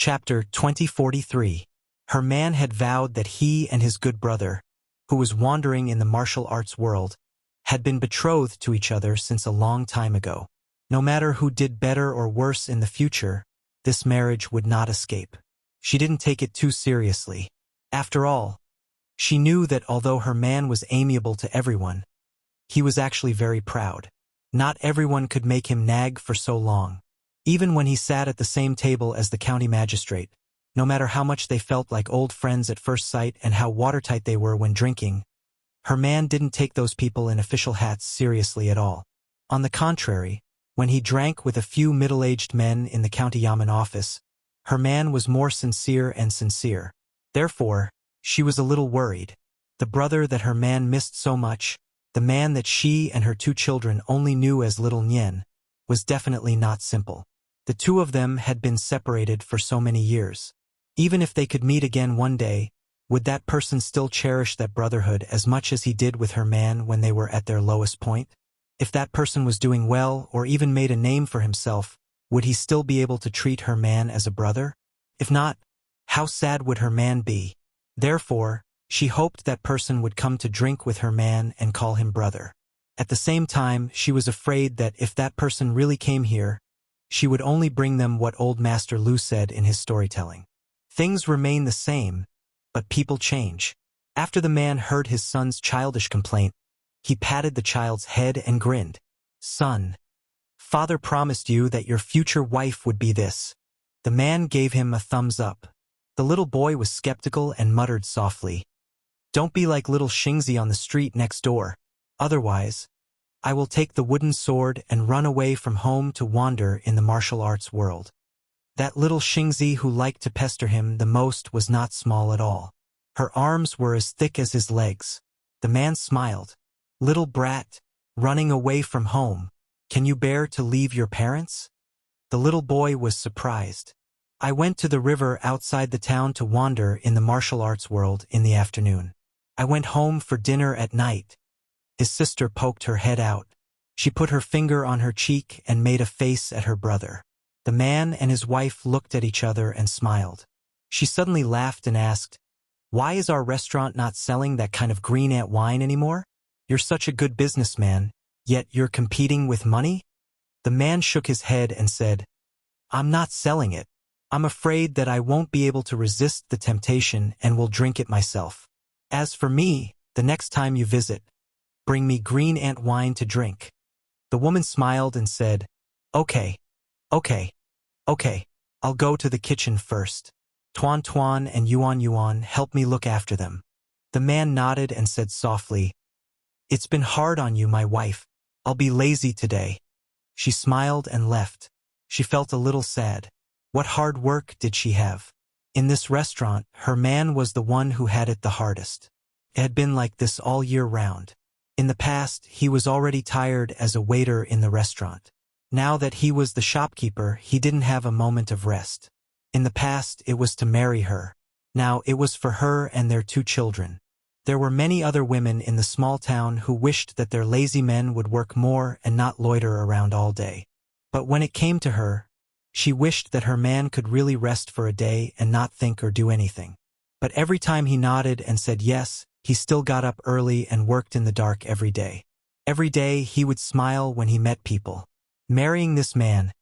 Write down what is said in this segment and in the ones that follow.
Chapter 2043. Her man had vowed that he and his good brother, who was wandering in the martial arts world, had been betrothed to each other since a long time ago. No matter who did better or worse in the future, this marriage would not escape. She didn't take it too seriously. After all, she knew that although her man was amiable to everyone, he was actually very proud. Not everyone could make him nag for so long. Even when he sat at the same table as the county magistrate, no matter how much they felt like old friends at first sight and how watertight they were when drinking, her man didn't take those people in official hats seriously at all. On the contrary, when he drank with a few middle-aged men in the county yamen office, her man was more sincere and sincere. Therefore, she was a little worried. The brother that her man missed so much, the man that she and her two children only knew as Little Nyen, was definitely not simple. The two of them had been separated for so many years. Even if they could meet again one day, would that person still cherish that brotherhood as much as he did with her man when they were at their lowest point? If that person was doing well or even made a name for himself, would he still be able to treat her man as a brother? If not, how sad would her man be? Therefore, she hoped that person would come to drink with her man and call him brother. At the same time, she was afraid that if that person really came here, she would only bring them what old Master Lu said in his storytelling. Things remain the same, but people change. After the man heard his son's childish complaint, he patted the child's head and grinned. "Son, father promised you that your future wife would be this." The man gave him a thumbs up. The little boy was skeptical and muttered softly, "Don't be like little Xingzi on the street next door. Otherwise, I will take the wooden sword and run away from home to wander in the martial arts world." That little Xingzi who liked to pester him the most was not small at all. Her arms were as thick as his legs. The man smiled. "Little brat, running away from home. Can you bear to leave your parents?" The little boy was surprised. "I went to the river outside the town to wander in the martial arts world in the afternoon. I went home for dinner at night." His sister poked her head out. She put her finger on her cheek and made a face at her brother. The man and his wife looked at each other and smiled. She suddenly laughed and asked, "Why is our restaurant not selling that kind of green ant wine anymore? You're such a good businessman, yet you're competing with money?" The man shook his head and said, "I'm not selling it. I'm afraid that I won't be able to resist the temptation and will drink it myself. As for me, the next time you visit, bring me green ant wine to drink." The woman smiled and said, Okay, I'll go to the kitchen first. Tuan Tuan and Yuan Yuan help me look after them." The man nodded and said softly, "It's been hard on you, my wife. I'll be lazy today." She smiled and left. She felt a little sad. What hard work did she have? In this restaurant, her man was the one who had it the hardest. It had been like this all year round. In the past, he was already tired as a waiter in the restaurant. Now that he was the shopkeeper, he didn't have a moment of rest. In the past, it was to marry her. Now it was for her and their two children. There were many other women in the small town who wished that their lazy men would work more and not loiter around all day. But when it came to her, she wished that her man could really rest for a day and not think or do anything. But every time he nodded and said yes, he still got up early and worked in the dark every day. Every day he would smile when he met people. Marrying this man,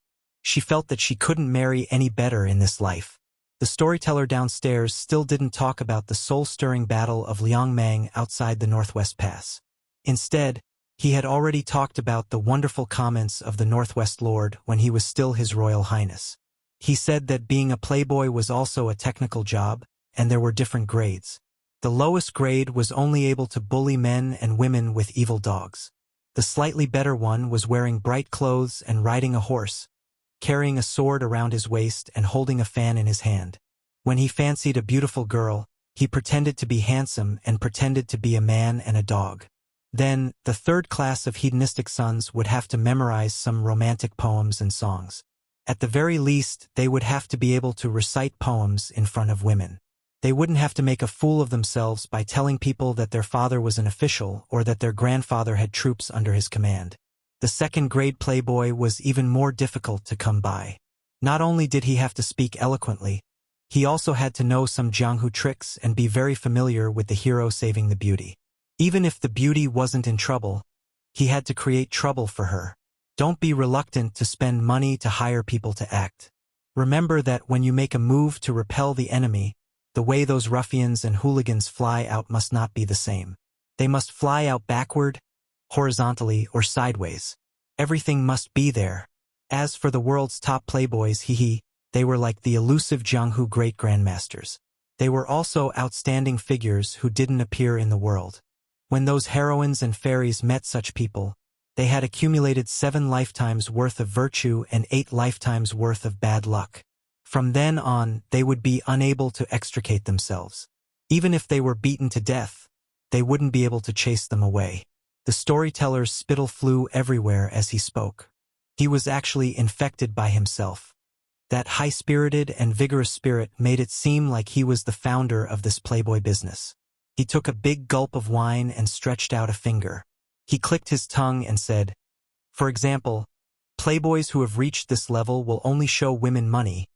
she felt that she couldn't marry any better in this life. The storyteller downstairs still didn't talk about the soul-stirring battle of Liangmang outside the Northwest Pass. Instead, he had already talked about the wonderful comments of the Northwest Lord when he was still His Royal Highness. He said that being a playboy was also a technical job, and there were different grades. The lowest grade was only able to bully men and women with evil dogs. The slightly better one was wearing bright clothes and riding a horse, carrying a sword around his waist and holding a fan in his hand. When he fancied a beautiful girl, he pretended to be handsome and pretended to be a man and a dog. Then, the third class of hedonistic sons would have to memorize some romantic poems and songs. At the very least, they would have to be able to recite poems in front of women. They wouldn't have to make a fool of themselves by telling people that their father was an official or that their grandfather had troops under his command. The second-grade playboy was even more difficult to come by. Not only did he have to speak eloquently, He also had to know some Jianghu tricks and be very familiar with the hero saving the beauty. Even if the beauty wasn't in trouble, he had to create trouble for her. Don't be reluctant to spend money to hire people to act. Remember that when you make a move to repel the enemy, the way those ruffians and hooligans fly out must not be the same. They must fly out backward, horizontally, or sideways. Everything must be there. As for the world's top playboys, they were like the elusive Jianghu great grandmasters. They were also outstanding figures who didn't appear in the world. When those heroines and fairies met such people, they had accumulated 7 lifetimes worth of virtue and 8 lifetimes worth of bad luck. From then on, they would be unable to extricate themselves. Even if they were beaten to death, they wouldn't be able to chase them away. The storyteller's spittle flew everywhere as he spoke. He was actually infected by himself. That high-spirited and vigorous spirit made it seem like he was the founder of this playboy business. He took a big gulp of wine and stretched out a finger. He clicked his tongue and said, "For example, playboys who have reached this level will only show women money,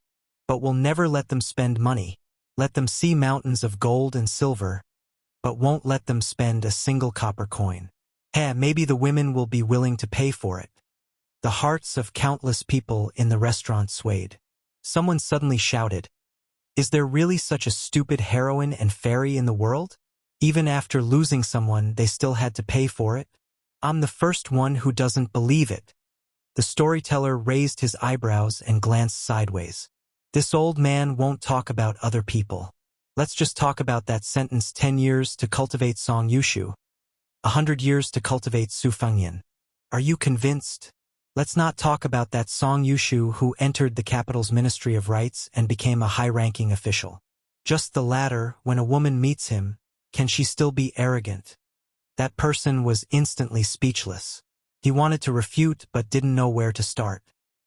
but will never let them spend money. Let them see mountains of gold and silver, but won't let them spend a single copper coin. Maybe the women will be willing to pay for it." The hearts of countless people in the restaurant swayed. Someone suddenly shouted, "Is there really such a stupid heroine and fairy in the world? Even after losing someone, they still had to pay for it? I'm the first one who doesn't believe it." The storyteller raised his eyebrows and glanced sideways. "This old man won't talk about other people. Let's just talk about that sentence, 10 years to cultivate Song Yushu, 100 years to cultivate Su Fengyan. Are you convinced? Let's not talk about that Song Yushu who entered the capital's Ministry of Rights and became a high-ranking official. Just the latter, when a woman meets him, can she still be arrogant?" That person was instantly speechless. He wanted to refute but didn't know where to start.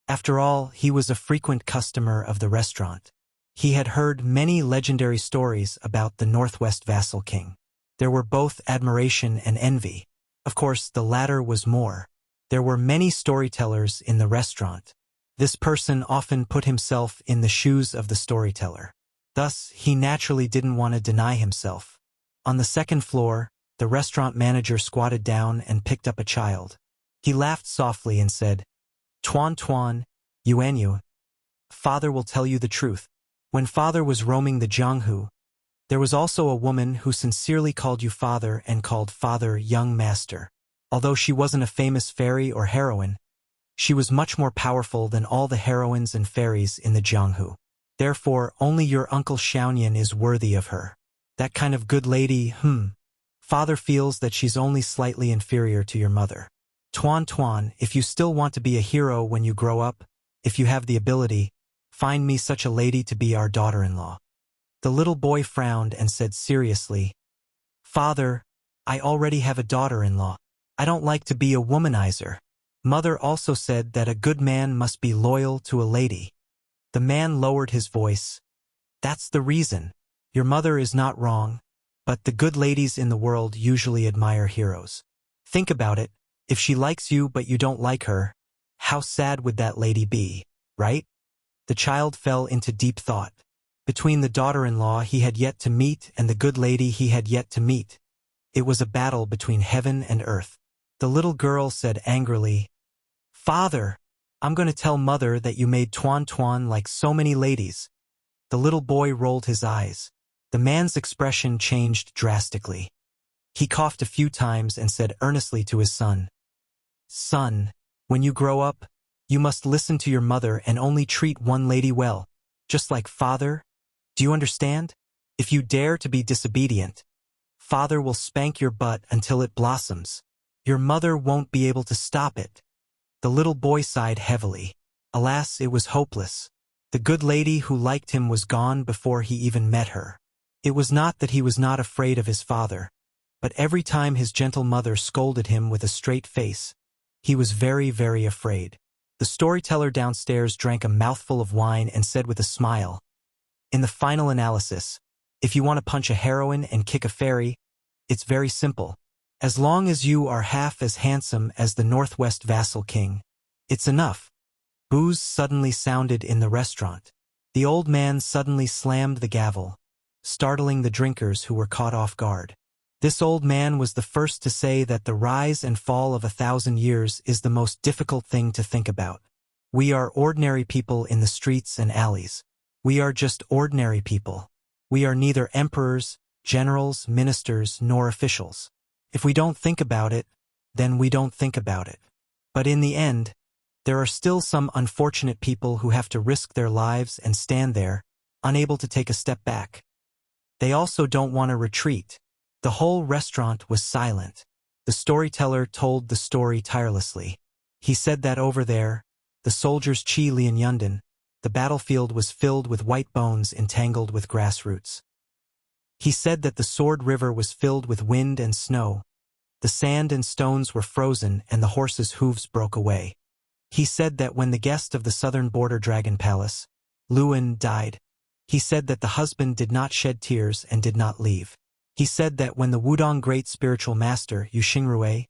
After all, he was a frequent customer of the restaurant. He had heard many legendary stories about the Northwest vassal king. There were both admiration and envy. Of course, the latter was more. There were many storytellers in the restaurant. This person often put himself in the shoes of the storyteller. Thus, he naturally didn't want to deny himself. On the second floor, the restaurant manager squatted down and picked up a child. He laughed softly and said, "Tuan Tuan, Yuan, Father will tell you the truth. When Father was roaming the Jianghu, there was also a woman who sincerely called you Father and called Father young master. Although she wasn't a famous fairy or heroine, she was much more powerful than all the heroines and fairies in the Jianghu. Therefore, only your uncle Xiaonian is worthy of her. That kind of good lady, Father feels that she's only slightly inferior to your mother. Tuan Tuan, if you still want to be a hero when you grow up, if you have the ability, find me such a lady to be our daughter-in-law." The little boy frowned and said seriously, "Father, I already have a daughter-in-law. I don't like to be a womanizer. Mother also said that a good man must be loyal to a lady." The man lowered his voice. "That's the reason. Your mother is not wrong, but the good ladies in the world usually admire heroes. Think about it. If she likes you but you don't like her, how sad would that lady be, right?" The child fell into deep thought. Between the daughter-in-law he had yet to meet and the good lady he had yet to meet, it was a battle between heaven and earth. The little girl said angrily, "Father, I'm going to tell Mother that you made Tuan Tuan like so many ladies." The little boy rolled his eyes. The man's expression changed drastically. He coughed a few times and said earnestly to his son, "Son, when you grow up, you must listen to your mother and only treat one lady well, just like Father. Do you understand? If you dare to be disobedient, Father will spank your butt until it blossoms. Your mother won't be able to stop it." The little boy sighed heavily. Alas, it was hopeless. The good lady who liked him was gone before he even met her. It was not that he was not afraid of his father, but every time his gentle mother scolded him with a straight face, he was very, very afraid. The storyteller downstairs drank a mouthful of wine and said with a smile, "In the final analysis, if you want to punch a heroine and kick a fairy, it's very simple. As long as you are half as handsome as the Northwest vassal king, it's enough." Boos suddenly sounded in the restaurant. The old man suddenly slammed the gavel, startling the drinkers who were caught off guard. This old man was the first to say that the rise and fall of 1,000 years is the most difficult thing to think about. We are ordinary people in the streets and alleys. We are just ordinary people. We are neither emperors, generals, ministers, nor officials. If we don't think about it, then we don't think about it. But in the end, there are still some unfortunate people who have to risk their lives and stand there, unable to take a step back. They also don't want to retreat. The whole restaurant was silent. The storyteller told the story tirelessly. He said that over there, the soldiers Chi Lian Yundan, the battlefield was filled with white bones entangled with grass roots. He said that the Sword River was filled with wind and snow. The sand and stones were frozen and the horses' hooves broke away. He said that when the guest of the southern border dragon palace, Luan, died, he said that the husband did not shed tears and did not leave. He said that when the Wudong great spiritual master, Yu Xingrui,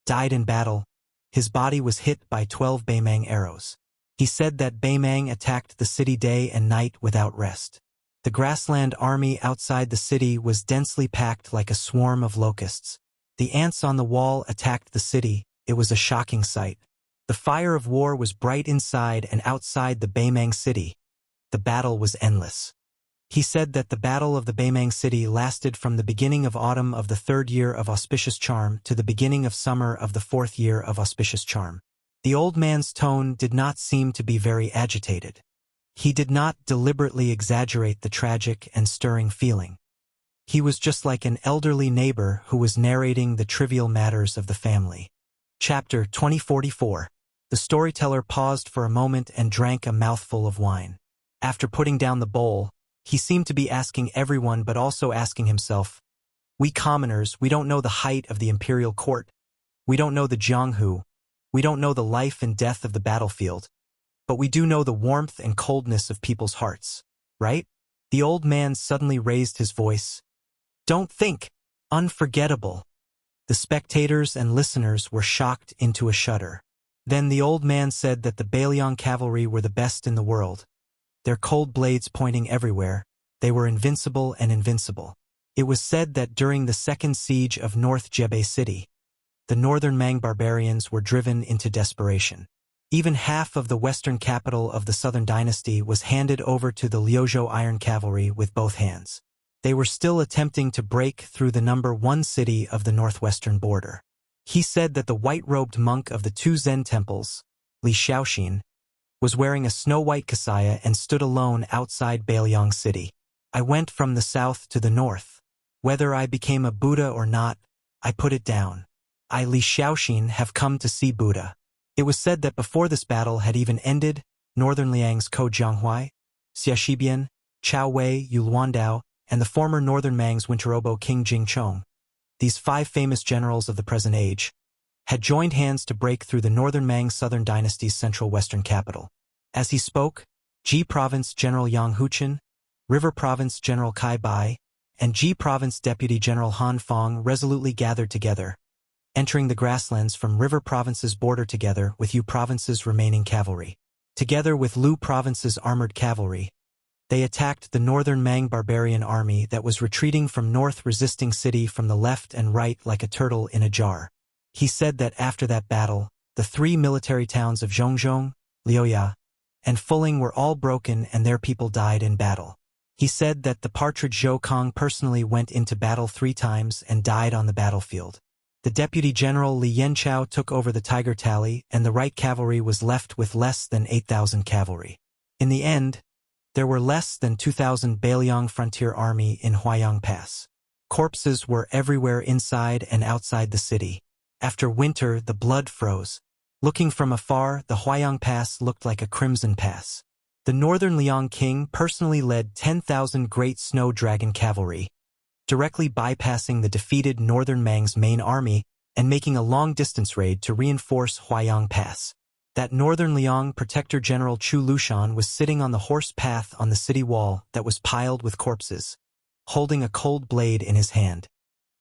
died in battle, his body was hit by 12 Beimang arrows. He said that Beimang attacked the city day and night without rest. The grassland army outside the city was densely packed like a swarm of locusts. The ants on the wall attacked the city. It was a shocking sight. The fire of war was bright inside and outside the Beimang city. The battle was endless. He said that the battle of the Beimang city lasted from the beginning of autumn of the 3rd year of auspicious charm to the beginning of summer of the 4th year of auspicious charm. The old man's tone did not seem to be very agitated. He did not deliberately exaggerate the tragic and stirring feeling. He was just like an elderly neighbor who was narrating the trivial matters of the family. Chapter 2044. The storyteller paused for a moment and drank a mouthful of wine. After putting down the bowl, he seemed to be asking everyone but also asking himself, "We commoners, we don't know the height of the imperial court. We don't know the Jianghu. We don't know the life and death of the battlefield. But we do know the warmth and coldness of people's hearts, right?" The old man suddenly raised his voice. "Don't think! Unforgettable!" The spectators and listeners were shocked into a shudder. Then the old man said that the Bailiang cavalry were the best in the world. Their cold blades pointing everywhere, they were invincible and invincible. It was said that during the second siege of North Jebei City, the northern Mang barbarians were driven into desperation. Even half of the western capital of the southern dynasty was handed over to the Liuzhou Iron Cavalry with both hands. They were still attempting to break through the number 1 city of the northwestern border. He said that the white-robed monk of the 2 Zen temples, Li Shaoxin, was wearing a snow-white kasaya and stood alone outside Bailiang City. "I went from the south to the north. Whether I became a Buddha or not, I put it down. I, Li Shaoxin, have come to see Buddha." It was said that before this battle had even ended, Northern Liang's Ko Jianghuai, Xia Shibian, Chao Wei, Yu Luandao, and the former Northern Mang's Winterobo King Jingchong, these 5 famous generals of the present age, had joined hands to break through the Northern Mang Southern Dynasty's central western capital. As he spoke, Ji Province General Yang Huchen, River Province General Kai Bai, and Ji Province Deputy General Han Fong resolutely gathered together, entering the grasslands from River Province's border together with Yu Province's remaining cavalry. Together with Lu Province's armored cavalry, they attacked the Northern Mang barbarian army that was retreating from North Resisting City from the left and right like a turtle in a jar. He said that after that battle, the 3 military towns of Zhongzhong, Liuya, and Fuling were all broken and their people died in battle. He said that the partridge Zhou Kong personally went into battle 3 times and died on the battlefield. The Deputy General Li Yanchao took over the Tiger Tally and the right cavalry was left with less than 8,000 cavalry. In the end, there were less than 2,000 Bailiang frontier army in Huayang Pass. Corpses were everywhere inside and outside the city. After winter, the blood froze. Looking from afar, the Huayang Pass looked like a crimson pass. The Northern Liang King personally led 10,000 great snow dragon cavalry, directly bypassing the defeated Northern Mang's main army and making a long-distance raid to reinforce Huayang Pass. That Northern Liang Protector General Chu Lushan was sitting on the horse path on the city wall that was piled with corpses, holding a cold blade in his hand.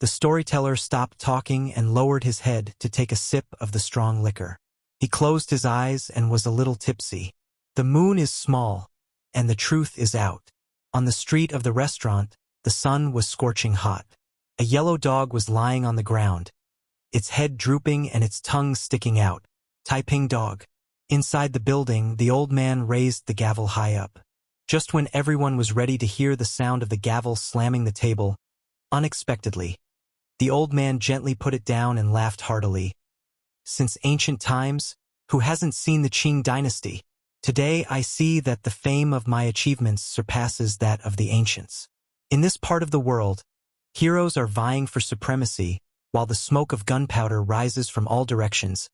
The storyteller stopped talking and lowered his head to take a sip of the strong liquor. He closed his eyes and was a little tipsy. "The moon is small. and the truth is out. On the street of the restaurant, the sun was scorching hot. A yellow dog was lying on the ground, its head drooping and its tongue sticking out. Taiping dog. Inside the building, the old man raised the gavel high up. Just when everyone was ready to hear the sound of the gavel slamming the table, unexpectedly, the old man gently put it down and laughed heartily. Since ancient times, who hasn't seen the Qing dynasty? Today I see that the fame of my achievements surpasses that of the ancients. In this part of the world, heroes are vying for supremacy, while the smoke of gunpowder rises from all directions,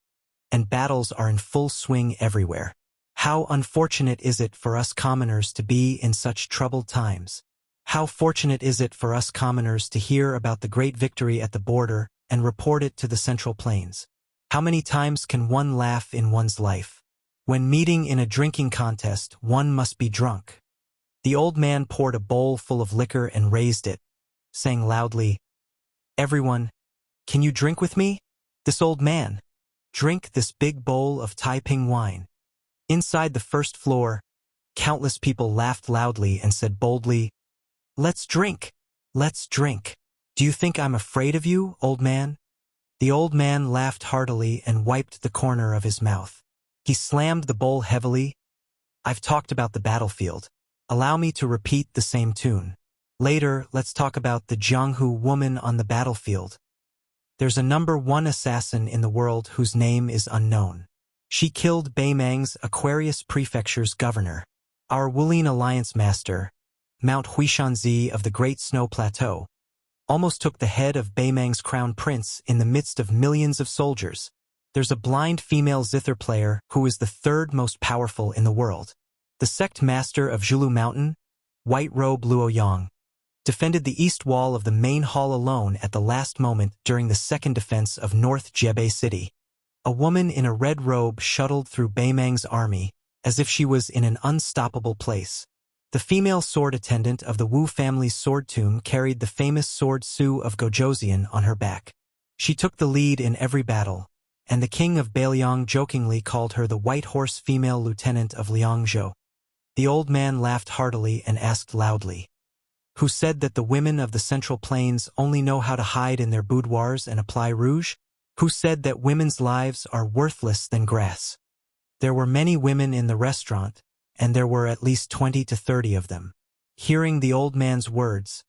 and battles are in full swing everywhere. How unfortunate is it for us commoners to be in such troubled times? How fortunate is it for us commoners to hear about the great victory at the border and report it to the Central Plains? How many times can one laugh in one's life? When meeting in a drinking contest, one must be drunk. The old man poured a bowl full of liquor and raised it, saying loudly, "Everyone, can you drink with me? This old man. Drink this big bowl of Taiping wine." Inside the first floor, countless people laughed loudly and said boldly, "Let's drink! Let's drink! Do you think I'm afraid of you, old man?" The old man laughed heartily and wiped the corner of his mouth. He slammed the bowl heavily. "I've talked about the battlefield. Allow me to repeat the same tune. Later, let's talk about the Jianghu woman on the battlefield. There's a #1 assassin in the world whose name is unknown. She killed Beimang's Aquarius Prefecture's governor. Our Wulin Alliance master, Mount Huishanzi of the Great Snow Plateau, almost took the head of Beimang's crown prince in the midst of millions of soldiers. There's a blind female zither player who is the third most powerful in the world. The sect master of Zhulu Mountain, White Robe Luoyang, defended the east wall of the main hall alone at the last moment during the second defense of North Jebei City. A woman in a red robe shuttled through Beimang's army as if she was in an unstoppable place. The female sword attendant of the Wu family's sword tomb carried the famous sword Su of Gojoseon on her back. She took the lead in every battle, and the king of Beiliang jokingly called her the white horse female lieutenant of Liangzhou. The old man laughed heartily and asked loudly, "Who said that the women of the Central Plains only know how to hide in their boudoirs and apply rouge? Who said that women's lives are worthless than grass?" There were many women in the restaurant, and there were at least 20 to 30 of them. Hearing the old man's words,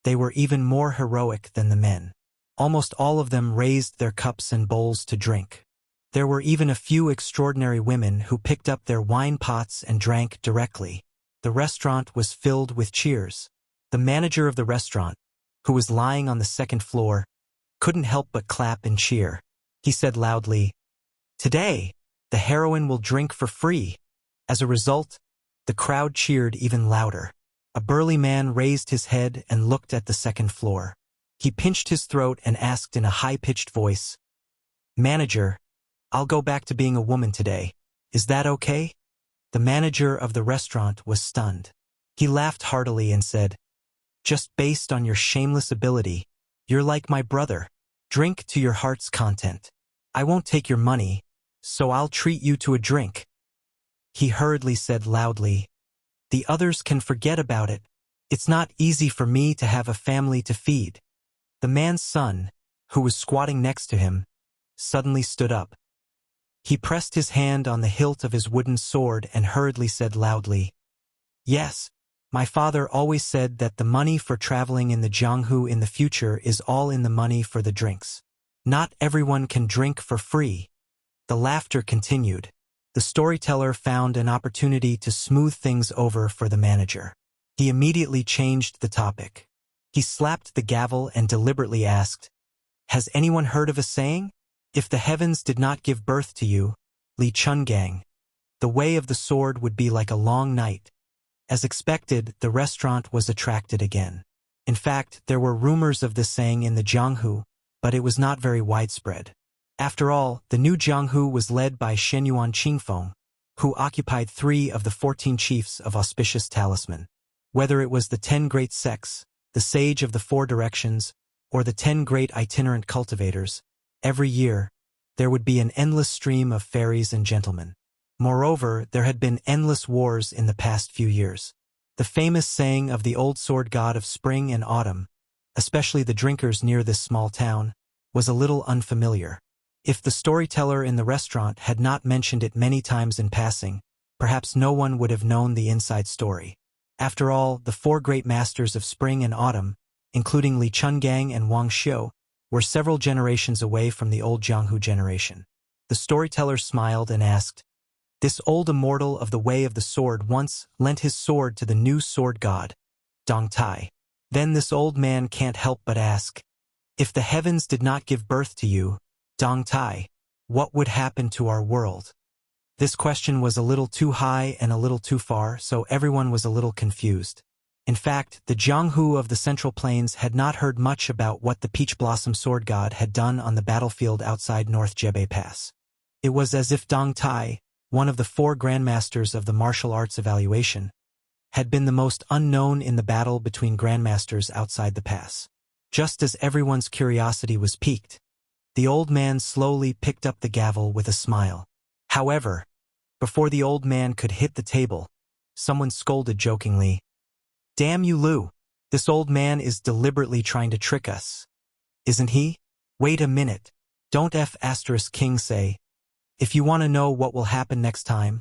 they were even more heroic than the men. Almost all of them raised their cups and bowls to drink. There were even a few extraordinary women who picked up their wine pots and drank directly. The restaurant was filled with cheers. The manager of the restaurant, who was lying on the second floor, couldn't help but clap and cheer. He said loudly, "Today, the heroine will drink for free." As a result, the crowd cheered even louder. A burly man raised his head and looked at the second floor. He pinched his throat and asked in a high-pitched voice, "Manager, I'll go back to being a woman today. Is that okay?" The manager of the restaurant was stunned. He laughed heartily and said, "Just based on your shameless ability, you're like my brother. Drink to your heart's content. I won't take your money, so I'll treat you to a drink." He hurriedly said loudly, "The others can forget about it. It's not easy for me to have a family to feed." The man's son, who was squatting next to him, suddenly stood up. He pressed his hand on the hilt of his wooden sword and hurriedly said loudly, "Yes, my father always said that the money for traveling in the Jianghu in the future is all in the money for the drinks. Not everyone can drink for free." The laughter continued. The storyteller found an opportunity to smooth things over for the manager. He immediately changed the topic. He slapped the gavel and deliberately asked, "Has anyone heard of a saying? If the heavens did not give birth to you, Li Chungang, the way of the sword would be like a long night." As expected, the restaurant was attracted again. In fact, there were rumors of this saying in the Jianghu, but it was not very widespread. After all, the new Jianghu was led by Shenyuan Qingfeng, who occupied 3 of the 14 chiefs of auspicious talisman. Whether it was the 10 great sects, the sage of the 4 directions, or the 10 great itinerant cultivators, every year, there would be an endless stream of fairies and gentlemen. Moreover, there had been endless wars in the past few years. The famous saying of the old sword god of spring and autumn, especially the drinkers near this small town, was a little unfamiliar. If the storyteller in the restaurant had not mentioned it many times in passing, perhaps no one would have known the inside story. After all, the four great masters of spring and autumn, including Li Chungang and Wang Xiu, were several generations away from the old Jianghu generation. The storyteller smiled and asked, "This old immortal of the way of the sword once lent his sword to the new sword god, Dong Tai. Then this old man can't help but ask, if the heavens did not give birth to you, Dong Tai, what would happen to our world?" This question was a little too high and a little too far, so everyone was a little confused. In fact, the Jianghu of the Central Plains had not heard much about what the Peach Blossom Sword God had done on the battlefield outside North Jebei Pass. It was as if Dong Tai, one of the four grandmasters of the martial arts evaluation, had been the most unknown in the battle between grandmasters outside the pass. Just as everyone's curiosity was piqued, the old man slowly picked up the gavel with a smile. However, before the old man could hit the table, someone scolded jokingly, "Damn you, Lu! This old man is deliberately trying to trick us. Isn't he? Wait a minute. Don't King say. If you want to know what will happen next time,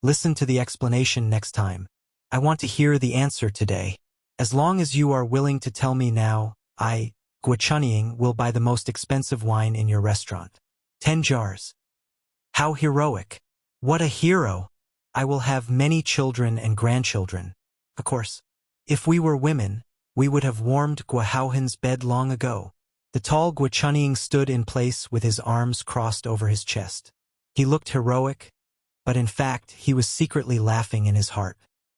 listen to the explanation next time. I want to hear the answer today. As long as you are willing to tell me now, I, Guochunying, will buy the most expensive wine in your restaurant. 10 jars. How heroic. What a hero. I will have many children and grandchildren. Of course, if we were women, we would have warmed Guohaohen's bed long ago." The tall Guochunying stood in place with his arms crossed over his chest. He looked heroic, but in fact he was secretly laughing in his heart.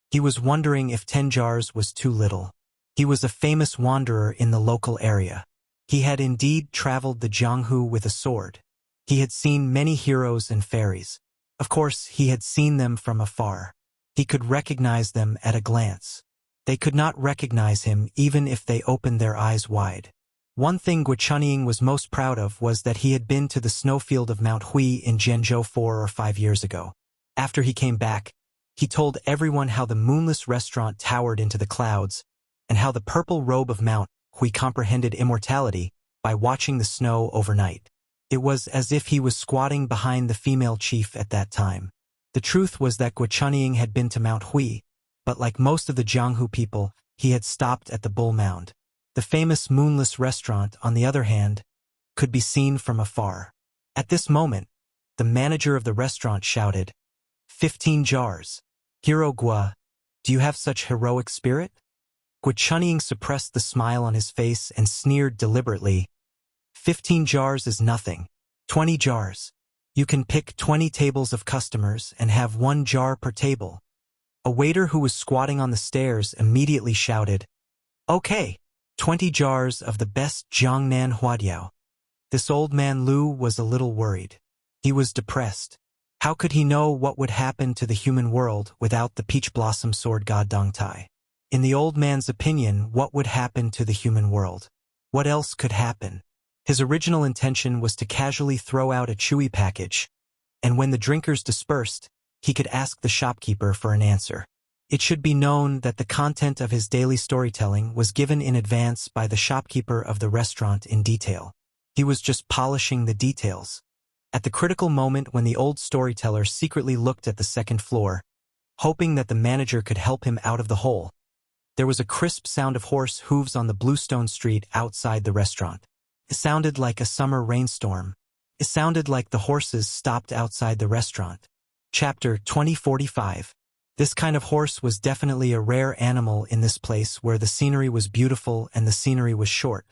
He was wondering if 10 jars was too little. He was a famous wanderer in the local area. He had indeed traveled the Jianghu with a sword. He had seen many heroes and fairies. Of course, he had seen them from afar. He could recognize them at a glance. They could not recognize him even if they opened their eyes wide. One thing Guochunying was most proud of was that he had been to the snowfield of Mount Hui in Zhenzhou 4 or 5 years ago. After he came back, he told everyone how the moonless restaurant towered into the clouds and how the purple robe of Mount Hui comprehended immortality by watching the snow overnight. It was as if he was squatting behind the female chief at that time. The truth was that Guochunying had been to Mount Hui, but like most of the Jianghu people, he had stopped at the Bull Mound. The famous moonless restaurant, on the other hand, could be seen from afar. At this moment, the manager of the restaurant shouted, 15 jars. Hero Gua, do you have such heroic spirit? Guochunying suppressed the smile on his face and sneered deliberately. 15 jars is nothing. 20 jars. You can pick 20 tables of customers and have 1 jar per table. A waiter who was squatting on the stairs immediately shouted, "Okay, 20 jars of the best Jiangnan Huadiao." This old man Lu was a little worried. He was depressed. How could he know what would happen to the human world without the peach blossom sword god Dong Tai? In the old man's opinion, what would happen to the human world? What else could happen? His original intention was to casually throw out a chewy package, and when the drinkers dispersed, he could ask the shopkeeper for an answer. It should be known that the content of his daily storytelling was given in advance by the shopkeeper of the restaurant in detail. He was just polishing the details. At the critical moment when the old storyteller secretly looked at the second floor, hoping that the manager could help him out of the hole, there was a crisp sound of horse hooves on the bluestone street outside the restaurant. It sounded like a summer rainstorm. It sounded like the horses stopped outside the restaurant. Chapter 2045. This kind of horse was definitely a rare animal in this place where the scenery was beautiful and the scenery was short.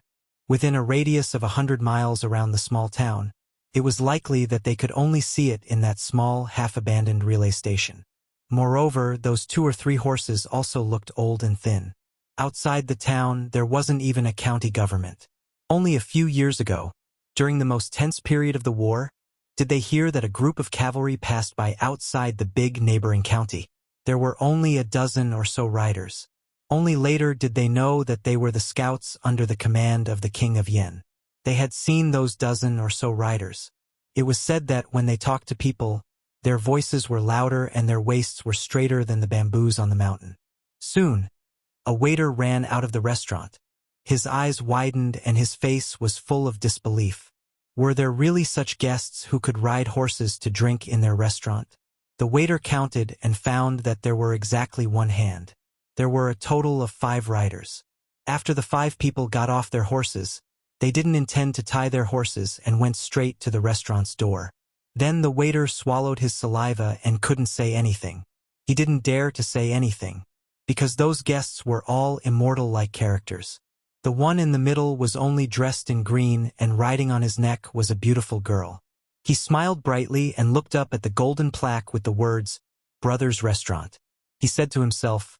Within a radius of 100 miles around the small town, it was likely that they could only see it in that small, half-abandoned relay station. Moreover, those 2 or 3 horses also looked old and thin. Outside the town, there wasn't even a county government. Only a few years ago, during the most tense period of the war, did they hear that a group of cavalry passed by outside the big neighboring county. There were only a dozen or so riders. Only later did they know that they were the scouts under the command of the King of Yen. They had seen those dozen or so riders. It was said that when they talked to people, Their voices were louder and their waists were straighter than the bamboos on the mountain. Soon, a waiter ran out of the restaurant. His eyes widened and his face was full of disbelief. Were there really such guests who could ride horses to drink in their restaurant? The waiter counted and found that there were exactly one hand. There were a total of 5 riders. After the 5 people got off their horses, they didn't intend to tie their horses and went straight to the restaurant's door. Then the waiter swallowed his saliva and couldn't say anything. He didn't dare to say anything, because those guests were all immortal-like characters. The one in the middle was only dressed in green, and riding on his neck was a beautiful girl. He smiled brightly and looked up at the golden plaque with the words, "Brothers Restaurant." He said to himself,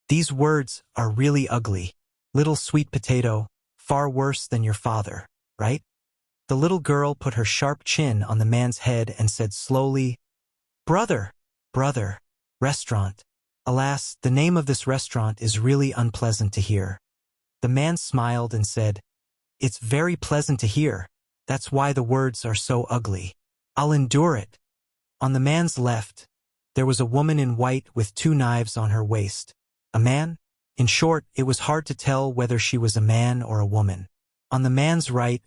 "These words are really ugly. Little sweet potato, far worse than your father, right?" The little girl put her sharp chin on the man's head and said slowly, "Brother, brother, restaurant. Alas, the name of this restaurant is really unpleasant to hear." The man smiled and said, "It's very pleasant to hear. That's why the words are so ugly. I'll endure it." On the man's left, there was a woman in white with 2 knives on her waist. A man? In short, it was hard to tell whether she was a man or a woman. On the man's right,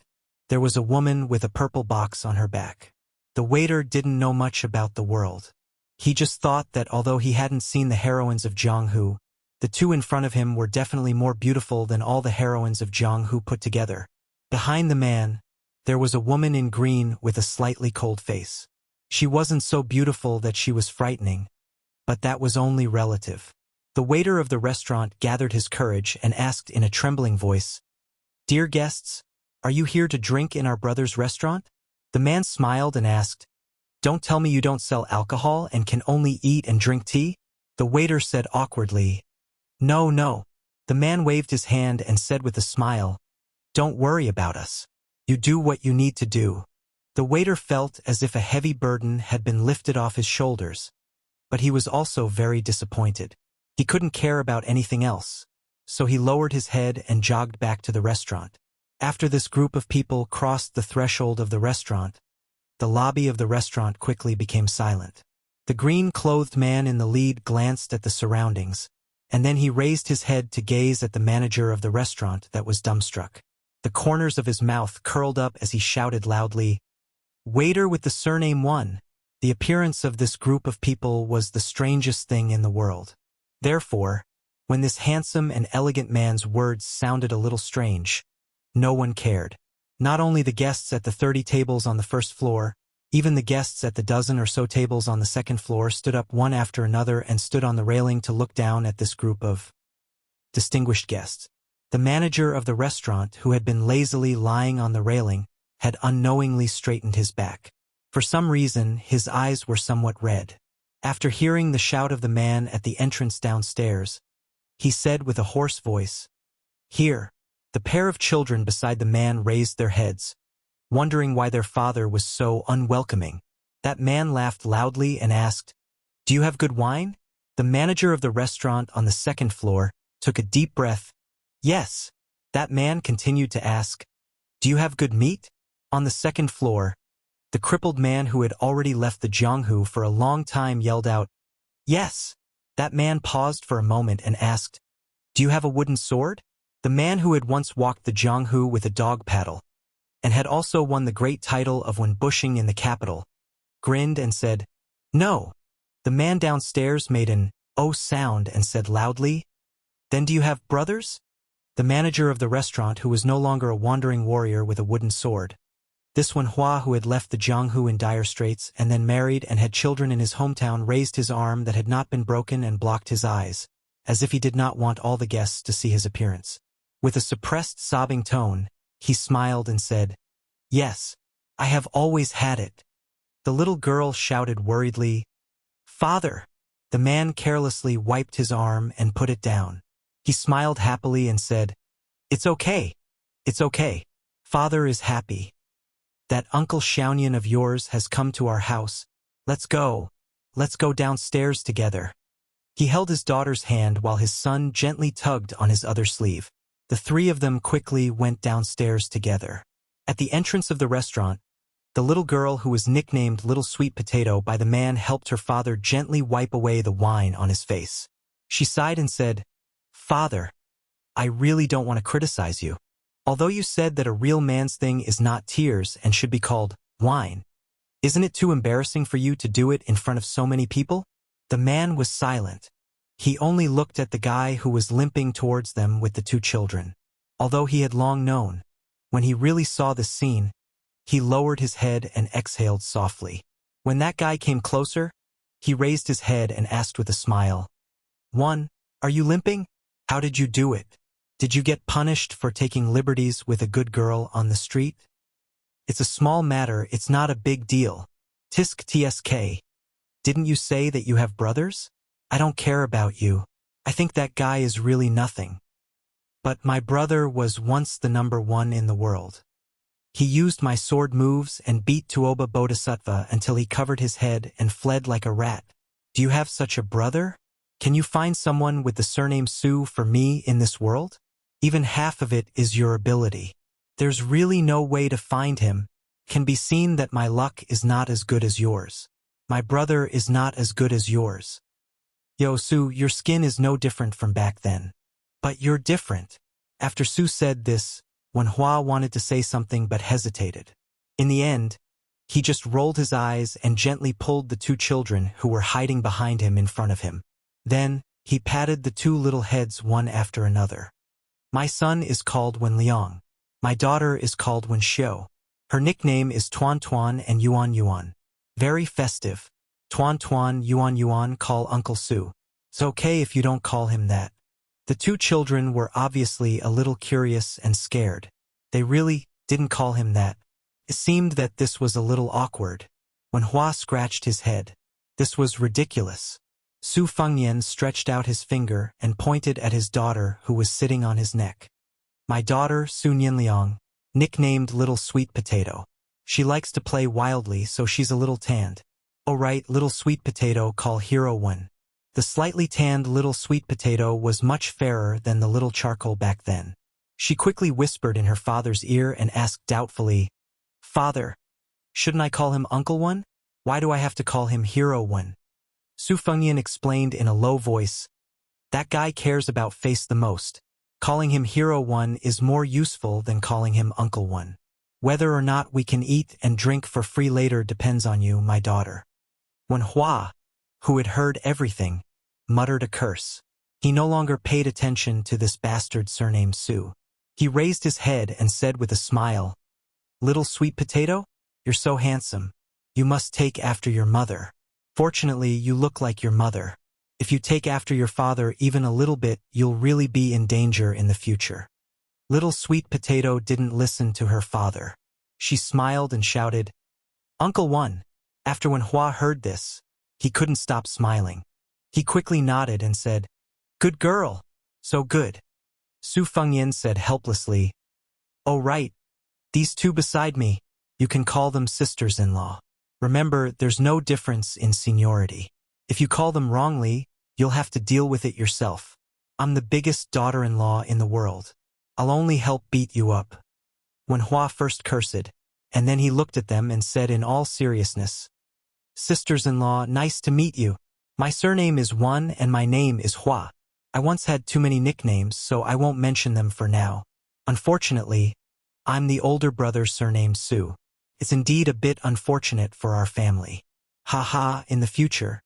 there was a woman with a purple box on her back. The waiter didn't know much about the world. He just thought that although he hadn't seen the heroines of Jianghu, the 2 in front of him were definitely more beautiful than all the heroines of Jianghu put together. Behind the man, there was a woman in green with a slightly cold face. She wasn't so beautiful that she was frightening, but that was only relative. The waiter of the restaurant gathered his courage and asked in a trembling voice, "Dear guests, are you here to drink in our brother's restaurant?" The man smiled and asked, "Don't tell me you don't sell alcohol and can only eat and drink tea?" The waiter said awkwardly, "No, no." The man waved his hand and said with a smile, "Don't worry about us. You do what you need to do." The waiter felt as if a heavy burden had been lifted off his shoulders, but he was also very disappointed. He couldn't care about anything else, so he lowered his head and jogged back to the restaurant. After this group of people crossed the threshold of the restaurant, the lobby of the restaurant quickly became silent. The green-clothed man in the lead glanced at the surroundings, and then he raised his head to gaze at the manager of the restaurant that was dumbstruck. The corners of his mouth curled up as he shouted loudly, "Waiter with the surname 1." The appearance of this group of people was the strangest thing in the world. Therefore, when this handsome and elegant man's words sounded a little strange, no one cared. Not only the guests at the 30 tables on the first floor, even the guests at the dozen or so tables on the second floor stood up one after another and stood on the railing to look down at this group of distinguished guests. The manager of the restaurant, who had been lazily lying on the railing, had unknowingly straightened his back. For some reason, his eyes were somewhat red. After hearing the shout of the man at the entrance downstairs, he said with a hoarse voice, "Here." The pair of children beside the man raised their heads, wondering why their father was so unwelcoming. That man laughed loudly and asked, "Do you have good wine?" The manager of the restaurant on the second floor took a deep breath. "Yes." That man continued to ask, "Do you have good meat?" On the second floor, the crippled man who had already left the Jianghu for a long time yelled out, "Yes." That man paused for a moment and asked, "Do you have a wooden sword?" The man who had once walked the Jianghu with a dog paddle, and had also won the great title of when bushing in the capital, grinned and said, "No." The man downstairs made an "oh" sound and said loudly, "Then do you have brothers?" The manager of the restaurant, who was no longer a wandering warrior with a wooden sword, this one Hua, who had left the Jianghu in dire straits and then married and had children in his hometown, raised his arm that had not been broken and blocked his eyes, as if he did not want all the guests to see his appearance. With a suppressed sobbing tone, he smiled and said, "Yes, I have always had it." The little girl shouted worriedly, "Father!" The man carelessly wiped his arm and put it down. He smiled happily and said, "It's okay. It's okay. Father is happy. That Uncle Xiaonian of yours has come to our house. Let's go. Let's go downstairs together." He held his daughter's hand while his son gently tugged on his other sleeve. The 3 of them quickly went downstairs together. At the entrance of the restaurant, The little girl who was nicknamed Little Sweet Potato by the man helped her father gently wipe away the wine on his face. She sighed and said, "Father, I really don't want to criticize you. Although you said that a real man's thing is not tears and should be called wine, isn't it too embarrassing for you to do it in front of so many people?" The man was silent. He only looked at the guy who was limping towards them with the two children. Although he had long known, when he really saw this scene, he lowered his head and exhaled softly. When that guy came closer, he raised his head and asked with a smile, "Are you limping? How did you do it? Did you get punished for taking liberties with a good girl on the street?" "It's a small matter, it's not a big deal. Tisk tsk. Didn't you say that you have brothers? I don't care about you. I think that guy is really nothing. But my brother was once the #1 in the world. He used my sword moves and beat Tuoba Bodhisattva until he covered his head and fled like a rat. Do you have such a brother? Can you find someone with the surname Su for me in this world? Even half of it is your ability. There's really no way to find him. Can be seen that my luck is not as good as yours. My brother is not as good as yours. Yo, Su, your skin is no different from back then. But you're different." After Su said this, Wenhua wanted to say something but hesitated. In the end, he just rolled his eyes and gently pulled the two children who were hiding behind him in front of him. Then, he patted the two little heads one after another. "My son is called Wen Liang. My daughter is called Wen Xiu. Her nickname is Tuan Tuan and Yuan Yuan. Very festive. Tuan Tuan, Yuan Yuan, call Uncle Su. It's okay if you don't call him that." The two children were obviously a little curious and scared. They really didn't call him that. It seemed that this was a little awkward. When Hua scratched his head. This was ridiculous. Su Fengnian stretched out his finger and pointed at his daughter who was sitting on his neck. "My daughter, Su Nianliang, nicknamed Little Sweet Potato. She likes to play wildly, so she's a little tanned. Oh right, Little Sweet Potato, call Hero Wen." The slightly tanned Little Sweet Potato was much fairer than the little charcoal back then. She quickly whispered in her father's ear and asked doubtfully, "Father, shouldn't I call him Uncle Wen? Why do I have to call him Hero Wen?" Su Fengnian explained in a low voice, "That guy cares about face the most. Calling him Hero Wen is more useful than calling him Uncle Wen. Whether or not we can eat and drink for free later depends on you, my daughter." When Hua, who had heard everything, muttered a curse. He no longer paid attention to this bastard surnamed Su. He raised his head and said with a smile, "Little Sweet Potato, you're so handsome. You must take after your mother. Fortunately, you look like your mother. If you take after your father even a little bit, you'll really be in danger in the future." Little Sweet Potato didn't listen to her father. She smiled and shouted, "Uncle Wen." After when Hua heard this, he couldn't stop smiling. He quickly nodded and said, "Good girl. So good." Su Fengnian said helplessly, "Oh right, these two beside me, you can call them sisters-in-law. Remember, there's no difference in seniority. If you call them wrongly, you'll have to deal with it yourself. I'm the biggest daughter-in-law in the world. I'll only help beat you up." When Hua first cursed, and then he looked at them and said in all seriousness, "Sisters-in-law, nice to meet you. My surname is Wen and my name is Hua. I once had too many nicknames, so I won't mention them for now. Unfortunately, I'm the older brother surnamed Su. It's indeed a bit unfortunate for our family. Haha, in the future,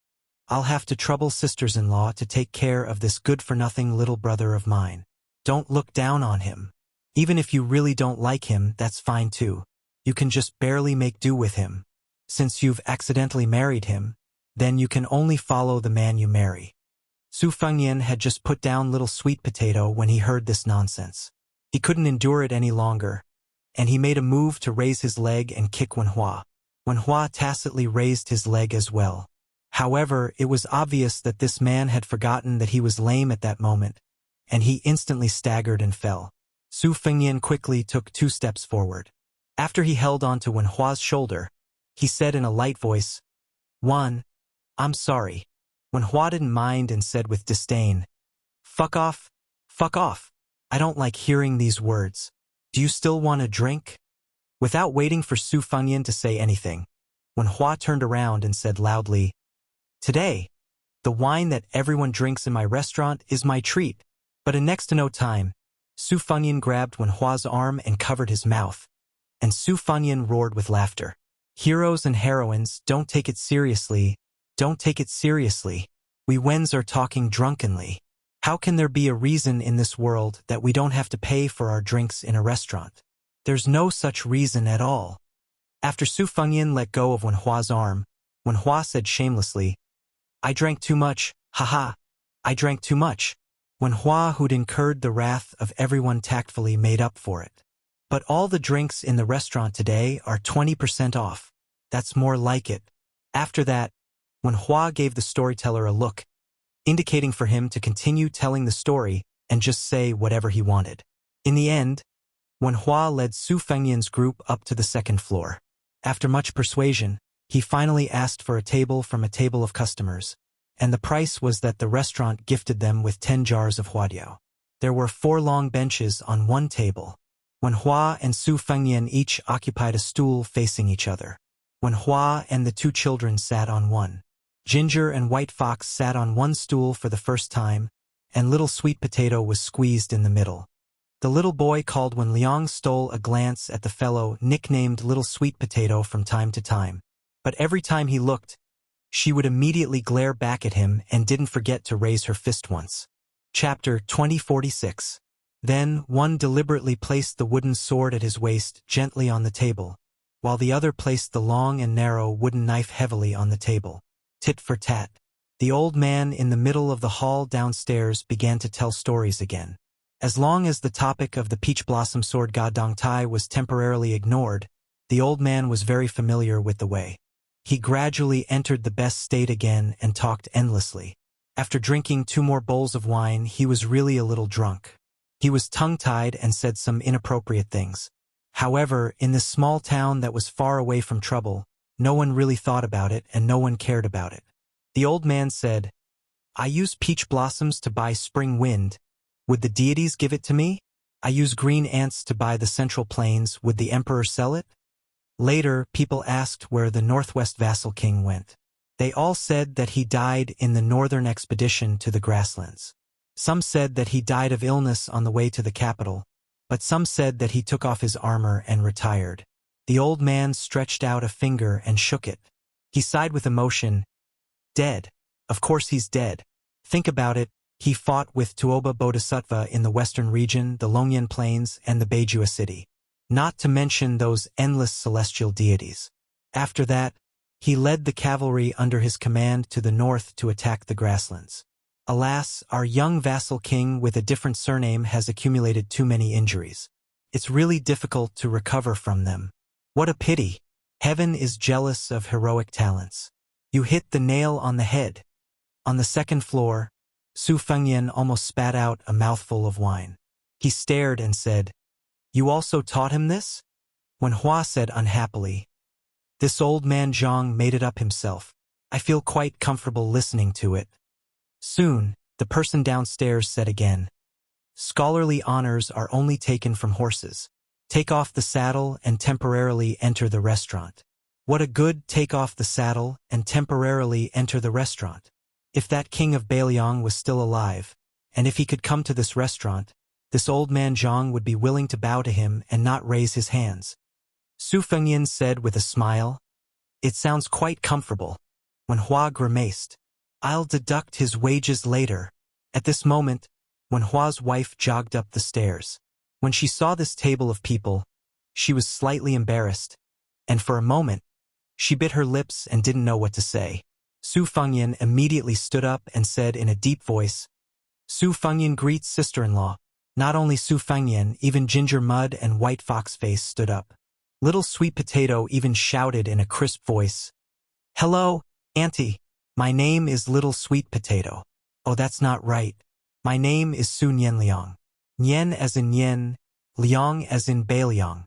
I'll have to trouble sisters-in-law to take care of this good-for-nothing little brother of mine. Don't look down on him. Even if you really don't like him, that's fine too. You can just barely make do with him. Since you've accidentally married him, then you can only follow the man you marry." Su Fengnian had just put down Little Sweet Potato when he heard this nonsense. He couldn't endure it any longer, and he made a move to raise his leg and kick Wen Hua. Wen Hua tacitly raised his leg as well. However, it was obvious that this man had forgotten that he was lame at that moment, and he instantly staggered and fell. Su Fengnian quickly took 2 steps forward. After he held onto Wen Hua's shoulder, he said in a light voice, "Wen, I'm sorry." Wen Hua didn't mind and said with disdain, "Fuck off, fuck off. I don't like hearing these words. Do you still want a drink?" Without waiting for Su Fengyan to say anything, Wen Hua turned around and said loudly, "Today, the wine that everyone drinks in my restaurant is my treat." But in next to no time, Su Fengyan grabbed Wen Hua's arm and covered his mouth, and Su Fengyan roared with laughter. "Heroes and heroines, don't take it seriously. Don't take it seriously. We Wens are talking drunkenly. How can there be a reason in this world that we don't have to pay for our drinks in a restaurant? There's no such reason at all." After Su Fengyan let go of Wen Hua's arm, Wen Hua said shamelessly, "I drank too much, haha. I drank too much." Wen Hua, who'd incurred the wrath of everyone, tactfully made up for it. "But all the drinks in the restaurant today are 20% off. That's more like it." After that, Wen Hua gave the storyteller a look, indicating for him to continue telling the story and just say whatever he wanted. In the end, Wen Hua led Su Fengyan's group up to the second floor. After much persuasion, he finally asked for a table from a table of customers, and the price was that the restaurant gifted them with 10 jars of huadiao. There were 4 long benches on one table. Wen Hua and Su Fengyan each occupied a stool facing each other. Wen Hua and the 2 children sat on one. Ginger and White Fox sat on one stool for the first time, and Little Sweet Potato was squeezed in the middle. The little boy called Wen Liang stole a glance at the fellow nicknamed Little Sweet Potato from time to time, but every time he looked, she would immediately glare back at him and didn't forget to raise her fist once. Chapter 2046. Then one deliberately placed the wooden sword at his waist gently on the table, while the other placed the long and narrow wooden knife heavily on the table. Tit for tat. The old man in the middle of the hall downstairs began to tell stories again. As long as the topic of the peach blossom sword Ga Dong Tai was temporarily ignored, the old man was very familiar with the way. He gradually entered the best state again and talked endlessly. After drinking 2 more bowls of wine, he was really a little drunk. He was tongue-tied and said some inappropriate things. However, in this small town that was far away from trouble, no one really thought about it and no one cared about it. The old man said, "I use peach blossoms to buy spring wind. Would the deities give it to me? I use green ants to buy the central plains. Would the emperor sell it?" Later, people asked where the Northwest vassal king went. They all said that he died in the northern expedition to the grasslands. Some said that he died of illness on the way to the capital, but some said that he took off his armor and retired. The old man stretched out a finger and shook it. He sighed with emotion. "Dead. Of course he's dead. Think about it. He fought with Tuoba Bodhisattva in the western region, the Longyan Plains, and the Beijua city. Not to mention those endless celestial deities. After that, he led the cavalry under his command to the north to attack the grasslands. Alas, our young vassal king with a different surname has accumulated too many injuries. It's really difficult to recover from them. What a pity. Heaven is jealous of heroic talents. You hit the nail on the head." On the second floor, Su Fengyan almost spat out a mouthful of wine. He stared and said, "You also taught him this?" Wen Hua said unhappily, "This old man Zhang made it up himself. I feel quite comfortable listening to it." Soon, the person downstairs said again, "Scholarly honors are only taken from horses. Take off the saddle and temporarily enter the restaurant." What a good take off the saddle and temporarily enter the restaurant. If that king of Beiliang was still alive, and if he could come to this restaurant, this old man Zhang would be willing to bow to him and not raise his hands. Su Fengyan said with a smile, "It sounds quite comfortable." Wen Hua grimaced, "I'll deduct his wages later." At this moment, Wen Hua's wife jogged up the stairs. When she saw this table of people, she was slightly embarrassed, and for a moment, she bit her lips and didn't know what to say. Su Fengyan immediately stood up and said in a deep voice, "Su Fengyan greets sister-in-law." Not only Su Fengyan, even Ginger Mud and White Fox Face stood up. Little Sweet Potato even shouted in a crisp voice, "Hello, Auntie. My name is Little Sweet Potato." "Oh, that's not right. My name is Su Nian Liang." Nian as in Yen, Liang as in Beiliang.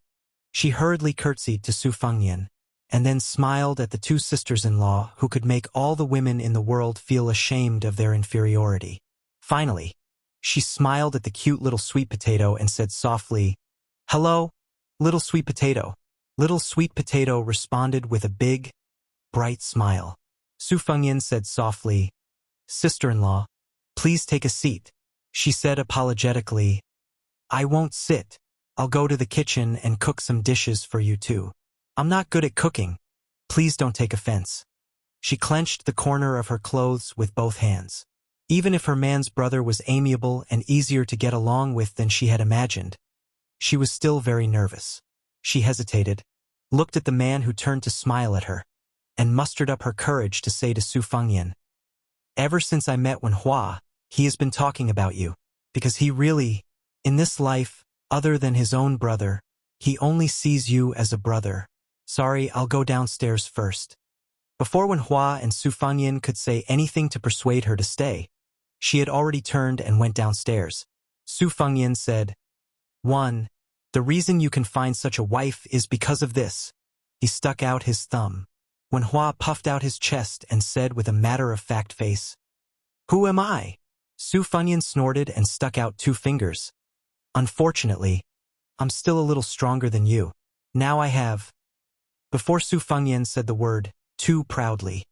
She hurriedly curtsied to Su Fengyan, and then smiled at the 2 sisters-in-law who could make all the women in the world feel ashamed of their inferiority. Finally, she smiled at the cute Little Sweet Potato and said softly, "Hello, Little Sweet Potato. Little Sweet Potato responded with a big, bright smile. Su Fengyan said softly, "Sister-in-law, please take a seat." She said apologetically, "I won't sit. I'll go to the kitchen and cook some dishes for you too. I'm not good at cooking. Please don't take offense." She clenched the corner of her clothes with both hands. Even if her man's brother was amiable and easier to get along with than she had imagined, she was still very nervous. She hesitated, looked at the man who turned to smile at her, and mustered up her courage to say to Su Fengyan, "Ever since I met Wenhua, he has been talking about you, because he really, in this life, other than his own brother, he only sees you as a brother. Sorry, I'll go downstairs first." Before Wenhua and Su Fengyan could say anything to persuade her to stay, she had already turned and went downstairs. Su Fengyan said, "1. The reason you can find such a wife is because of this." He stuck out his thumb. Wenhua puffed out his chest and said with a matter-of-fact face, "Who am I?" Su Fengyan snorted and stuck out 2 fingers. "Unfortunately, I'm still a little stronger than you. Now I have." Before Su Fengyan said the word, "too" proudly,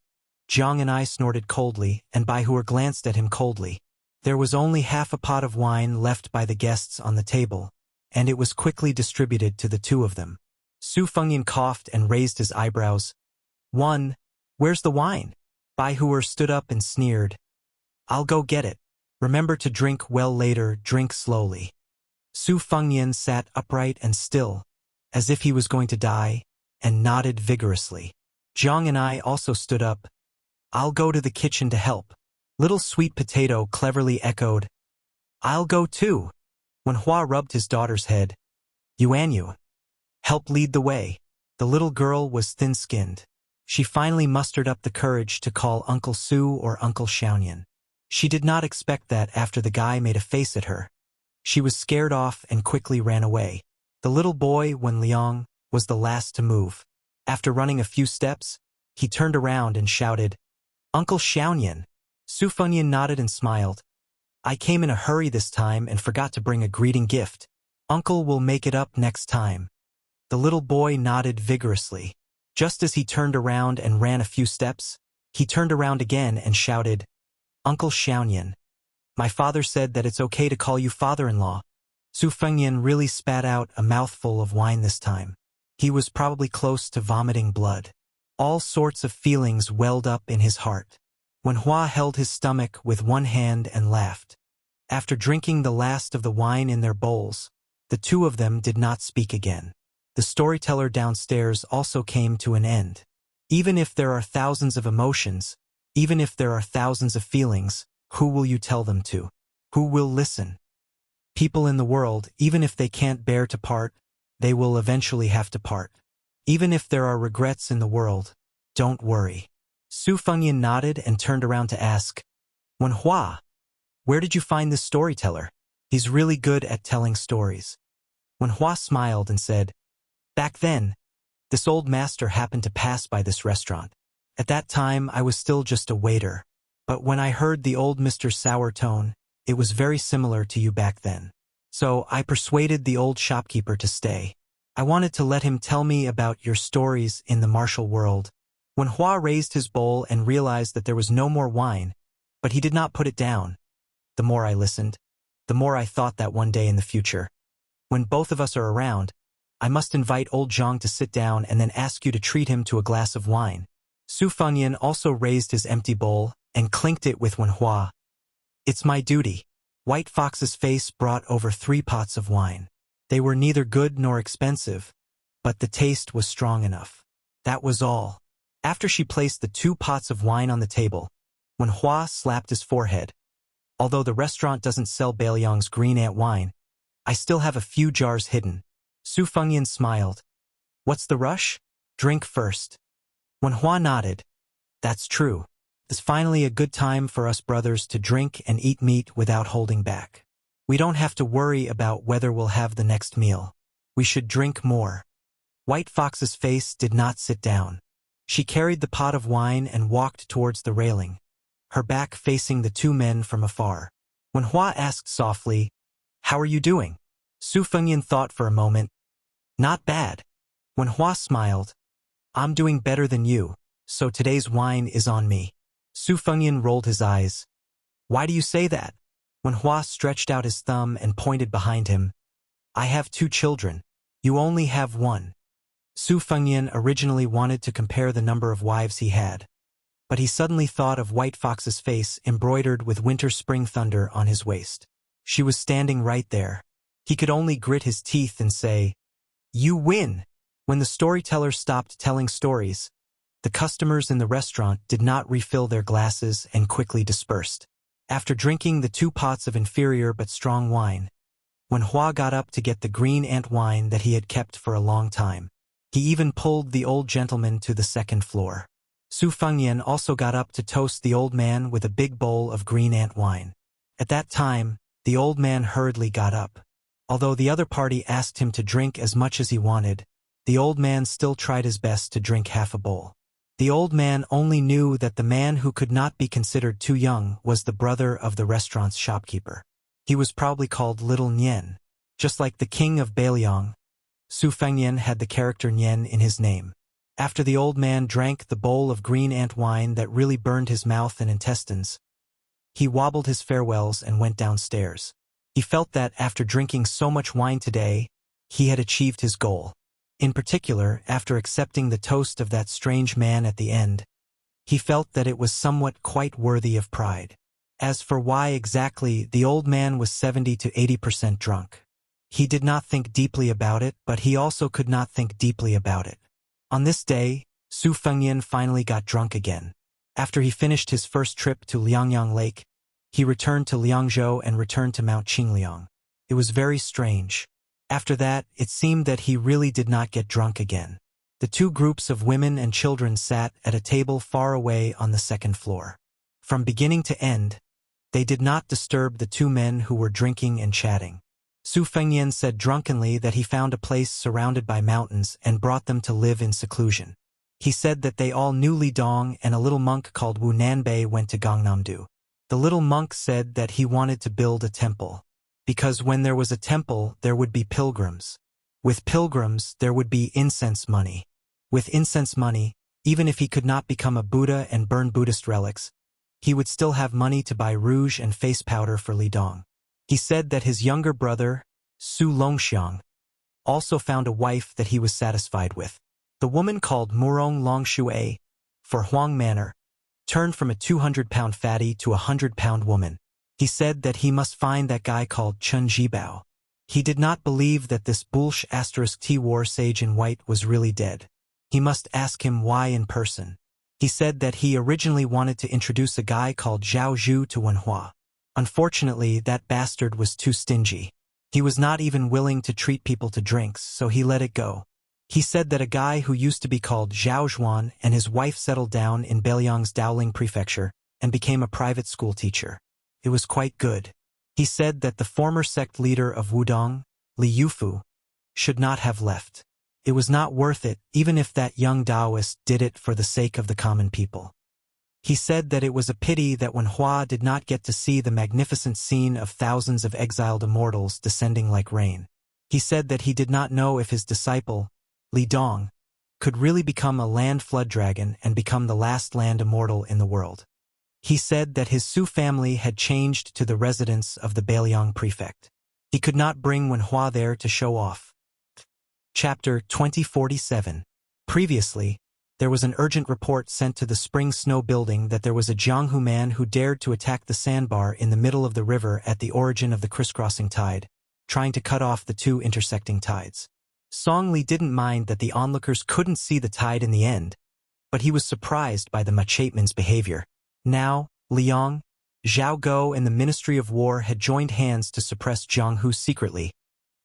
Jiang and I snorted coldly, and Baihuer glanced at him coldly. There was only half a pot of wine left by the guests on the table, and it was quickly distributed to the 2 of them. Su Fengyan coughed and raised his eyebrows. "1. Where's the wine?" Baihuer stood up and sneered. "I'll go get it. Remember to drink well later, drink slowly." Su Fengyan sat upright and still, as if he was going to die, and nodded vigorously. Jiang and I also stood up. "I'll go to the kitchen to help." Little Sweet Potato cleverly echoed, "I'll go too." Wenhua rubbed his daughter's head. "Yuanyu, help lead the way." The little girl was thin-skinned. She finally mustered up the courage to call Uncle Su or Uncle Xiaonian. She did not expect that after the guy made a face at her. She was scared off and quickly ran away. The little boy, Wenliang, was the last to move. After running a few steps, he turned around and shouted, "Uncle Xiaonian." Su Fengyan nodded and smiled. "I came in a hurry this time and forgot to bring a greeting gift. Uncle will make it up next time." The little boy nodded vigorously. Just as he turned around and ran a few steps, he turned around again and shouted, "Uncle Xiaonian, my father said that it's okay to call you father-in-law." Su Fengyan really spat out a mouthful of wine this time. He was probably close to vomiting blood. All sorts of feelings welled up in his heart. Wenhua held his stomach with one hand and laughed. After drinking the last of the wine in their bowls, the 2 of them did not speak again. The storyteller downstairs also came to an end. Even if there are thousands of emotions, even if there are thousands of feelings, who will you tell them to? Who will listen? People in the world, even if they can't bear to part, they will eventually have to part. Even if there are regrets in the world, don't worry. Su Fengyan nodded and turned around to ask, "Wenhua, where did you find this storyteller? He's really good at telling stories." Wenhua smiled and said, "Back then, this old master happened to pass by this restaurant. At that time, I was still just a waiter. But when I heard the old Mr. Sour tone, it was very similar to you back then. So I persuaded the old shopkeeper to stay. I wanted to let him tell me about your stories in the martial world." Wenhua raised his bowl and realized that there was no more wine, but he did not put it down. "The more I listened, the more I thought that one day in the future, when both of us are around, I must invite old Zhang to sit down and then ask you to treat him to a glass of wine." Su Fengyan also raised his empty bowl and clinked it with Wenhua. "It's my duty." White Fox's face brought over 3 pots of wine. They were neither good nor expensive, but the taste was strong enough. That was all. After she placed the 2 pots of wine on the table, Wenhua slapped his forehead. "Although the restaurant doesn't sell Bailiang's green ant wine, I still have a few jars hidden." Su Fengyan smiled. "What's the rush? Drink first." Wenhua nodded. "That's true. It's finally a good time for us brothers to drink and eat meat without holding back. We don't have to worry about whether we'll have the next meal. We should drink more." White Fox's face did not sit down. She carried the pot of wine and walked towards the railing, her back facing the 2 men from afar. Wenhua asked softly, "How are you doing?" Su Fengyan thought for a moment. "Not bad. Wen Hua smiled. I'm doing better than you, so today's wine is on me. Su Fengyan rolled his eyes. Why do you say that? Wen Hua stretched out his thumb and pointed behind him. I have 2 children. You only have 1. Su Fengyan originally wanted to compare the number of wives he had, but he suddenly thought of White Fox's face embroidered with winter-spring thunder on his waist. She was standing right there. He could only grit his teeth and say, "You win!" When the storyteller stopped telling stories, the customers in the restaurant did not refill their glasses and quickly dispersed. After drinking the 2 pots of inferior but strong wine, Wen Hua got up to get the green ant wine that he had kept for a long time. He even pulled the old gentleman to the 2nd floor. Su Fengyan also got up to toast the old man with a big bowl of green ant wine. At that time, the old man hurriedly got up. Although the other party asked him to drink as much as he wanted, the old man still tried his best to drink half a bowl. The old man only knew that the man who could not be considered too young was the brother of the restaurant's shopkeeper. He was probably called Little Nian. Just like the king of Beiliang, Su Fengyan had the character Nian in his name. After the old man drank the bowl of green ant wine that really burned his mouth and intestines, he wobbled his farewells and went downstairs. He felt that after drinking so much wine today, he had achieved his goal. In particular, after accepting the toast of that strange man at the end, he felt that it was somewhat quite worthy of pride. As for why exactly the old man was 70 to 80% drunk, he did not think deeply about it, but he also could not think deeply about it. On this day, Su Fengyan finally got drunk again. After he finished his first trip to Liangyang Lake, he returned to Liangzhou and returned to Mount Qingliang. It was very strange. After that, it seemed that he really did not get drunk again. The 2 groups of women and children sat at a table far away on the 2nd floor. From beginning to end, they did not disturb the 2 men who were drinking and chatting. Su Fengyan said drunkenly that he found a place surrounded by mountains and brought them to live in seclusion. He said that they all knew Li Dong, and a little monk called Wu Nanbei went to Gangnam-do. The little monk said that he wanted to build a temple, because when there was a temple, there would be pilgrims. With pilgrims, there would be incense money. With incense money, even if he could not become a Buddha and burn Buddhist relics, he would still have money to buy rouge and face powder for Li Dong. He said that his younger brother, Su Longxiang, also found a wife that he was satisfied with. The woman called Murong Longshui, for Huang Manor, turned from a 200-pound fatty to a 100-pound woman. He said that he must find that guy called Chun Jibao. He did not believe that this *T war sage in white was really dead. He must ask him why in person. He said that he originally wanted to introduce a guy called Zhao Zhu to Wen Hua. Unfortunately, that bastard was too stingy. He was not even willing to treat people to drinks, so he let it go. He said that a guy who used to be called Zhao Zhuan and his wife settled down in Beiliang's Daoling prefecture and became a private school teacher. It was quite good. He said that the former sect leader of Wudong, Li Yufu, should not have left. It was not worth it, even if that young Taoist did it for the sake of the common people. He said that it was a pity that Wen Hua did not get to see the magnificent scene of thousands of exiled immortals descending like rain. He said that he did not know if his disciple, Li Dong, could really become a land flood dragon and become the last land immortal in the world. He said that his Su family had changed to the residence of the Beiliang prefect. He could not bring Wen Hua there to show off. Chapter 2047. Previously, there was an urgent report sent to the Spring Snow Building that there was a Jianghu man who dared to attack the sandbar in the middle of the river at the origin of the crisscrossing tide, trying to cut off the 2 intersecting tides. Song Li didn't mind that the onlookers couldn't see the tide in the end, but he was surprised by the Machateman's behavior. Now, Liang, Zhao Go and the Ministry of War had joined hands to suppress Jianghu secretly,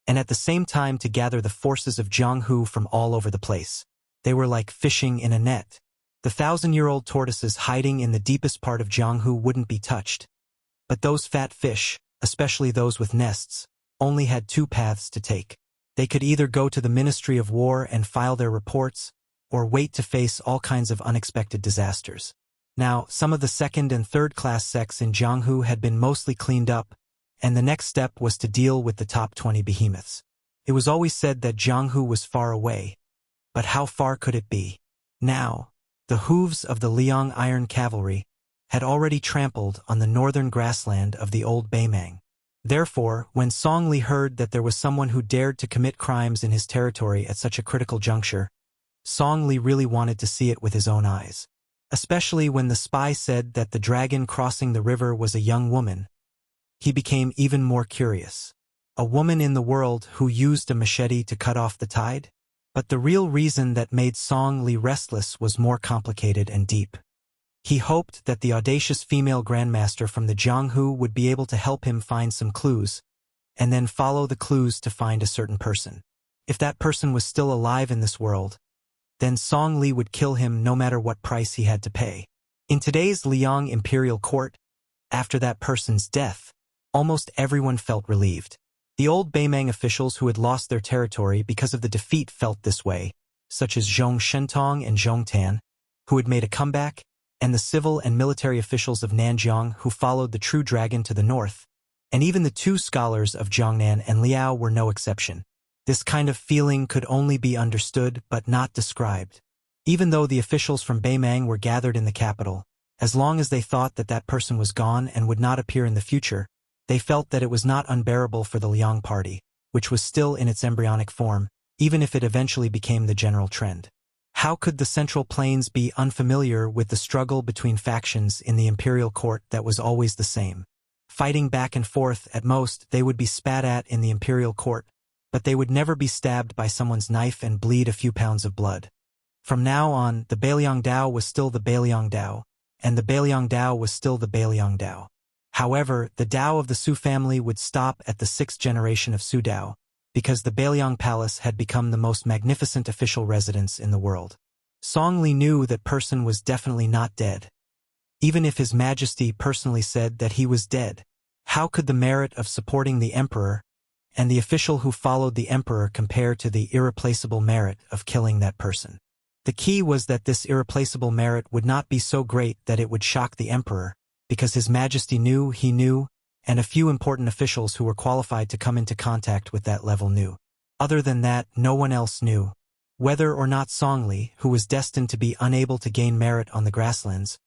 and at the same time to gather the forces of Jianghu from all over the place. They were like fishing in a net. The 1,000-year-old tortoises hiding in the deepest part of Jianghu wouldn't be touched. But those fat fish, especially those with nests, only had 2 paths to take. They could either go to the Ministry of War and file their reports, or wait to face all kinds of unexpected disasters. Now, some of the 2nd and 3rd-class sects in Jianghu had been mostly cleaned up, and the next step was to deal with the top 20 behemoths. It was always said that Jianghu was far away, but how far could it be? Now, the hooves of the Liang Iron Cavalry had already trampled on the northern grassland of the old Beimang. Therefore, when Song Li heard that there was someone who dared to commit crimes in his territory at such a critical juncture, Song Li really wanted to see it with his own eyes. Especially when the spy said that the dragon crossing the river was a young woman, he became even more curious. A woman in the world who used a machete to cut off the tide? But the real reason that made Song Li restless was more complicated and deep. He hoped that the audacious female grandmaster from the Jianghu would be able to help him find some clues, and then follow the clues to find a certain person. If that person was still alive in this world, then Song Li would kill him no matter what price he had to pay. In today's Liang imperial court, after that person's death, almost everyone felt relieved. The old Beimang officials who had lost their territory because of the defeat felt this way, such as Zhong Shentong and Zhong Tan, who had made a comeback, and the civil and military officials of Nanjiang who followed the true dragon to the north, and even the two scholars of Jiangnan and Liao were no exception. This kind of feeling could only be understood but not described. Even though the officials from Beimang were gathered in the capital, as long as they thought that that person was gone and would not appear in the future, they felt that it was not unbearable for the Liang party, which was still in its embryonic form, even if it eventually became the general trend. How could the Central Plains be unfamiliar with the struggle between factions in the imperial court that was always the same? Fighting back and forth, at most, they would be spat at in the imperial court, but they would never be stabbed by someone's knife and bleed a few pounds of blood. From now on, the Beiliang Dao was still the Beiliang Dao, and the Beiliang Dao was still the Beiliang Dao. However, the Dao of the Su family would stop at the 6th generation of Su Dao, because the Beiliang Palace had become the most magnificent official residence in the world. Song Li knew that person was definitely not dead. Even if His Majesty personally said that he was dead, how could the merit of supporting the emperor and the official who followed the emperor compare to the irreplaceable merit of killing that person? The key was that this irreplaceable merit would not be so great that it would shock the emperor, because His Majesty knew he knew, and a few important officials who were qualified to come into contact with that level knew. Other than that, no one else knew. Whether or not Song Li, who was destined to be unable to gain merit on the grasslands,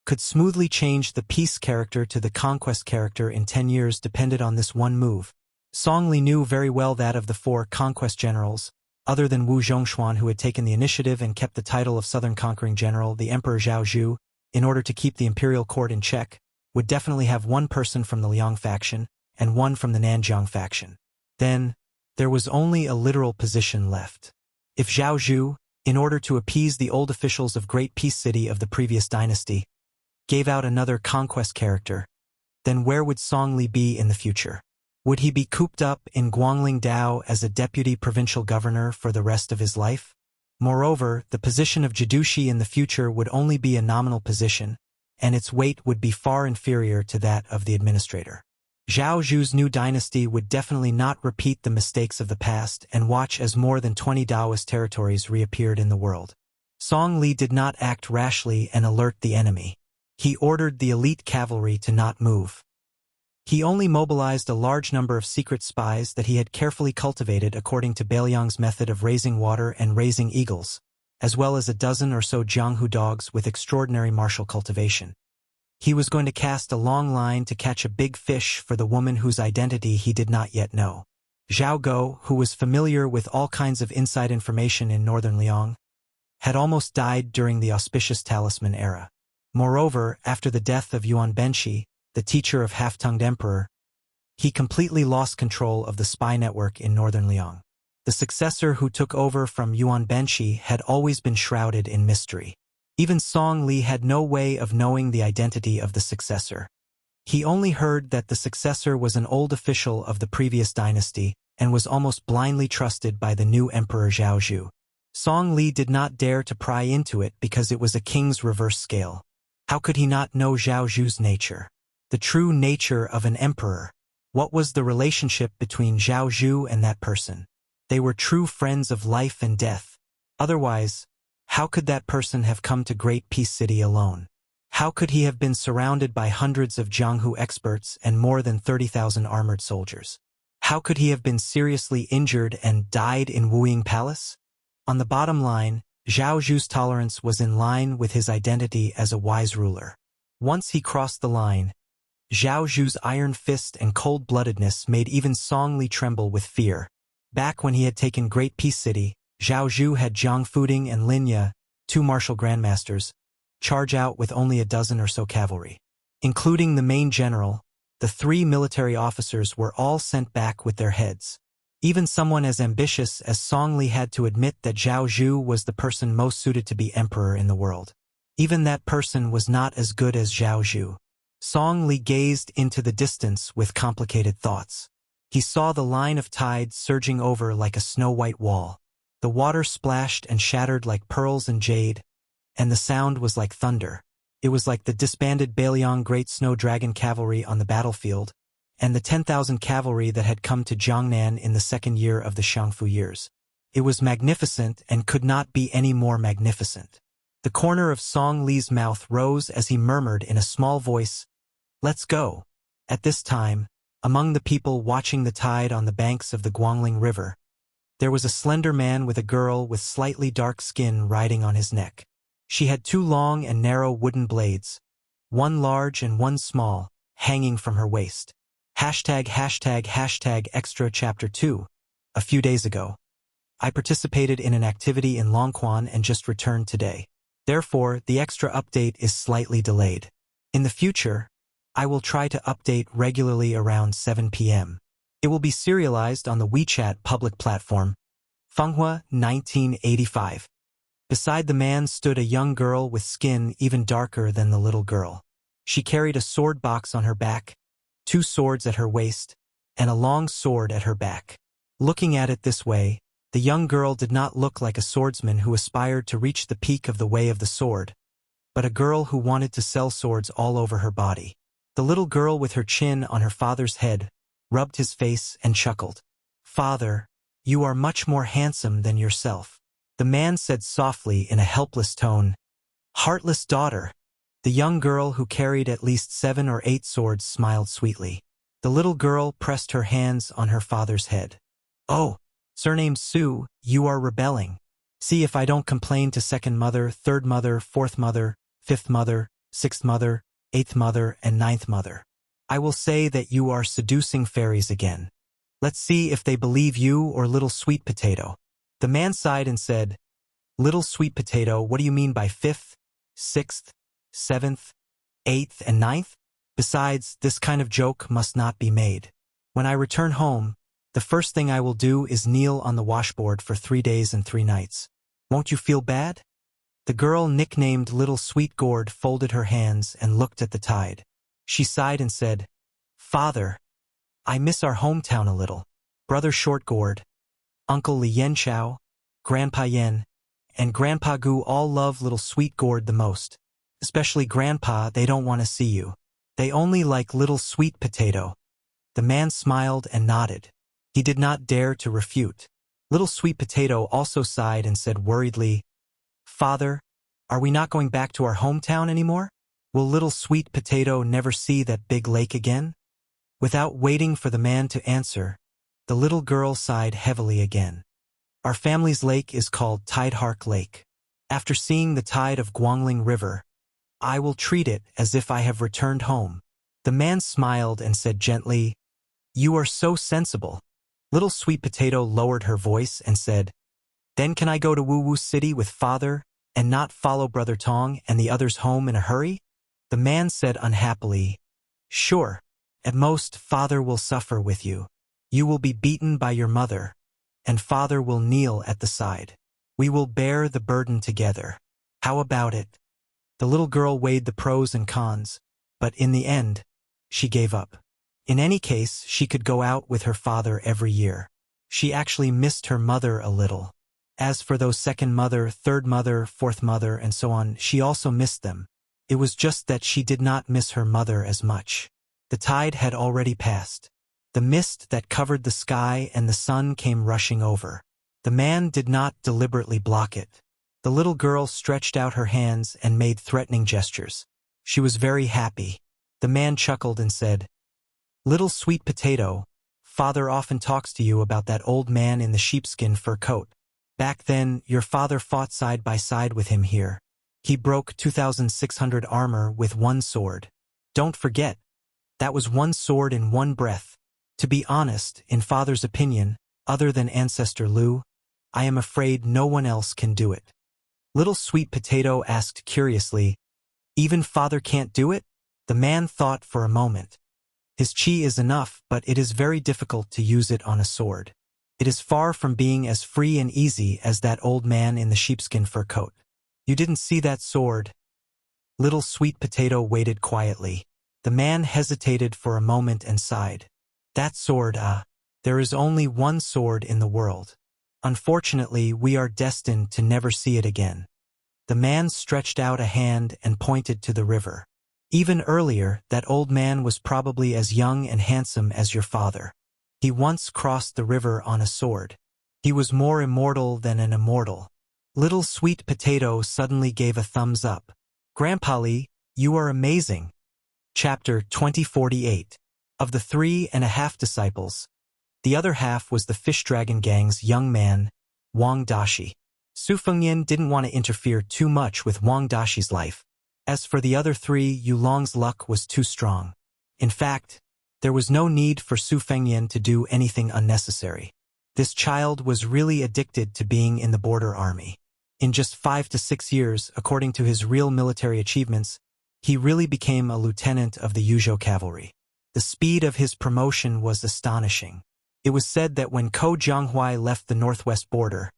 could smoothly change the peace character to the conquest character in 10 years depended on this one move. Song Li knew very well that of the 4 conquest generals, other than Wu Zhongshuan who had taken the initiative and kept the title of Southern Conquering General, the Emperor Zhao Zhu, in order to keep the imperial court in check, would definitely have one person from the Liang faction and one from the Nanjiang faction. Then, there was only a literal position left. If Zhao Zhu, in order to appease the old officials of Great Peace City of the previous dynasty, gave out another conquest character, then where would Song Li be in the future? Would he be cooped up in Guangling Dao as a deputy provincial governor for the rest of his life? Moreover, the position of Jidushi in the future would only be a nominal position, and its weight would be far inferior to that of the administrator. Zhao Zhu's new dynasty would definitely not repeat the mistakes of the past and watch as more than 20 Daoist territories reappeared in the world. Song Li did not act rashly and alert the enemy. He ordered the elite cavalry to not move. He only mobilized a large number of secret spies that he had carefully cultivated according to Beiliang's method of raising water and raising eagles, as well as a dozen or so Jianghu dogs with extraordinary martial cultivation. He was going to cast a long line to catch a big fish for the woman whose identity he did not yet know. Zhao Go, who was familiar with all kinds of inside information in northern Liang, had almost died during the auspicious talisman era. Moreover, after the death of Yuan Benshi, the teacher of half-tongued emperor, he completely lost control of the spy network in northern Liang. The successor who took over from Yuan Benshi had always been shrouded in mystery. Even Song Li had no way of knowing the identity of the successor. He only heard that the successor was an old official of the previous dynasty and was almost blindly trusted by the new emperor Zhao Zhu. Song Li did not dare to pry into it because it was a king's reverse scale. How could he not know Zhao Zhu's nature? The true nature of an emperor. What was the relationship between Zhao Zhu and that person? They were true friends of life and death. Otherwise, how could that person have come to Great Peace City alone? How could he have been surrounded by hundreds of Jianghu experts and more than 30,000 armored soldiers? How could he have been seriously injured and died in Wuying Palace? On the bottom line, Zhao Zhu's tolerance was in line with his identity as a wise ruler. Once he crossed the line, Zhao Zhu's iron fist and cold-bloodedness made even Song Li tremble with fear. Back when he had taken Great Peace City, Zhao Zhu had Zhang Fuding and Lin Ye, two martial grandmasters, charge out with only a dozen or so cavalry. Including the main general, the 3 military officers were all sent back with their heads. Even someone as ambitious as Song Li had to admit that Zhao Zhu was the person most suited to be emperor in the world. Even that person was not as good as Zhao Zhu. Song Li gazed into the distance with complicated thoughts. He saw the line of tide surging over like a snow-white wall. The water splashed and shattered like pearls and jade, and the sound was like thunder. It was like the disbanded Bailiang Great Snow Dragon cavalry on the battlefield, and the 10,000 cavalry that had come to Jiangnan in the second year of the Xiangfu years. It was magnificent and could not be any more magnificent. The corner of Song Li's mouth rose as he murmured in a small voice, "Let's go." At this time, among the people watching the tide on the banks of the Guangling River, there was a slender man with a girl with slightly dark skin riding on his neck. She had 2 long and narrow wooden blades, one large and one small, hanging from her waist. ###extra Chapter 2. A few days ago, I participated in an activity in Longquan and just returned today. Therefore, the extra update is slightly delayed. In the future, I will try to update regularly around 7 p.m. It will be serialized on the WeChat public platform. Fenghua, 1985. Beside the man stood a young girl with skin even darker than the little girl. She carried a sword box on her back, 2 swords at her waist, and a long sword at her back. Looking at it this way, the young girl did not look like a swordsman who aspired to reach the peak of the way of the sword, but a girl who wanted to sell swords all over her body. The little girl with her chin on her father's head rubbed his face and chuckled. "Father, you are much more handsome than yourself." The man said softly in a helpless tone, "Heartless daughter." The young girl who carried at least 7 or 8 swords smiled sweetly. The little girl pressed her hands on her father's head. "Oh, surnamed Su, you are rebelling. See if I don't complain to second mother, third mother, fourth mother, fifth mother, sixth mother, eighth mother, and ninth mother. I will say that you are seducing fairies again. Let's see if they believe you or little sweet potato." The man sighed and said, "Little sweet potato, what do you mean by 5th, 6th, 7th, 8th, and 9th? Besides, this kind of joke must not be made. When I return home, the first thing I will do is kneel on the washboard for 3 days and 3 nights. Won't you feel bad?" The girl nicknamed Little Sweet Gourd folded her hands and looked at the tide. She sighed and said, "Father, I miss our hometown a little. Brother Short Gourd, Uncle Li Yanchao, Grandpa Yen, and Grandpa Gu all love Little Sweet Gourd the most. Especially Grandpa, they don't want to see you. They only like Little Sweet Potato." The man smiled and nodded. He did not dare to refute. Little Sweet Potato also sighed and said worriedly, "Father, are we not going back to our hometown anymore? Will Little Sweet Potato never see that big lake again?" Without waiting for the man to answer, the little girl sighed heavily again. "Our family's lake is called Tidehark Lake. After seeing the tide of Guangling River, I will treat it as if I have returned home." The man smiled and said gently, "You are so sensible." Little Sweet Potato lowered her voice and said, "Then can I go to Wu Wu City with father and not follow Brother Tong and the others home in a hurry?" The man said unhappily, "Sure. At most, father will suffer with you. You will be beaten by your mother, and father will kneel at the side. We will bear the burden together. How about it?" The little girl weighed the pros and cons, but in the end, she gave up. In any case, she could go out with her father every year. She actually missed her mother a little. As for those second mother, third mother, fourth mother, and so on, she also missed them. It was just that she did not miss her mother as much. The tide had already passed. The mist that covered the sky and the sun came rushing over. The man did not deliberately block it. The little girl stretched out her hands and made threatening gestures. She was very happy. The man chuckled and said, "Little Sweet Potato, father often talks to you about that old man in the sheepskin fur coat. Back then, your father fought side by side with him here. He broke 2,600 armor with one sword. Don't forget, that was one sword in one breath. To be honest, in father's opinion, other than ancestor Lu, I am afraid no one else can do it. Little Sweet Potato asked curiously, even father can't do it? The man thought for a moment. His chi is enough, but it is very difficult to use it on a sword. It is far from being as free and easy as that old man in the sheepskin fur coat. You didn't see that sword? Little Sweet Potato waited quietly. The man hesitated for a moment and sighed. That sword, there is only one sword in the world. Unfortunately, we are destined to never see it again. The man stretched out a hand and pointed to the river. Even earlier, that old man was probably as young and handsome as your father. He once crossed the river on a sword. He was more immortal than an immortal. Little Sweet Potato suddenly gave a thumbs up. Grandpa Lee, you are amazing. Chapter 2048. Of the 3.5 disciples, the other half was the Fish Dragon Gang's young man, Wang Dashi. Su Fengyan didn't want to interfere too much with Wang Dashi's life. As for the other three, Yulong's luck was too strong. In fact, there was no need for Su Fengyan to do anything unnecessary. This child was really addicted to being in the border army. In just 5 to 6 years, according to his real military achievements, he really became a lieutenant of the Yuzhou cavalry. The speed of his promotion was astonishing. It was said that when Ko Jianghuai left the northwest border,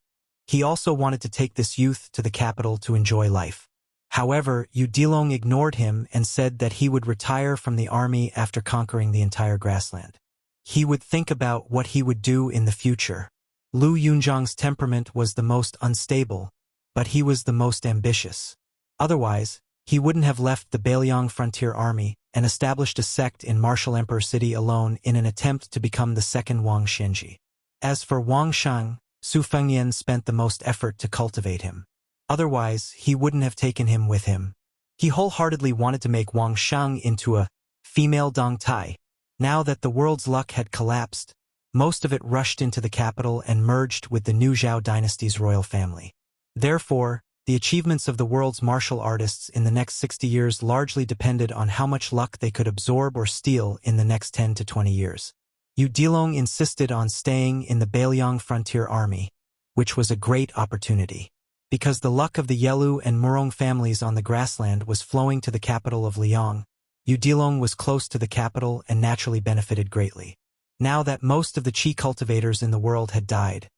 he also wanted to take this youth to the capital to enjoy life. However, Yu Dilong ignored him and said that he would retire from the army after conquering the entire grassland. He would think about what he would do in the future. Lu Yunzhang's temperament was the most unstable, but he was the most ambitious. Otherwise, he wouldn't have left the Beiliang frontier army and established a sect in Martial Emperor City alone in an attempt to become the second Wang Shenji. As for Wang Shang, Su Fengyan spent the most effort to cultivate him. Otherwise, he wouldn't have taken him with him. He wholeheartedly wanted to make Wang Shang into a female Dong Tai. Now that the world's luck had collapsed, most of it rushed into the capital and merged with the new Zhao dynasty's royal family. Therefore, the achievements of the world's martial artists in the next 60 years largely depended on how much luck they could absorb or steal in the next 10 to 20 years. Yu Dilong insisted on staying in the Beiliang frontier army, which was a great opportunity. Because the luck of the Yelu and Murong families on the grassland was flowing to the capital of Liang, Yu Dilong was close to the capital and naturally benefited greatly. Now that most of the Qi cultivators in the world had died,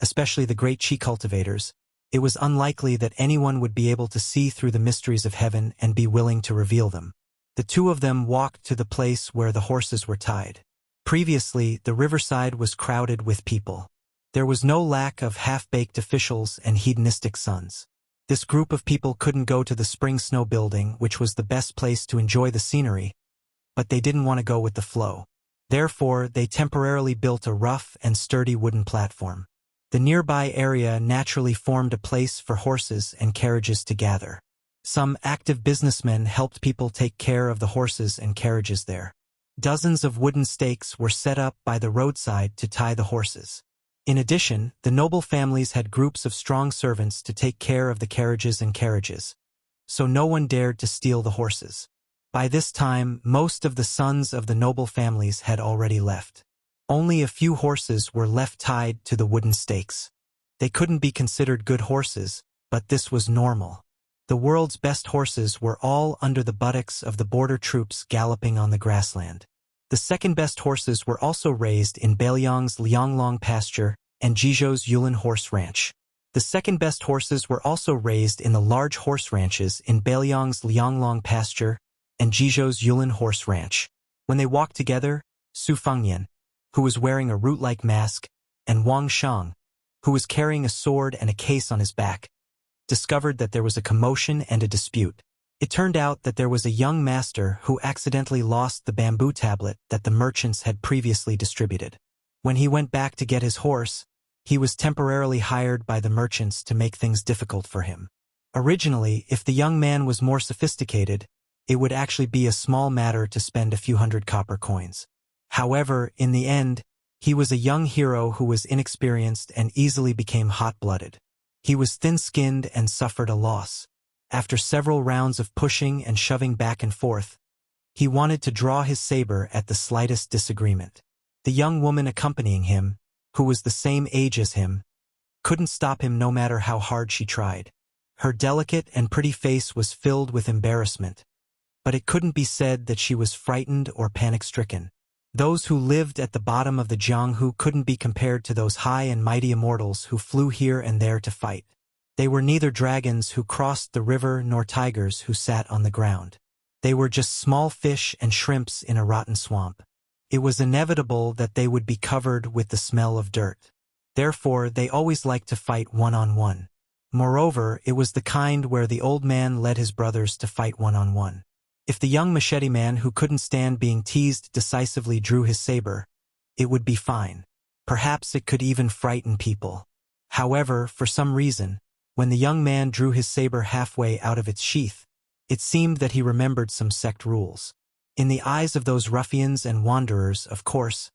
especially the great Qi cultivators, it was unlikely that anyone would be able to see through the mysteries of heaven and be willing to reveal them. The two of them walked to the place where the horses were tied. Previously, the riverside was crowded with people. There was no lack of half-baked officials and hedonistic sons. This group of people couldn't go to the spring snow building, which was the best place to enjoy the scenery, but they didn't want to go with the flow. Therefore, they temporarily built a rough and sturdy wooden platform. The nearby area naturally formed a place for horses and carriages to gather. Some active businessmen helped people take care of the horses and carriages there. Dozens of wooden stakes were set up by the roadside to tie the horses. In addition, the noble families had groups of strong servants to take care of the carriages and carriages, so no one dared to steal the horses. By this time, most of the sons of the noble families had already left. Only a few horses were left tied to the wooden stakes. They couldn't be considered good horses, but this was normal. The world's best horses were all under the buttocks of the border troops galloping on the grassland. The second best horses were also raised in Beiliang's Lianglong pasture and Jizhou's Yulin horse ranch. The second best horses were also raised in the large horse ranches in Beiliang's Lianglong pasture and Jizhou's Yulin horse ranch. When they walked together, Su Fengyan, who was wearing a root-like mask, and Wang Shang, who was carrying a sword and a case on his back, discovered that there was a commotion and a dispute. It turned out that there was a young master who accidentally lost the bamboo tablet that the merchants had previously distributed. When he went back to get his horse, he was temporarily hired by the merchants to make things difficult for him. Originally, if the young man was more sophisticated, it would actually be a small matter to spend a few hundred copper coins. However, in the end, He was a young hero who was inexperienced and easily became hot-blooded. He was thin-skinned and suffered a loss. After several rounds of pushing and shoving back and forth, he wanted to draw his saber at the slightest disagreement. The young woman accompanying him, who was the same age as him, couldn't stop him no matter how hard she tried. Her delicate and pretty face was filled with embarrassment, but it couldn't be said that she was frightened or panic-stricken. Those who lived at the bottom of the Jianghu couldn't be compared to those high and mighty immortals who flew here and there to fight. They were neither dragons who crossed the river nor tigers who sat on the ground. They were just small fish and shrimps in a rotten swamp. It was inevitable that they would be covered with the smell of dirt. Therefore, they always liked to fight one-on-one. Moreover, it was the kind where the old man led his brothers to fight one-on-one. If the young machete man who couldn't stand being teased decisively drew his saber, it would be fine. Perhaps it could even frighten people. However, for some reason, when the young man drew his saber halfway out of its sheath, it seemed that he remembered some sect rules. In the eyes of those ruffians and wanderers, of course,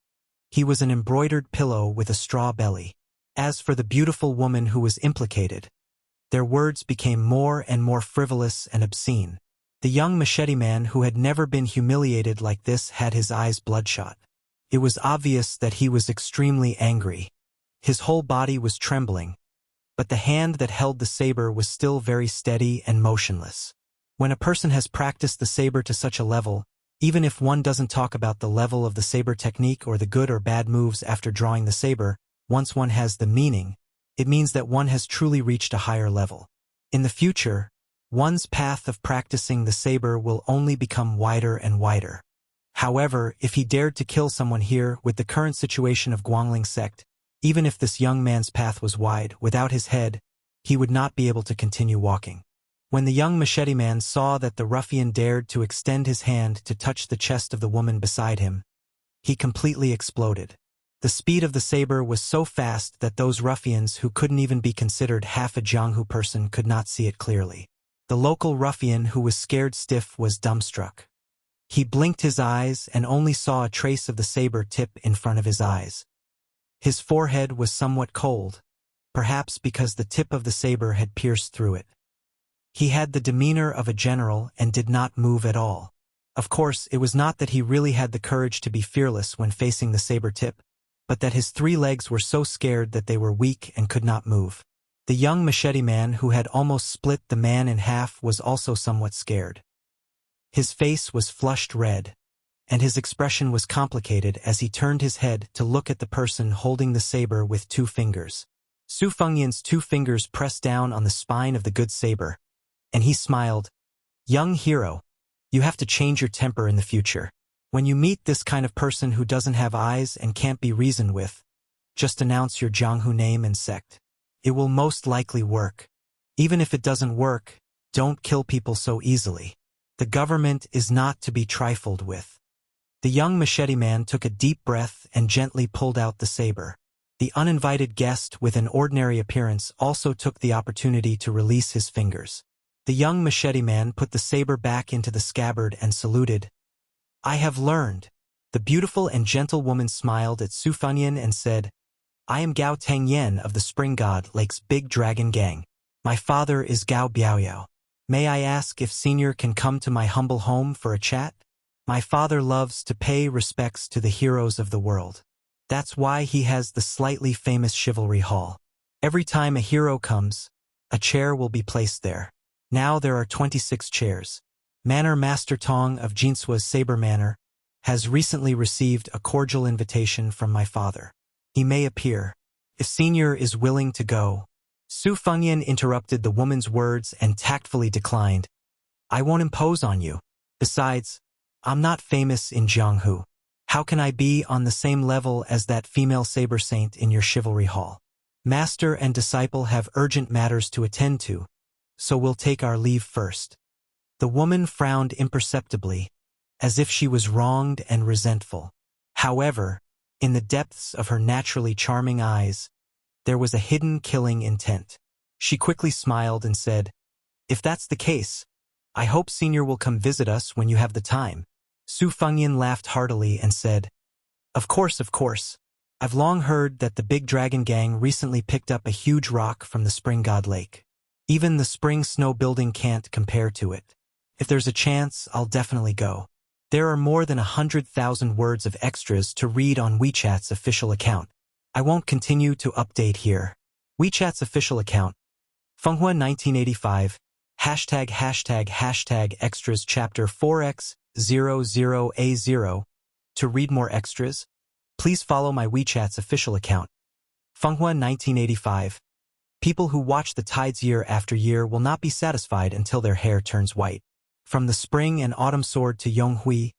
he was an embroidered pillow with a straw belly. As for the beautiful woman who was implicated, their words became more and more frivolous and obscene. The young machete man who had never been humiliated like this had his eyes bloodshot. It was obvious that he was extremely angry. His whole body was trembling, but the hand that held the saber was still very steady and motionless. When a person has practiced the saber to such a level, even if one doesn't talk about the level of the saber technique or the good or bad moves after drawing the saber, once one has the meaning, it means that one has truly reached a higher level. In the future, one's path of practicing the saber will only become wider and wider. However, if he dared to kill someone here with the current situation of Guangling sect, even if this young man's path was wide, without his head, he would not be able to continue walking. When the young machete man saw that the ruffian dared to extend his hand to touch the chest of the woman beside him, he completely exploded. The speed of the saber was so fast that those ruffians who couldn't even be considered half a Jianghu person could not see it clearly. The local ruffian who was scared stiff was dumbstruck. He blinked his eyes and only saw a trace of the saber tip in front of his eyes. His forehead was somewhat cold, perhaps because the tip of the saber had pierced through it. He had the demeanor of a general and did not move at all. Of course, it was not that he really had the courage to be fearless when facing the saber tip, but that his 3 legs were so scared that they were weak and could not move. The young machete man who had almost split the man in half was also somewhat scared. His face was flushed red, and his expression was complicated as he turned his head to look at the person holding the saber with 2 fingers. Su Fengyan's 2 fingers pressed down on the spine of the good saber, and he smiled. "Young hero, you have to change your temper in the future. When you meet this kind of person who doesn't have eyes and can't be reasoned with, just announce your Jianghu name and sect. It will most likely work. Even if it doesn't work, don't kill people so easily. The government is not to be trifled with." The young machete man took a deep breath and gently pulled out the saber. The uninvited guest with an ordinary appearance also took the opportunity to release his fingers. The young machete man put the saber back into the scabbard and saluted. "I have learned." The beautiful and gentle woman smiled at Su Fengyan and said, "I am Gao Tengyan of the Spring God Lake's Big Dragon Gang. My father is Gao Biaoyao. May I ask if Senior can come to my humble home for a chat? My father loves to pay respects to the heroes of the world. That's why he has the slightly famous Chivalry Hall. Every time a hero comes, a chair will be placed there. Now there are 26 chairs. Manor Master Tong of Jinswa's Saber Manor has recently received a cordial invitation from my father. He may appear, if Senior is willing to go." Su Fengyan interrupted the woman's words and tactfully declined. "I won't impose on you. Besides, I'm not famous in Jianghu. How can I be on the same level as that female saber saint in your Chivalry Hall? Master and disciple have urgent matters to attend to, so we'll take our leave first." The woman frowned imperceptibly, as if she was wronged and resentful. However, in the depths of her naturally charming eyes, there was a hidden killing intent. She quickly smiled and said, "If that's the case, I hope Senior will come visit us when you have the time." Su Fengyan laughed heartily and said, Of course, I've long heard that the Big Dragon Gang recently picked up a huge rock from the Spring God Lake. Even the Spring Snow Building can't compare to it. If there's a chance, I'll definitely go. There are more than 100,000 words of extras to read on WeChat's official account. I won't continue to update here. WeChat's official account. Fenghua 1985. ### extras chapter 4x00A0. To read more extras, please follow my WeChat's official account. Fenghua 1985. People who watch the tides year after year will not be satisfied until their hair turns white. From the spring and autumn sword to Yonghui,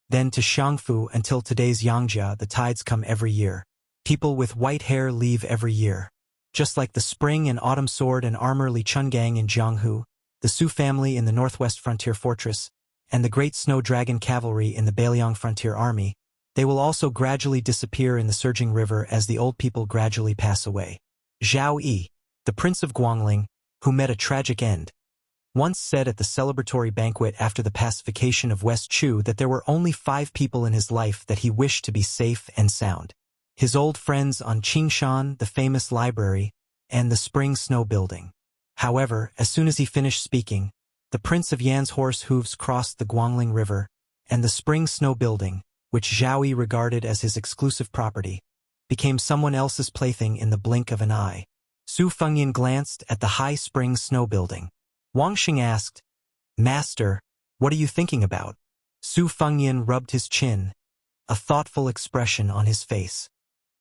then to Xiangfu until today's Yangjia, the tides come every year. People with white hair leave every year. Just like the spring and autumn sword and armor Li Chungang in Jianghu, the Su family in the Northwest Frontier Fortress, and the Great Snow Dragon Cavalry in the Beiliang Frontier Army, they will also gradually disappear in the surging river as the old people gradually pass away. Zhao Yi, the Prince of Guangling, who met a tragic end, once said at the celebratory banquet after the pacification of West Chu that there were only 5 people in his life that he wished to be safe and sound. His old friends on Qingshan, the famous library, and the Spring Snow Building. However, as soon as he finished speaking, the Prince of Yan's horse hooves crossed the Guangling River, and the Spring Snow Building, which Zhao Yi regarded as his exclusive property, became someone else's plaything in the blink of an eye. Su Fengyan glanced at the high Spring Snow Building. Wang Xing asked, "Master, what are you thinking about?" Su Fengyan rubbed his chin, a thoughtful expression on his face.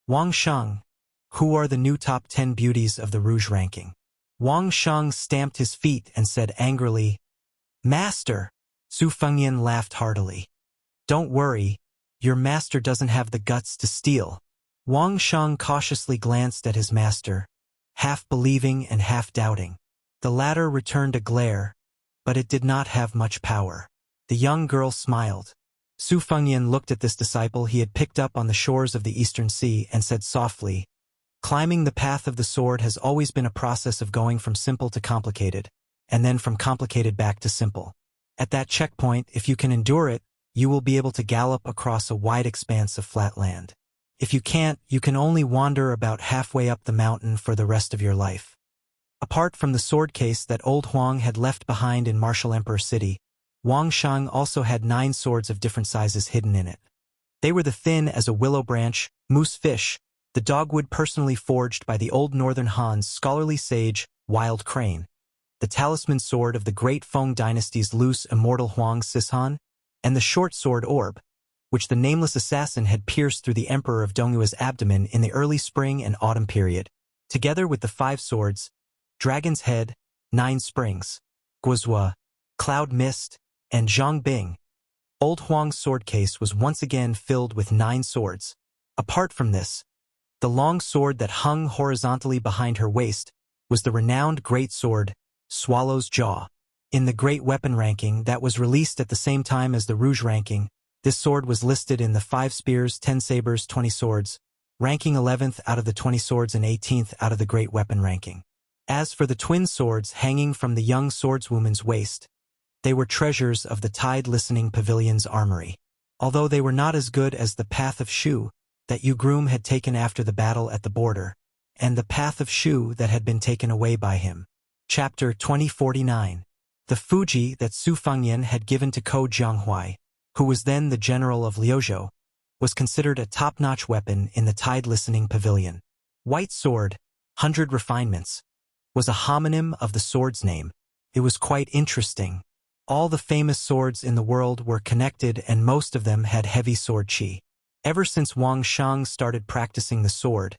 Wang Sheng, who are the new top 10 beauties of the Rouge ranking? Wang Sheng stamped his feet and said angrily, "Master!" Su Fengyan laughed heartily. "Don't worry, your master doesn't have the guts to steal." Wang Sheng cautiously glanced at his master, half believing and half doubting. The latter returned a glare, but it did not have much power. The young girl smiled. Su Fengyan looked at this disciple he had picked up on the shores of the Eastern Sea and said softly, "Climbing the path of the sword has always been a process of going from simple to complicated, and then from complicated back to simple. At that checkpoint, if you can endure it, you will be able to gallop across a wide expanse of flat land. If you can't, you can only wander about halfway up the mountain for the rest of your life." Apart from the sword case that old Huang had left behind in Martial Emperor City, Wang Sheng also had 9 swords of different sizes hidden in it. They were the thin as a willow branch, moose fish, the dogwood personally forged by the old Northern Han's scholarly sage, Wild Crane, the talisman sword of the great Feng dynasty's loose immortal Huang Sishan, and the short sword orb, which the nameless assassin had pierced through the Emperor of Dongyua's abdomen in the early spring and autumn period. Together with the 5 swords, Dragon's Head, 9 Springs, Guozhua, Cloud Mist, and Zhongbing, old Huang's sword case was once again filled with 9 swords. Apart from this, the long sword that hung horizontally behind her waist was the renowned great sword, Swallow's Jaw. In the Great Weapon ranking that was released at the same time as the Rouge ranking, this sword was listed in the 5 spears, 10 sabers, 20 swords, ranking 11th out of the 20 swords and 18th out of the Great Weapon ranking. As for the twin swords hanging from the young swordswoman's waist, they were treasures of the Tide Listening Pavilion's armory. Although they were not as good as the Path of Shu that Yu Groom had taken after the battle at the border, and the Path of Shu that had been taken away by him. Chapter 2049. The Fuji that Su Fengyan had given to Ko Jianghuai, who was then the general of Liuzhou, was considered a top-notch weapon in the Tide Listening Pavilion. White Sword, 100 Refinements, was a homonym of the sword's name. It was quite interesting. All the famous swords in the world were connected and most of them had heavy sword chi. Ever since Wang Sheng started practicing the sword,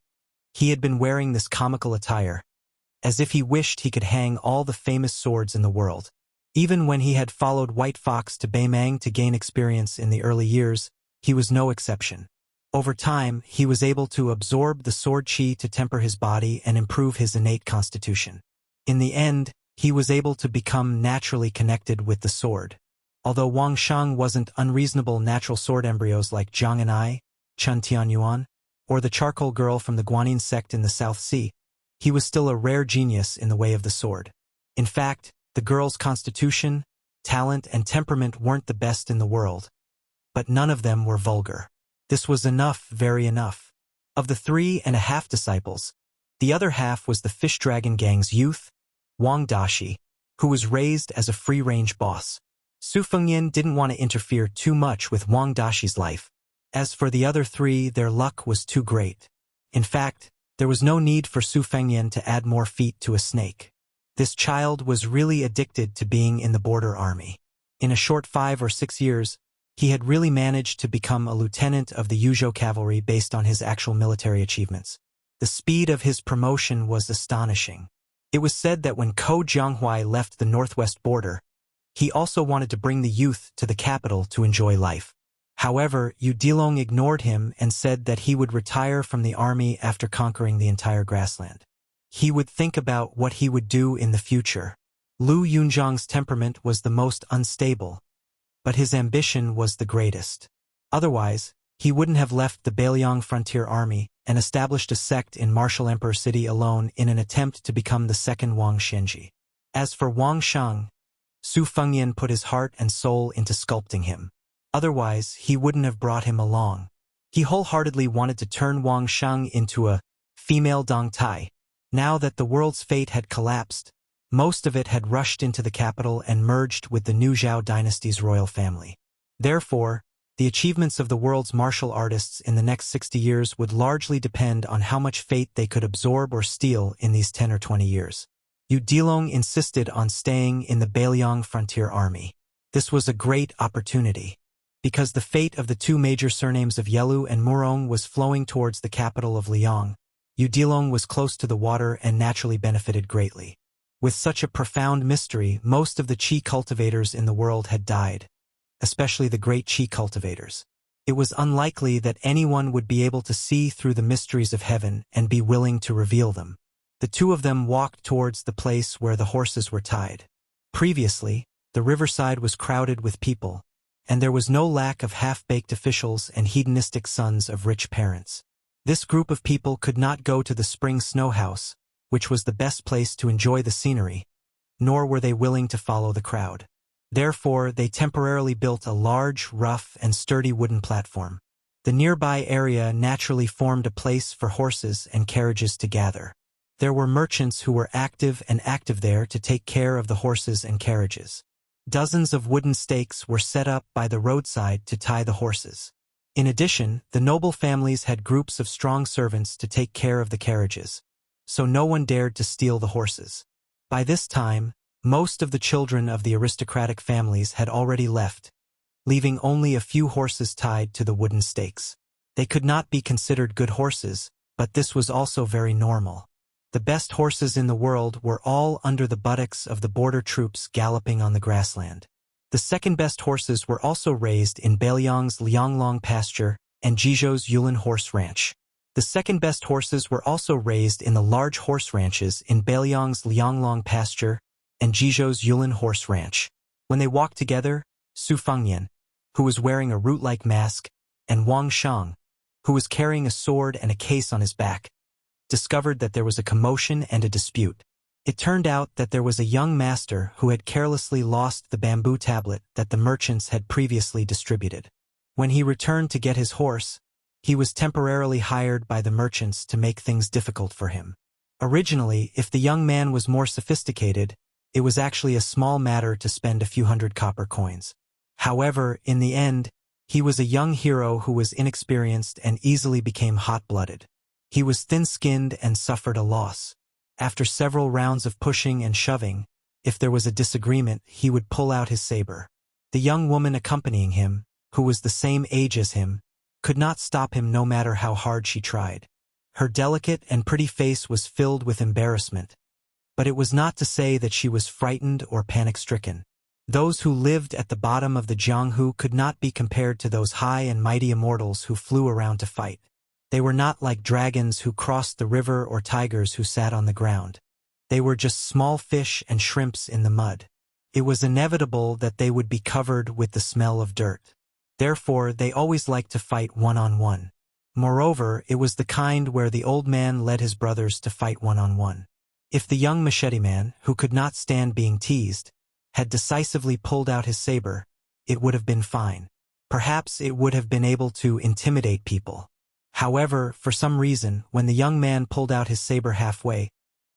he had been wearing this comical attire, as if he wished he could hang all the famous swords in the world. Even when he had followed White Fox to Beimang to gain experience in the early years, he was no exception. Over time, he was able to absorb the sword chi to temper his body and improve his innate constitution. In the end, he was able to become naturally connected with the sword. Although Wang Sheng wasn't unreasonable natural sword embryos like Zhang and I, Chun Tianyuan, or the charcoal girl from the Guanyin sect in the South Sea, he was still a rare genius in the way of the sword. In fact, the girl's constitution, talent, and temperament weren't the best in the world, but none of them were vulgar. This was enough, very enough. Of the 3.5 disciples, the other half was the Fish Dragon Gang's youth, Wang Dashi, who was raised as a free-range boss. Su Fengyan didn't want to interfere too much with Wang Dashi's life. As for the other 3, their luck was too great. In fact, there was no need for Su Fengyan to add more feet to a snake. This child was really addicted to being in the border army. In a short 5 or 6 years, he had really managed to become a lieutenant of the Yuzhou cavalry based on his actual military achievements. The speed of his promotion was astonishing. It was said that when Ko Jianghuai left the northwest border, he also wanted to bring the youth to the capital to enjoy life. However, Yu Dilong ignored him and said that he would retire from the army after conquering the entire grassland. He would think about what he would do in the future. Lu Yunzhang's temperament was the most unstable, but his ambition was the greatest. Otherwise, he wouldn't have left the Beiliang frontier army and established a sect in Martial Emperor City alone in an attempt to become the second Wang Shenji. As for Wang Shang, Su Fengyan put his heart and soul into sculpting him. Otherwise, he wouldn't have brought him along. He wholeheartedly wanted to turn Wang Shang into a female Dong Tai. Now that the world's fate had collapsed, most of it had rushed into the capital and merged with the new Zhao dynasty's royal family. Therefore, the achievements of the world's martial artists in the next 60 years would largely depend on how much fate they could absorb or steal in these 10 or 20 years. Yu Dilong insisted on staying in the Beiliang frontier army. This was a great opportunity. Because the fate of the 2 major surnames of Yelu and Murong was flowing towards the capital of Liang, Yu Dilong was close to the water and naturally benefited greatly. With such a profound mystery, most of the qi cultivators in the world had died, especially the great qi cultivators. It was unlikely that anyone would be able to see through the mysteries of heaven and be willing to reveal them. The 2 of them walked towards the place where the horses were tied. Previously, the riverside was crowded with people, and there was no lack of half-baked officials and hedonistic sons of rich parents. This group of people could not go to the spring snow house, which was the best place to enjoy the scenery, nor were they willing to follow the crowd. Therefore, they temporarily built a large, rough, and sturdy wooden platform. The nearby area naturally formed a place for horses and carriages to gather. There were merchants who were active there to take care of the horses and carriages. Dozens of wooden stakes were set up by the roadside to tie the horses. In addition, the noble families had groups of strong servants to take care of the carriages, so no one dared to steal the horses. By this time, most of the children of the aristocratic families had already left, leaving only a few horses tied to the wooden stakes. They could not be considered good horses, but this was also very normal. The best horses in the world were all under the buttocks of the border troops galloping on the grassland. The second-best horses were also raised in Beiliang's Lianglong pasture and Jizhou's Yulin horse ranch. The second-best horses were also raised in the large horse ranches in Beiliang's Lianglong pasture and Jizhou's Yulin horse ranch. When they walked together, Su Fengyan, who was wearing a root-like mask, and Wang Shang, who was carrying a sword and a case on his back, discovered that there was a commotion and a dispute. It turned out that there was a young master who had carelessly lost the bamboo tablet that the merchants had previously distributed. When he returned to get his horse, he was temporarily hired by the merchants to make things difficult for him. Originally, if the young man was more sophisticated, it was actually a small matter to spend a few hundred copper coins. However, in the end, he was a young hero who was inexperienced and easily became hot-blooded. He was thin-skinned and suffered a loss. After several rounds of pushing and shoving, if there was a disagreement, he would pull out his saber. The young woman accompanying him, who was the same age as him, could not stop him no matter how hard she tried. Her delicate and pretty face was filled with embarrassment, but it was not to say that she was frightened or panic-stricken. Those who lived at the bottom of the Jianghu could not be compared to those high and mighty immortals who flew around to fight. They were not like dragons who crossed the river or tigers who sat on the ground. They were just small fish and shrimps in the mud. It was inevitable that they would be covered with the smell of dirt. Therefore, they always liked to fight one-on-one. Moreover, it was the kind where the old man led his brothers to fight one-on-one. If the young machete man, who could not stand being teased, had decisively pulled out his saber, it would have been fine. Perhaps it would have been able to intimidate people. However, for some reason, when the young man pulled out his saber halfway,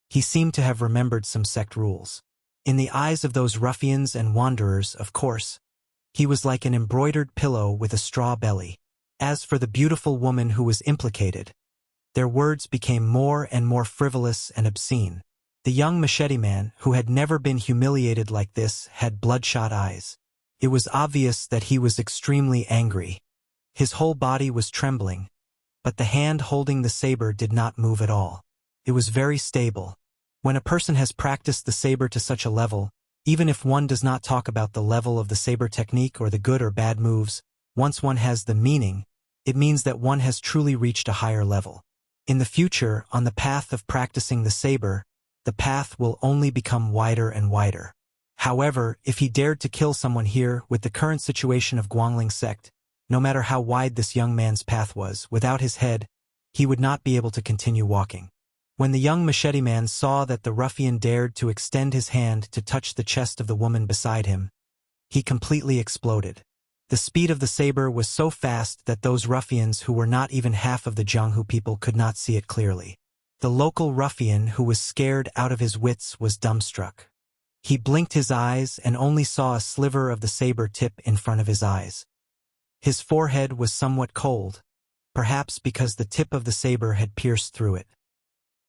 he seemed to have remembered some sect rules. In the eyes of those ruffians and wanderers, of course, he was like an embroidered pillow with a straw belly. As for the beautiful woman who was implicated, their words became more and more frivolous and obscene. The young machete man, who had never been humiliated like this, had bloodshot eyes. It was obvious that he was extremely angry. His whole body was trembling, but the hand holding the saber did not move at all. It was very stable. When a person has practiced the saber to such a level, even if one does not talk about the level of the saber technique or the good or bad moves, once one has the meaning, it means that one has truly reached a higher level. In the future, on the path of practicing the saber, the path will only become wider and wider. However, if he dared to kill someone here with the current situation of Guangling sect, no matter how wide this young man's path was, without his head, he would not be able to continue walking. When the young machete man saw that the ruffian dared to extend his hand to touch the chest of the woman beside him, he completely exploded. The speed of the saber was so fast that those ruffians who were not even half of the Jianghu people could not see it clearly. The local ruffian, who was scared out of his wits, was dumbstruck. He blinked his eyes and only saw a sliver of the saber tip in front of his eyes. His forehead was somewhat cold, perhaps because the tip of the saber had pierced through it.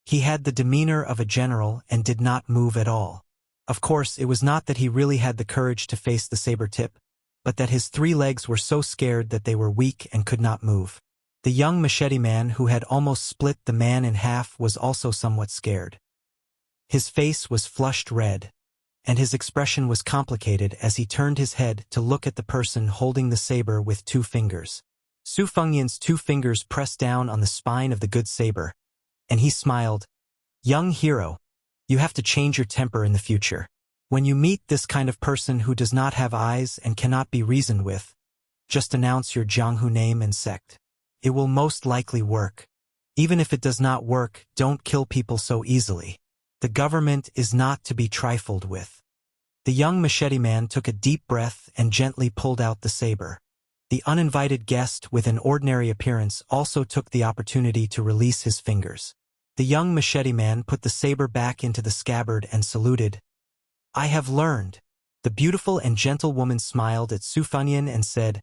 He had the demeanor of a general and did not move at all. Of course, it was not that he really had the courage to face the saber tip, but that his 3 legs were so scared that they were weak and could not move. The young machete man, who had almost split the man in half, was also somewhat scared. His face was flushed red, and his expression was complicated as he turned his head to look at the person holding the saber with 2 fingers. Su Fengyan's 2 fingers pressed down on the spine of the good saber, and he smiled. "Young hero, you have to change your temper in the future. When you meet this kind of person who does not have eyes and cannot be reasoned with, just announce your Jianghu name and sect. It will most likely work. Even if it does not work, don't kill people so easily. The government is not to be trifled with." The young machete man took a deep breath and gently pulled out the saber. The uninvited guest with an ordinary appearance also took the opportunity to release his fingers. The young machete man put the saber back into the scabbard and saluted. "I have learned." The beautiful and gentle woman smiled at Su Fengyan and said,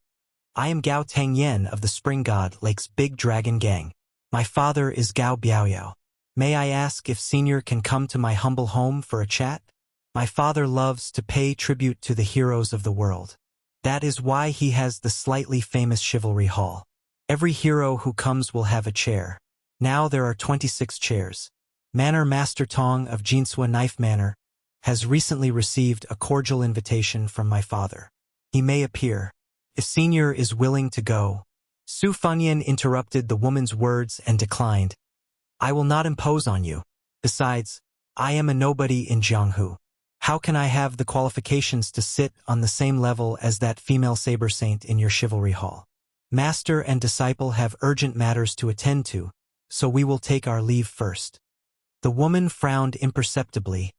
"I am Gao Tangyan of the Spring God Lake's Big Dragon Gang. My father is Gao Biaoyao. May I ask if Senior can come to my humble home for a chat? My father loves to pay tribute to the heroes of the world. That is why he has the slightly famous Chivalry Hall. Every hero who comes will have a chair. Now there are 26 chairs. Manor Master Tong of Jinsua Knife Manor has recently received a cordial invitation from my father. He may appear, if Senior is willing to go." Su Fengyan interrupted the woman's words and declined. "I will not impose on you. Besides, I am a nobody in Jianghu. How can I have the qualifications to sit on the same level as that female saber saint in your chivalry hall? Master and disciple have urgent matters to attend to, so we will take our leave first." The woman frowned imperceptibly,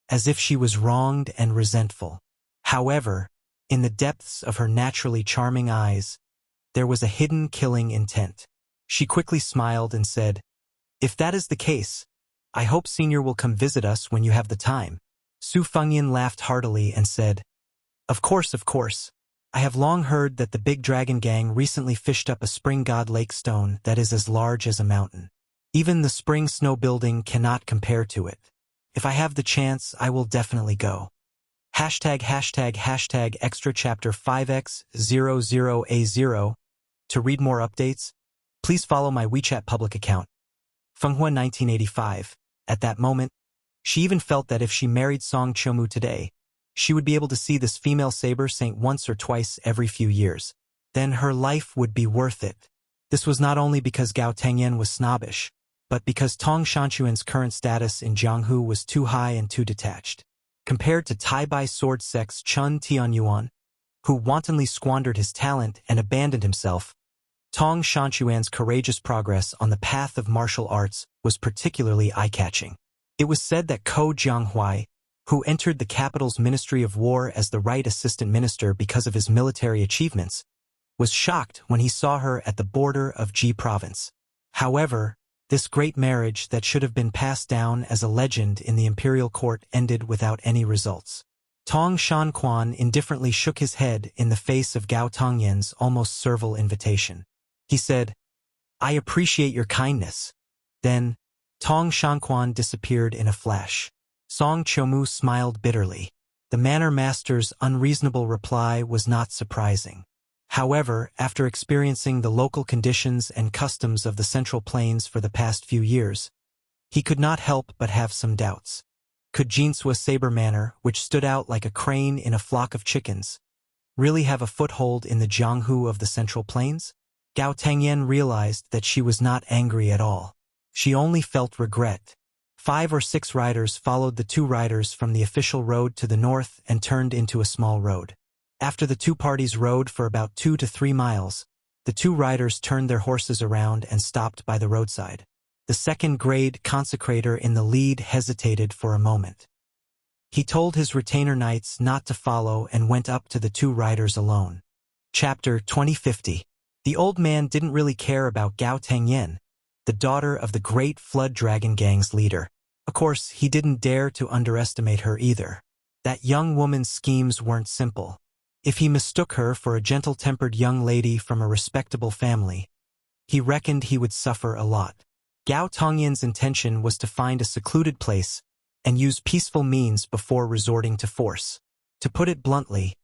as if she was wronged and resentful. However, in the depths of her naturally charming eyes, there was a hidden killing intent. She quickly smiled and said, "If that is the case, I hope Senior will come visit us when you have the time." Su Fengyan laughed heartily and said, Of course. I have long heard that the Big Dragon Gang recently fished up a Spring God Lake stone that is as large as a mountain. Even the Spring Snow Building cannot compare to it. If I have the chance, I will definitely go. ### extra chapter 5x00A0. To read more updates, please follow my WeChat public account. Fenghua 1985. At that moment, she even felt that if she married Song Chomu today, she would be able to see this female saber saint once or twice every few years. Then her life would be worth it. This was not only because Gao Tangyan was snobbish, but because Tong Shanchuan's current status in Jianghu was too high and too detached. Compared to Tai Bai Sword Sect's Chun Tianyuan, who wantonly squandered his talent and abandoned himself, Tong Shanchuan's courageous progress on the path of martial arts was particularly eye-catching. It was said that Ko Jianghuai, who entered the capital's Ministry of War as the right assistant minister because of his military achievements, was shocked when he saw her at the border of Ji province. However, this great marriage that should have been passed down as a legend in the imperial court ended without any results. Tong Shanquan indifferently shook his head in the face of Gao Tongyan's almost servile invitation. He said, "I appreciate your kindness." Then, Tong Shanquan disappeared in a flash. Song Qiumu smiled bitterly. The manor master's unreasonable reply was not surprising. However, after experiencing the local conditions and customs of the Central Plains for the past few years, he could not help but have some doubts. Could Jinswa Saber Manor, which stood out like a crane in a flock of chickens, really have a foothold in the Jianghu of the Central Plains? Gao Tangyan realized that she was not angry at all. She only felt regret. 5 or 6 riders followed the 2 riders from the official road to the north and turned into a small road. After the 2 parties rode for about 2 to 3 miles, the 2 riders turned their horses around and stopped by the roadside. The second-grade consecrator in the lead hesitated for a moment. He told his retainer knights not to follow and went up to the 2 riders alone. Chapter 2050. The old man didn't really care about Gao Tangyan, the daughter of the great Flood Dragon Gang's leader. Of course, he didn't dare to underestimate her either. That young woman's schemes weren't simple. If he mistook her for a gentle-tempered young lady from a respectable family, he reckoned he would suffer a lot. Gao Tongyan's intention was to find a secluded place and use peaceful means before resorting to force. To put it bluntly,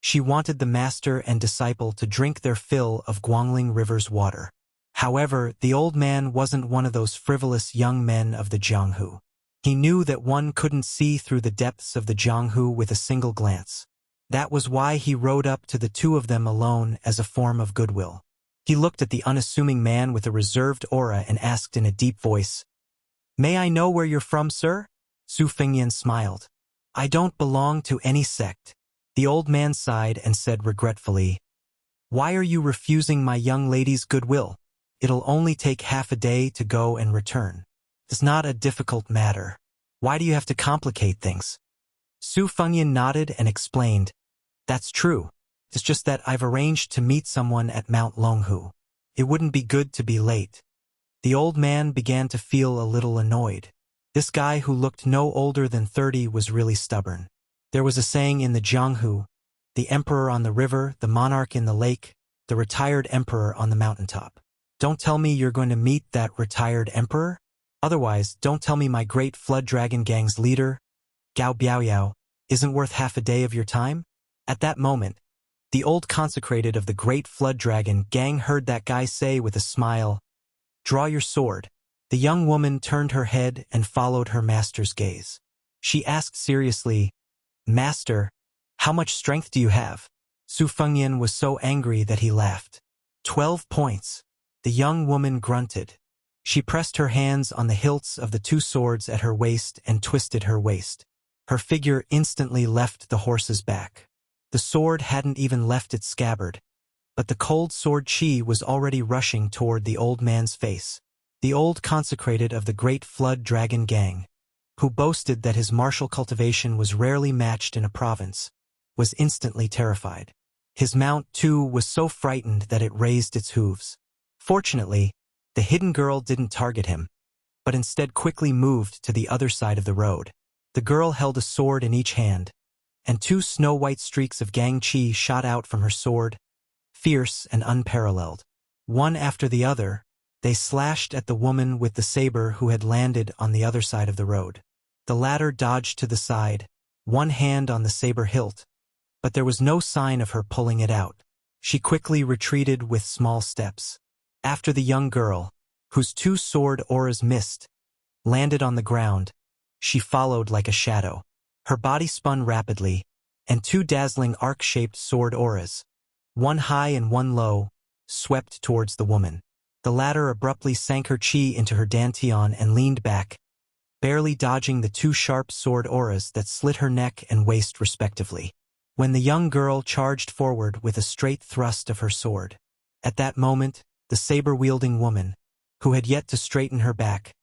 she wanted the master and disciple to drink their fill of Guangling River's water. However, the old man wasn't one of those frivolous young men of the Jianghu. He knew that one couldn't see through the depths of the Jianghu with a single glance. That was why he rode up to the 2 of them alone as a form of goodwill. He looked at the unassuming man with a reserved aura and asked in a deep voice, "May I know where you're from, sir?" Su Fengyan smiled. "I don't belong to any sect." The old man sighed and said regretfully, "Why are you refusing my young lady's goodwill? It'll only take half a day to go and return. It's not a difficult matter. Why do you have to complicate things?" Su Fengyan nodded and explained, "That's true. It's just that I've arranged to meet someone at Mount Longhu. It wouldn't be good to be late." The old man began to feel a little annoyed. This guy who looked no older than 30 was really stubborn. There was a saying in the Jianghu, "The emperor on the river, the monarch in the lake, the retired emperor on the mountaintop." Don't tell me you're going to meet that retired emperor? Otherwise, don't tell me my great Flood Dragon Gang's leader, Gao Biaoyao, isn't worth half a day of your time? At that moment, the old consecrated of the great Flood Dragon Gang heard that guy say with a smile, "Draw your sword." The young woman turned her head and followed her master's gaze. She asked seriously, "Master, how much strength do you have?" Su Fengyan was so angry that he laughed. 12 points. The young woman grunted. She pressed her hands on the hilts of the 2 swords at her waist and twisted her waist. Her figure instantly left the horse's back. The sword hadn't even left its scabbard, but the cold sword chi was already rushing toward the old man's face. The old consecrated of the great Flood Dragon Gang, who boasted that his martial cultivation was rarely matched in a province, was instantly terrified. His mount, too, was so frightened that it raised its hooves. Fortunately, the hidden girl didn't target him, but instead quickly moved to the other side of the road. The girl held a sword in each hand, and 2 snow-white streaks of gang chi shot out from her sword, fierce and unparalleled. One after the other, they slashed at the woman with the saber who had landed on the other side of the road. The latter dodged to the side, one hand on the saber hilt, but there was no sign of her pulling it out. She quickly retreated with small steps. After the young girl, whose 2 sword auras missed, landed on the ground, she followed like a shadow. Her body spun rapidly, and 2 dazzling arc-shaped sword auras, one high and one low, swept towards the woman. The latter abruptly sank her chi into her dantian and leaned back, barely dodging the 2 sharp sword auras that slit her neck and waist respectively. When the young girl charged forward with a straight thrust of her sword. At that moment, the saber-wielding woman, who had yet to straighten her back,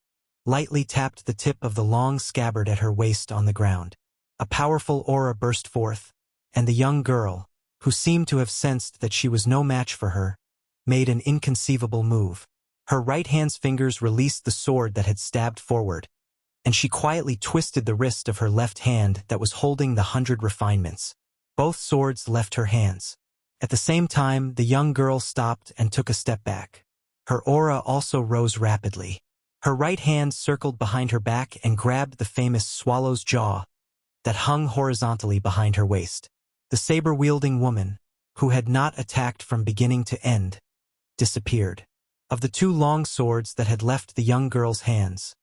lightly tapped the tip of the long scabbard at her waist on the ground. A powerful aura burst forth, and the young girl, who seemed to have sensed that she was no match for her, made an inconceivable move. Her right hand's fingers released the sword that had stabbed forward, and she quietly twisted the wrist of her left hand that was holding the 100 refinements. Both swords left her hands. At the same time, the young girl stopped and took a step back. Her aura also rose rapidly. Her right hand circled behind her back and grabbed the famous swallow's jaw that hung horizontally behind her waist. The saber-wielding woman, who had not attacked from beginning to end, disappeared. Of the two long swords that had left the young girl's hands,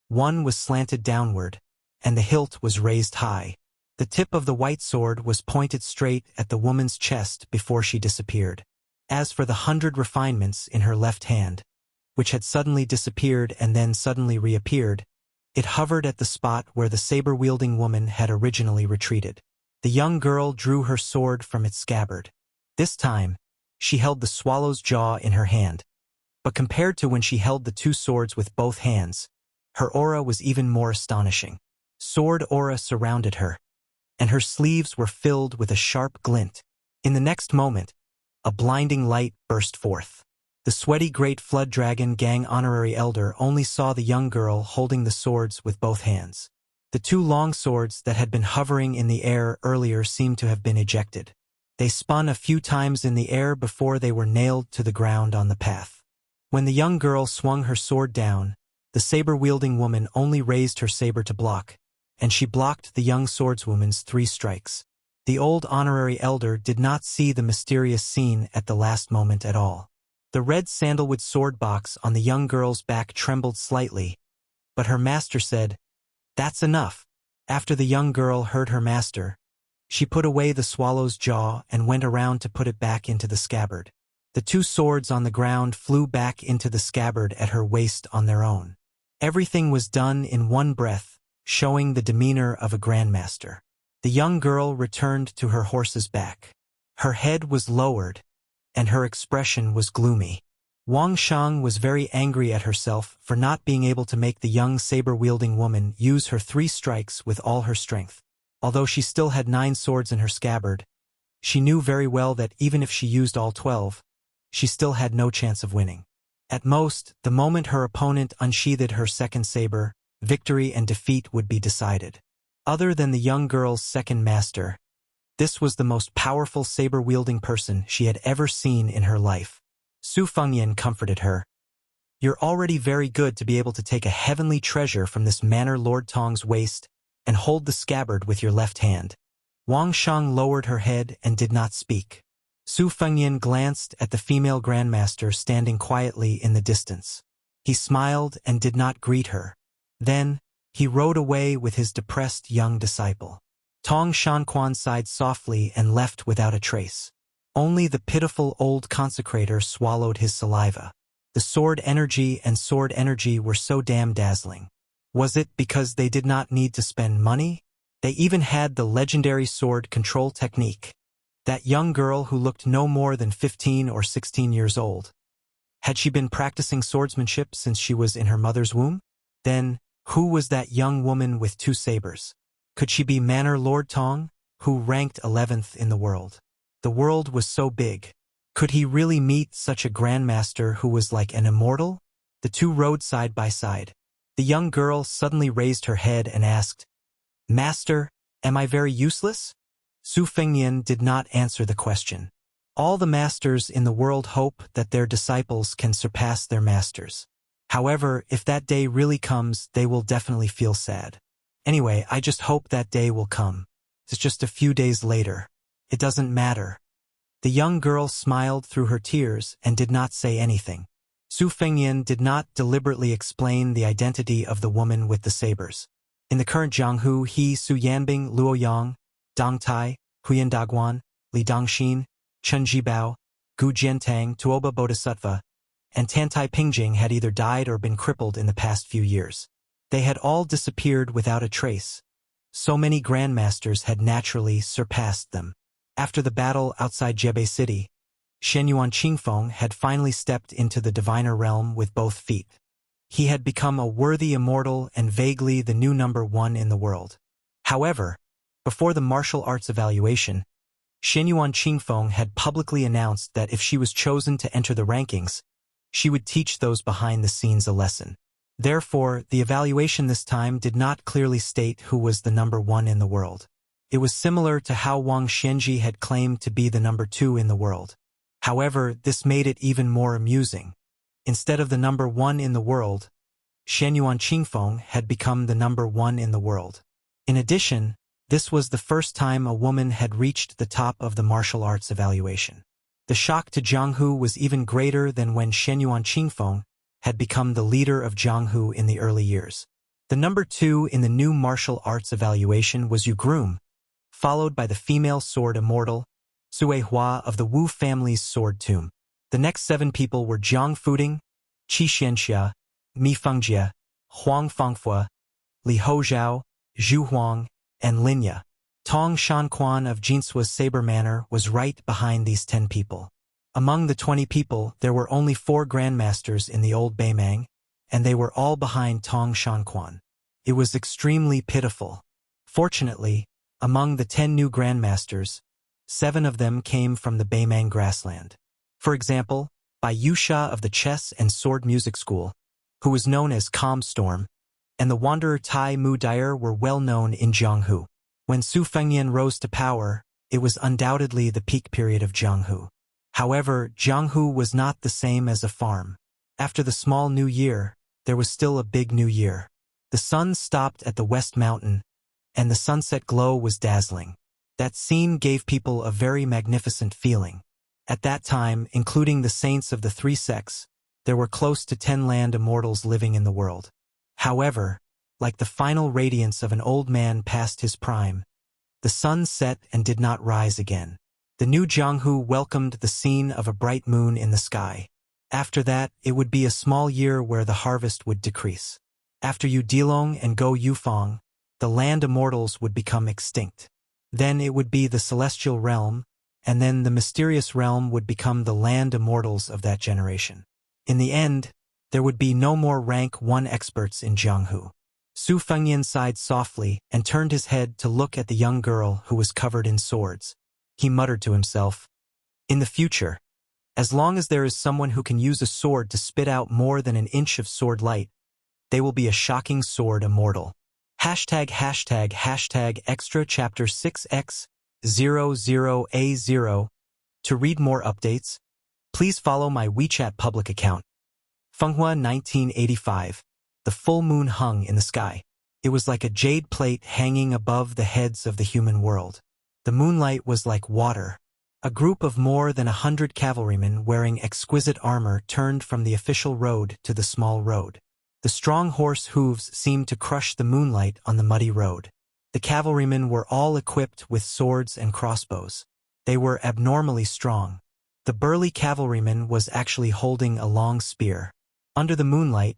one was slanted downward, and the hilt was raised high. The tip of the white sword was pointed straight at the woman's chest before she disappeared. As for the 100 refinements in her left hand, which had suddenly disappeared and then suddenly reappeared, it hovered at the spot where the saber-wielding woman had originally retreated. The young girl drew her sword from its scabbard. This time, she held the swallow's jaw in her hand. But compared to when she held the two swords with both hands, her aura was even more astonishing. Sword aura surrounded her, and her sleeves were filled with a sharp glint. In the next moment, a blinding light burst forth. The sweaty great flood dragon gang honorary elder only saw the young girl holding the swords with both hands. The two long swords that had been hovering in the air earlier seemed to have been ejected. They spun a few times in the air before they were nailed to the ground on the path. When the young girl swung her sword down, the saber-wielding woman only raised her saber to block, and she blocked the young swordswoman's 3 strikes. The old honorary elder did not see the mysterious scene at the last moment at all. The red sandalwood sword box on the young girl's back trembled slightly, but her master said, "That's enough." After the young girl heard her master, she put away the swallow's jaw and went around to put it back into the scabbard. The 2 swords on the ground flew back into the scabbard at her waist on their own. Everything was done in one breath, showing the demeanor of a grandmaster. The young girl returned to her horse's back. Her head was lowered, and her expression was gloomy. Wang Shang was very angry at herself for not being able to make the young saber-wielding woman use her 3 strikes with all her strength. Although she still had 9 swords in her scabbard, she knew very well that even if she used all 12, she still had no chance of winning. At most, the moment her opponent unsheathed her second saber, victory and defeat would be decided. Other than the young girl's second master, this was the most powerful saber-wielding person she had ever seen in her life. Su Fengyan comforted her. "You're already very good to be able to take a heavenly treasure from this manor Lord Tong's waist and hold the scabbard with your left hand." Wang Shang lowered her head and did not speak. Su Fengyan glanced at the female grandmaster standing quietly in the distance. He smiled and did not greet her. Then, he rode away with his depressed young disciple. Tong Shanquan sighed softly and left without a trace. Only the pitiful old consecrator swallowed his saliva. The sword energy were so damn dazzling. Was it because they did not need to spend money? They even had the legendary sword control technique. That young girl who looked no more than 15 or 16 years old. Had she been practicing swordsmanship since she was in her mother's womb? Then, who was that young woman with 2 sabers? Could she be Manor Lord Tong, who ranked 11th in the world? The world was so big. Could he really meet such a grandmaster who was like an immortal? The 2 rode side by side. The young girl suddenly raised her head and asked, "Master, am I very useless?" Su Fengyan did not answer the question. All the masters in the world hope that their disciples can surpass their masters. However, if that day really comes, they will definitely feel sad. Anyway, I just hope that day will come. It's just a few days later. It doesn't matter. The young girl smiled through her tears and did not say anything. Su Fengyan did not deliberately explain the identity of the woman with the sabers. In the current Jianghu, he, Su Yanbing, Luoyang, Dong Tai, Huyan Daguan, Li Dongxin, Chen Jibao, Gu Jiantang, Tuoba Bodhisattva, and Tantai Pingjing had either died or been crippled in the past few years. They had all disappeared without a trace. So many grandmasters had naturally surpassed them. After the battle outside Jebei City, Shenyuan Qingfeng had finally stepped into the diviner realm with both feet. He had become a worthy immortal and vaguely the new number 1 in the world. However, before the martial arts evaluation, Shenyuan Qingfeng had publicly announced that if she was chosen to enter the rankings, She would teach those behind the scenes a lesson. Therefore, the evaluation this time did not clearly state who was the number 1 in the world. It was similar to how Wang Xianji had claimed to be the number 2 in the world. However, this made it even more amusing. Instead of the number 1 in the world, Shenyuan Qingfeng had become the number 1 in the world. In addition, this was the first time a woman had reached the top of the martial arts evaluation. The shock to Jiang Hu was even greater than when Shenyuan Qingfeng had become the leader of Jiang Hu in the early years. The number 2 in the new martial arts evaluation was Yu Groom, followed by the female sword immortal, Sui Hua of the Wu family's sword tomb. The next 7 people were Jiang Fuding, Qi Xianxia, Mi Fengjie, Huang Fengfua, Li Hozhao, Zhu Huang, and Linya. Tong Shanquan of Jinsua's Saber Manor was right behind these 10 people. Among the 20 people, there were only 4 grandmasters in the old Beimang, and they were all behind Tong Shanquan. It was extremely pitiful. Fortunately, among the 10 new grandmasters, 7 of them came from the Beimang grassland. For example, Bai Yusha of the Chess and Sword Music School, who was known as Calm Storm, and the wanderer Tai Mu Dyer were well known in Jianghu. When Su Fengyan rose to power, it was undoubtedly the peak period of Jianghu. However, Jianghu was not the same as a farm. After the small new year, there was still a big new year. The sun stopped at the West Mountain, and the sunset glow was dazzling. That scene gave people a very magnificent feeling. At that time, including the saints of the 3 sects, there were close to 10 land immortals living in the world. However, like the final radiance of an old man past his prime, the sun set and did not rise again. The new Jianghu welcomed the scene of a bright moon in the sky. After that, it would be a small year where the harvest would decrease. After Yu Dilong and Go Yufang, the land immortals would become extinct. Then it would be the celestial realm, and then the mysterious realm would become the land immortals of that generation. In the end, there would be no more rank 1 experts in Jianghu. Su Fengyan sighed softly and turned his head to look at the young girl who was covered in swords. He muttered to himself, "In the future, as long as there is someone who can use a sword to spit out more than an inch of sword light, they will be a shocking sword immortal." #extra chapter 6x00A0. To read more updates, please follow my WeChat public account. Fenghua 1985. The full moon hung in the sky. It was like a jade plate hanging above the heads of the human world. The moonlight was like water. A group of more than 100 cavalrymen wearing exquisite armor turned from the official road to the small road. The strong horse hooves seemed to crush the moonlight on the muddy road. The cavalrymen were all equipped with swords and crossbows. They were abnormally strong. The burly cavalryman was actually holding a long spear. Under the moonlight,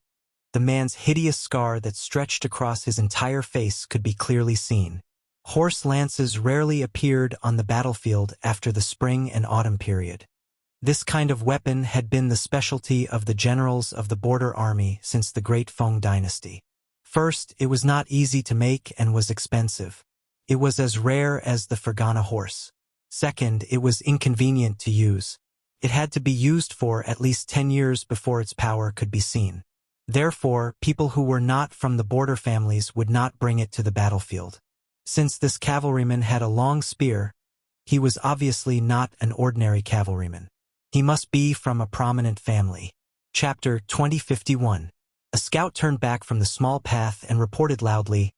the man's hideous scar that stretched across his entire face could be clearly seen. Horse lances rarely appeared on the battlefield after the spring and autumn period. This kind of weapon had been the specialty of the generals of the border army since the Great Feng dynasty. First, it was not easy to make and was expensive. It was as rare as the Fergana horse. Second, it was inconvenient to use. It had to be used for at least 10 years before its power could be seen. Therefore, people who were not from the border families would not bring it to the battlefield. Since this cavalryman had a long spear, he was obviously not an ordinary cavalryman. He must be from a prominent family. Chapter 2051. A scout turned back from the small path and reported loudly,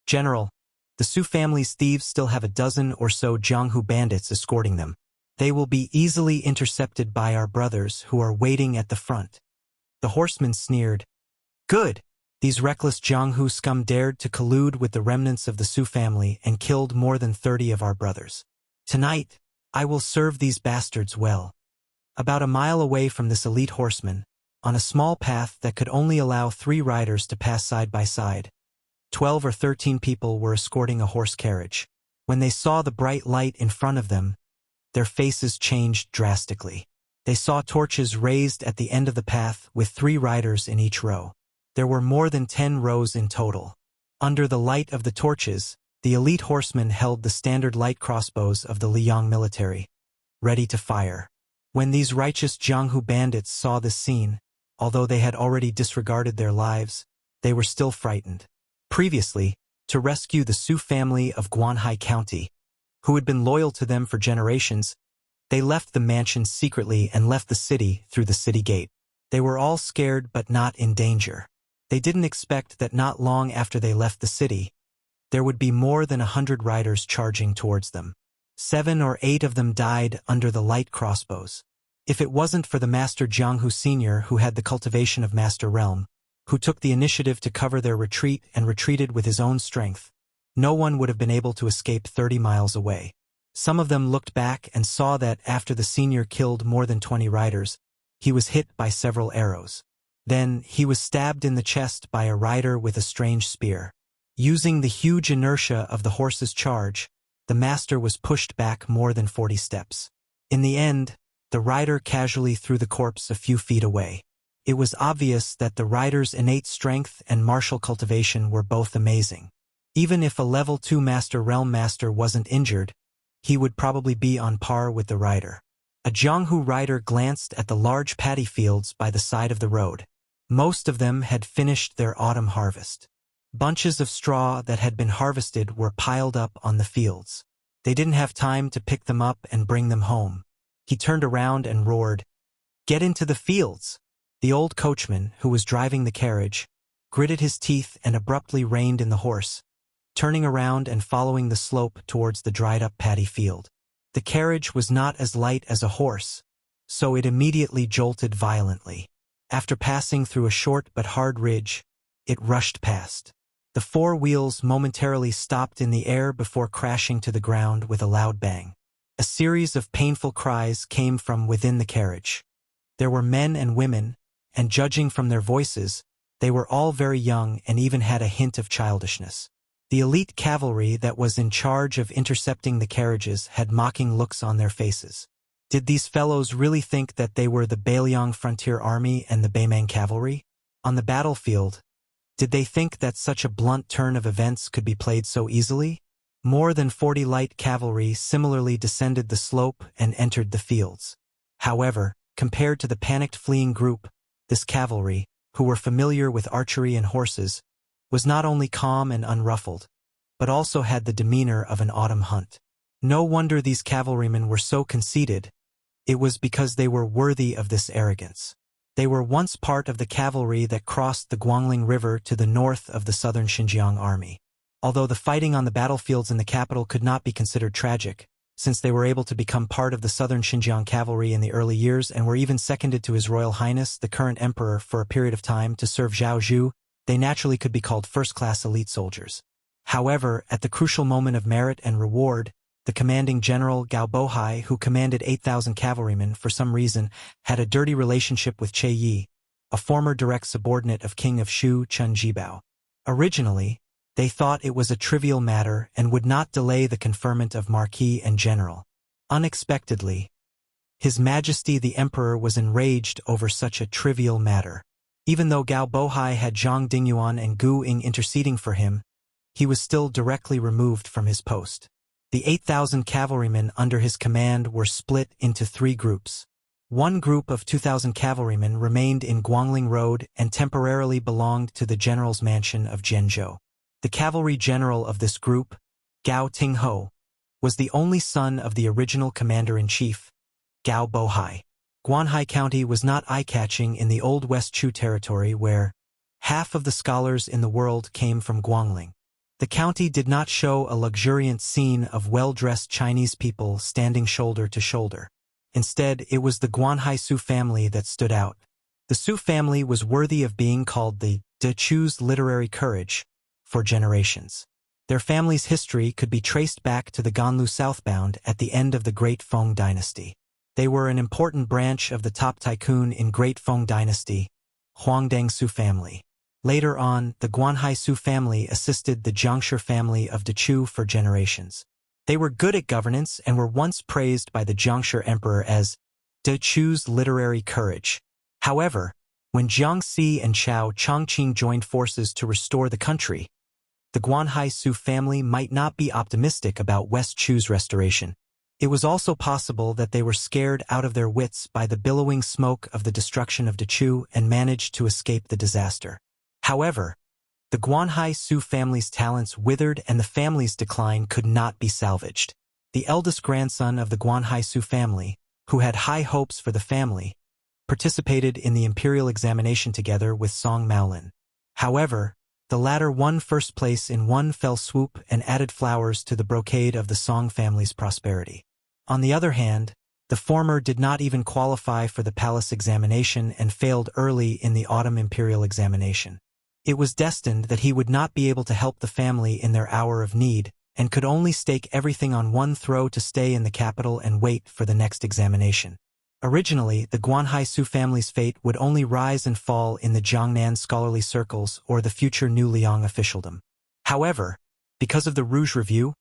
"General, the Su family's thieves still have a dozen or so Jianghu bandits escorting them. They will be easily intercepted by our brothers who are waiting at the front." The horseman sneered, "Good! These reckless Jianghu scum dared to collude with the remnants of the Su family and killed more than 30 of our brothers. Tonight, I will serve these bastards well." About a mile away from this elite horseman, on a small path that could only allow 3 riders to pass side by side, 12 or 13 people were escorting a horse carriage. When they saw the bright light in front of them, their faces changed drastically. They saw torches raised at the end of the path with 3 riders in each row. There were more than 10 rows in total. Under the light of the torches, the elite horsemen held the standard light crossbows of the Liang military, ready to fire. When these righteous Jianghu bandits saw this scene, although they had already disregarded their lives, they were still frightened. Previously, to rescue the Su family of Guanhai County, who had been loyal to them for generations, they left the mansion secretly and left the city through the city gate. They were all scared but not in danger. They didn't expect that not long after they left the city, there would be more than 100 riders charging towards them. 7 or 8 of them died under the light crossbows. If it wasn't for the Master Jianghu Sr., who had the cultivation of Master Realm, who took the initiative to cover their retreat and retreated with his own strength, no one would have been able to escape 30 miles away. Some of them looked back and saw that after the senior killed more than 20 riders, he was hit by several arrows. Then, he was stabbed in the chest by a rider with a strange spear. Using the huge inertia of the horse's charge, the master was pushed back more than 40 steps. In the end, the rider casually threw the corpse a few feet away. It was obvious that the rider's innate strength and martial cultivation were both amazing. Even if a level 2 Master Realm Master wasn't injured, he would probably be on par with the rider. A Jianghu rider glanced at the large paddy fields by the side of the road. Most of them had finished their autumn harvest. Bunches of straw that had been harvested were piled up on the fields. They didn't have time to pick them up and bring them home. He turned around and roared, "Get into the fields!" The old coachman, who was driving the carriage, gritted his teeth and abruptly reined in the horse, turning around and following the slope towards the dried-up paddy field. The carriage was not as light as a horse, so it immediately jolted violently. After passing through a short but hard ridge, it rushed past. The 4 wheels momentarily stopped in the air before crashing to the ground with a loud bang. A series of painful cries came from within the carriage. There were men and women, and judging from their voices, they were all very young and even had a hint of childishness. The elite cavalry that was in charge of intercepting the carriages had mocking looks on their faces. Did these fellows really think that they were the Bailiang Frontier Army and the Beimang Cavalry? On the battlefield, did they think that such a blunt turn of events could be played so easily? More than 40 light cavalry similarly descended the slope and entered the fields. However, compared to the panicked fleeing group, this cavalry, who were familiar with archery and horses, was not only calm and unruffled, but also had the demeanor of an autumn hunt. No wonder these cavalrymen were so conceited. It was because they were worthy of this arrogance. They were once part of the cavalry that crossed the Guangling River to the north of the southern Xinjiang army. Although the fighting on the battlefields in the capital could not be considered tragic, since they were able to become part of the southern Xinjiang cavalry in the early years and were even seconded to His Royal Highness, the current emperor, for a period of time to serve Zhao Zhu, they naturally could be called first-class elite soldiers. However, at the crucial moment of merit and reward, the commanding general Gao Bohai, who commanded 8,000 cavalrymen, for some reason, had a dirty relationship with Che Yi, a former direct subordinate of King of Shu Chun Jibao. Originally, they thought it was a trivial matter and would not delay the conferment of Marquis and General. Unexpectedly, His Majesty the Emperor was enraged over such a trivial matter. Even though Gao Bohai had Zhang Dingyuan and Gu Ying interceding for him, he was still directly removed from his post. The 8,000 cavalrymen under his command were split into 3 groups. One group of 2,000 cavalrymen remained in Guangling Road and temporarily belonged to the general's mansion of Zhenzhou. The cavalry general of this group, Gao Tingho, was the only son of the original commander-in-chief, Gao Bohai. Guanhai County was not eye-catching in the old West Chu territory where half of the scholars in the world came from Guangling. The county did not show a luxuriant scene of well-dressed Chinese people standing shoulder to shoulder. Instead, it was the Guanhai Su family that stood out. The Su family was worthy of being called the De Chu's literary courage for generations. Their family's history could be traced back to the Ganlu southbound at the end of the Great Feng dynasty. They were an important branch of the top tycoon in Great Feng dynasty, Huangdang Su family. Later on, the Guanhai Su family assisted the Jiangshi family of Dechu for generations. They were good at governance and were once praised by the Jiangshi emperor as Dechu's literary courage. However, when Jiang Si and Chao Chongqing joined forces to restore the country, the Guanhai Su family might not be optimistic about West Chu's restoration. It was also possible that they were scared out of their wits by the billowing smoke of the destruction of Dechu and managed to escape the disaster. However, the Guanhai Su family's talents withered and the family's decline could not be salvaged. The eldest grandson of the Guanhai Su family, who had high hopes for the family, participated in the imperial examination together with Song Maolin. However, the latter won first place in one fell swoop and added flowers to the brocade of the Song family's prosperity. On the other hand, the former did not even qualify for the palace examination and failed early in the autumn imperial examination. It was destined that he would not be able to help the family in their hour of need and could only stake everything on one throw to stay in the capital and wait for the next examination. Originally, the Guanhai Su family's fate would only rise and fall in the Jiangnan scholarly circles or the future New Liang officialdom. However, because of the Rouge Review,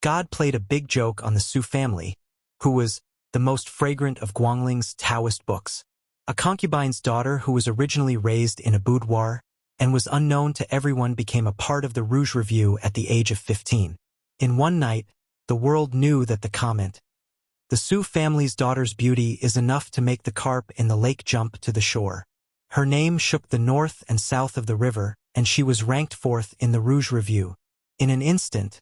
God played a big joke on the Su family, who was the most fragrant of Guangling's Taoist books, a concubine's daughter who was originally raised in a boudoir and was unknown to everyone became a part of the Rouge Review at the age of 15. In one night, the world knew that the comment, "The Su family's daughter's beauty is enough to make the carp in the lake jump to the shore." Her name shook the north and south of the river, and she was ranked fourth in the Rouge Review. In an instant,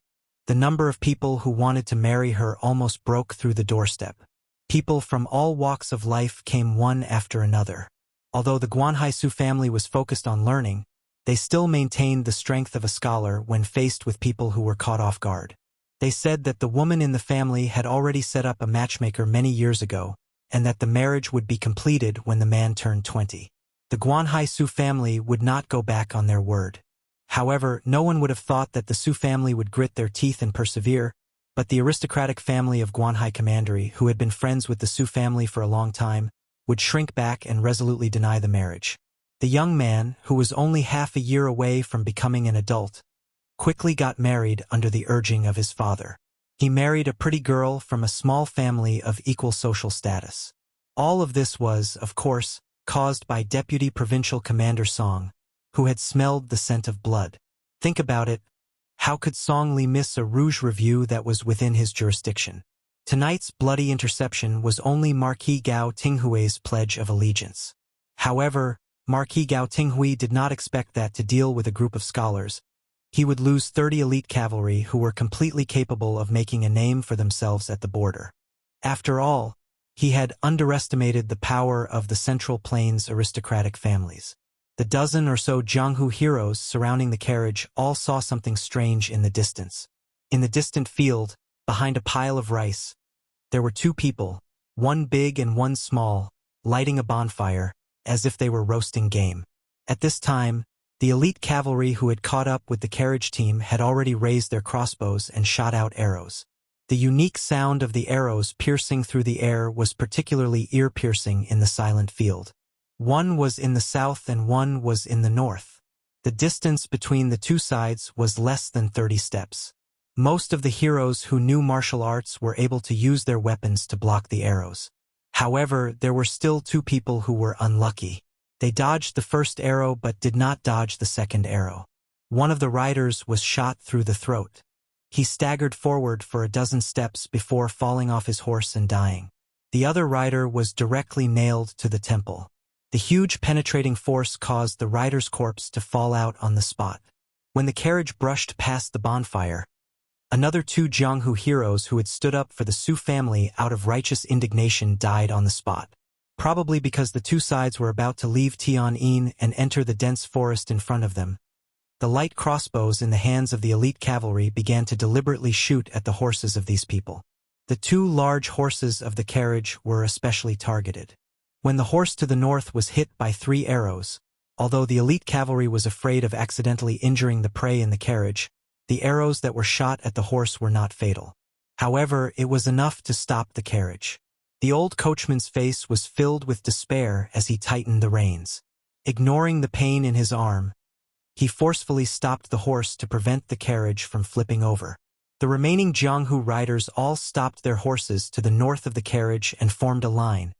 the number of people who wanted to marry her almost broke through the doorstep. People from all walks of life came one after another. Although the Guanhai Su family was focused on learning, they still maintained the strength of a scholar when faced with people who were caught off guard. They said that the woman in the family had already set up a matchmaker many years ago, and that the marriage would be completed when the man turned 20. The Guanhai Su family would not go back on their word. However, no one would have thought that the Su family would grit their teeth and persevere, but the aristocratic family of Guanhai Commandery, who had been friends with the Su family for a long time, would shrink back and resolutely deny the marriage. The young man, who was only half a year away from becoming an adult, quickly got married under the urging of his father. He married a pretty girl from a small family of equal social status. All of this was, of course, caused by Deputy Provincial Commander Song, who had smelled the scent of blood. Think about it. How could Song Li miss a Rouge Review that was within his jurisdiction? Tonight's bloody interception was only Marquis Gao Tinghui's pledge of allegiance. However, Marquis Gao Tinghui did not expect that to deal with a group of scholars. He would lose 30 elite cavalry who were completely capable of making a name for themselves at the border. After all, he had underestimated the power of the Central Plains aristocratic families. The dozen or so Jianghu heroes surrounding the carriage all saw something strange in the distance. In the distant field, behind a pile of rice, there were two people, one big and one small, lighting a bonfire, as if they were roasting game. At this time, the elite cavalry who had caught up with the carriage team had already raised their crossbows and shot out arrows. The unique sound of the arrows piercing through the air was particularly ear-piercing in the silent field. One was in the south and one was in the north. The distance between the two sides was less than 30 steps. Most of the heroes who knew martial arts were able to use their weapons to block the arrows. However, there were still two people who were unlucky. They dodged the first arrow but did not dodge the second arrow. One of the riders was shot through the throat. He staggered forward for a dozen steps before falling off his horse and dying. The other rider was directly nailed to the temple. The huge penetrating force caused the rider's corpse to fall out on the spot. When the carriage brushed past the bonfire, another two Jianghu heroes who had stood up for the Su family out of righteous indignation died on the spot. Probably because the two sides were about to leave Tian'an and enter the dense forest in front of them. The light crossbows in the hands of the elite cavalry began to deliberately shoot at the horses of these people. The two large horses of the carriage were especially targeted. When the horse to the north was hit by 3 arrows, although the elite cavalry was afraid of accidentally injuring the prey in the carriage, the arrows that were shot at the horse were not fatal. However, it was enough to stop the carriage. The old coachman's face was filled with despair as he tightened the reins. Ignoring the pain in his arm, he forcefully stopped the horse to prevent the carriage from flipping over. The remaining Jianghu riders all stopped their horses to the north of the carriage and formed a line,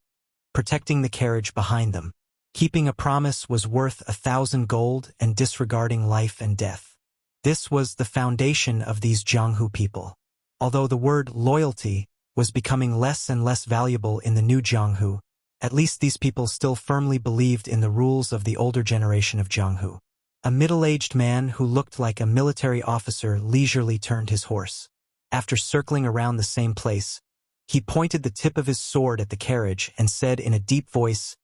protecting the carriage behind them. Keeping a promise was worth 1,000 gold and disregarding life and death. This was the foundation of these Jianghu people. Although the word loyalty was becoming less and less valuable in the new Jianghu. At least these people still firmly believed in the rules of the older generation of Jianghu. A middle-aged man who looked like a military officer leisurely turned his horse. After circling around the same place, he pointed the tip of his sword at the carriage and said in a deep voice,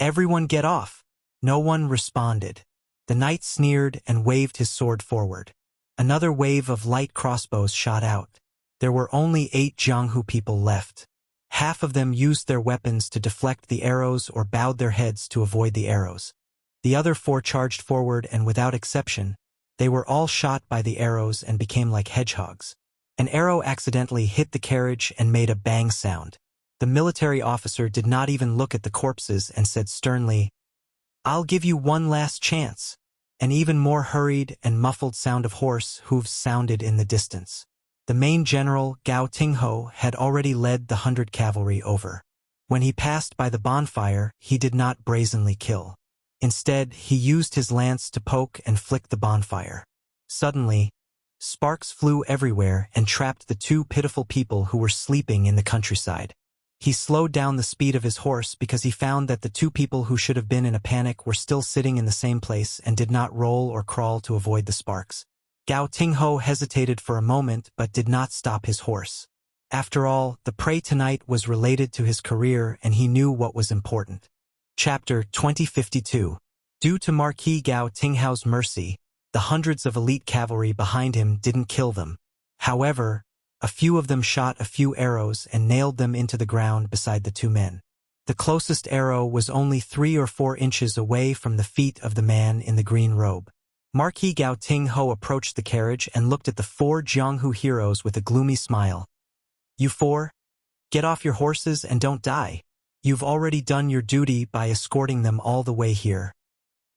"Everyone get off." No one responded. The knight sneered and waved his sword forward. Another wave of light crossbows shot out. There were only 8 Jianghu people left. Half of them used their weapons to deflect the arrows or bowed their heads to avoid the arrows. The other 4 charged forward and without exception, they were all shot by the arrows and became like hedgehogs. An arrow accidentally hit the carriage and made a bang sound. The military officer did not even look at the corpses and said sternly, "I'll give you one last chance." An even more hurried and muffled sound of horse hooves sounded in the distance. The main general, Gao Tingho, had already led the 100 cavalry over. When he passed by the bonfire, he did not brazenly kill. Instead, he used his lance to poke and flick the bonfire. Suddenly, sparks flew everywhere and trapped the 2 pitiful people who were sleeping in the countryside. He slowed down the speed of his horse because he found that the 2 people who should have been in a panic were still sitting in the same place and did not roll or crawl to avoid the sparks. Gao Tingho hesitated for a moment but did not stop his horse. After all, the prey tonight was related to his career and he knew what was important. Chapter 2052. Due to Marquis Gao Tinghao's mercy, the hundreds of elite cavalry behind him didn't kill them. However, a few of them shot a few arrows and nailed them into the ground beside the 2 men. The closest arrow was only 3 or 4 inches away from the feet of the man in the green robe. Marquis Gao Tingho approached the carriage and looked at the 4 Jianghu heroes with a gloomy smile. "You 4? Get off your horses and don't die. You've already done your duty by escorting them all the way here."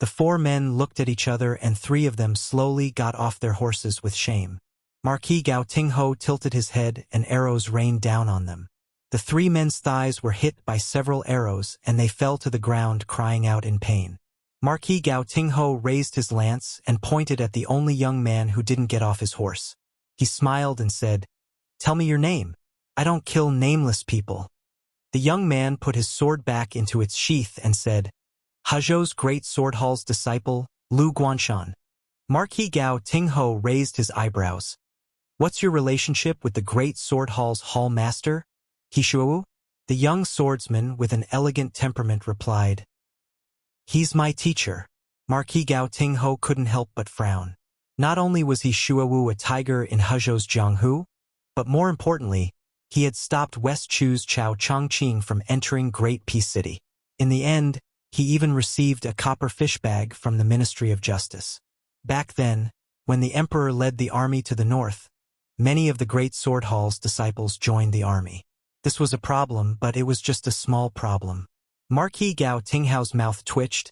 The 4 men looked at each other and 3 of them slowly got off their horses with shame. Marquis Gao Tingho tilted his head and arrows rained down on them. The 3 men's thighs were hit by several arrows and they fell to the ground crying out in pain. Marquis Gao Tingho raised his lance and pointed at the only young man who didn't get off his horse. He smiled and said, "Tell me your name. I don't kill nameless people." The young man put his sword back into its sheath and said, "Hezhou's great sword hall's disciple, Lu Guanshan." Marquis Gao Tingho raised his eyebrows. "What's your relationship with the great sword hall's hall master, Hishuo?" The young swordsman with an elegant temperament replied, "He's my teacher." Marquis Gao Tingho couldn't help but frown. Not only was Hishuo a tiger in Hezhou's Jianghu, but more importantly, he had stopped West Chu's Chao Chongqing from entering Great Peace City. In the end, he even received a copper fish bag from the Ministry of Justice. Back then, when the emperor led the army to the north, many of the great sword hall's disciples joined the army. This was a problem, but it was just a small problem. Marquis Gao Tinghao's mouth twitched.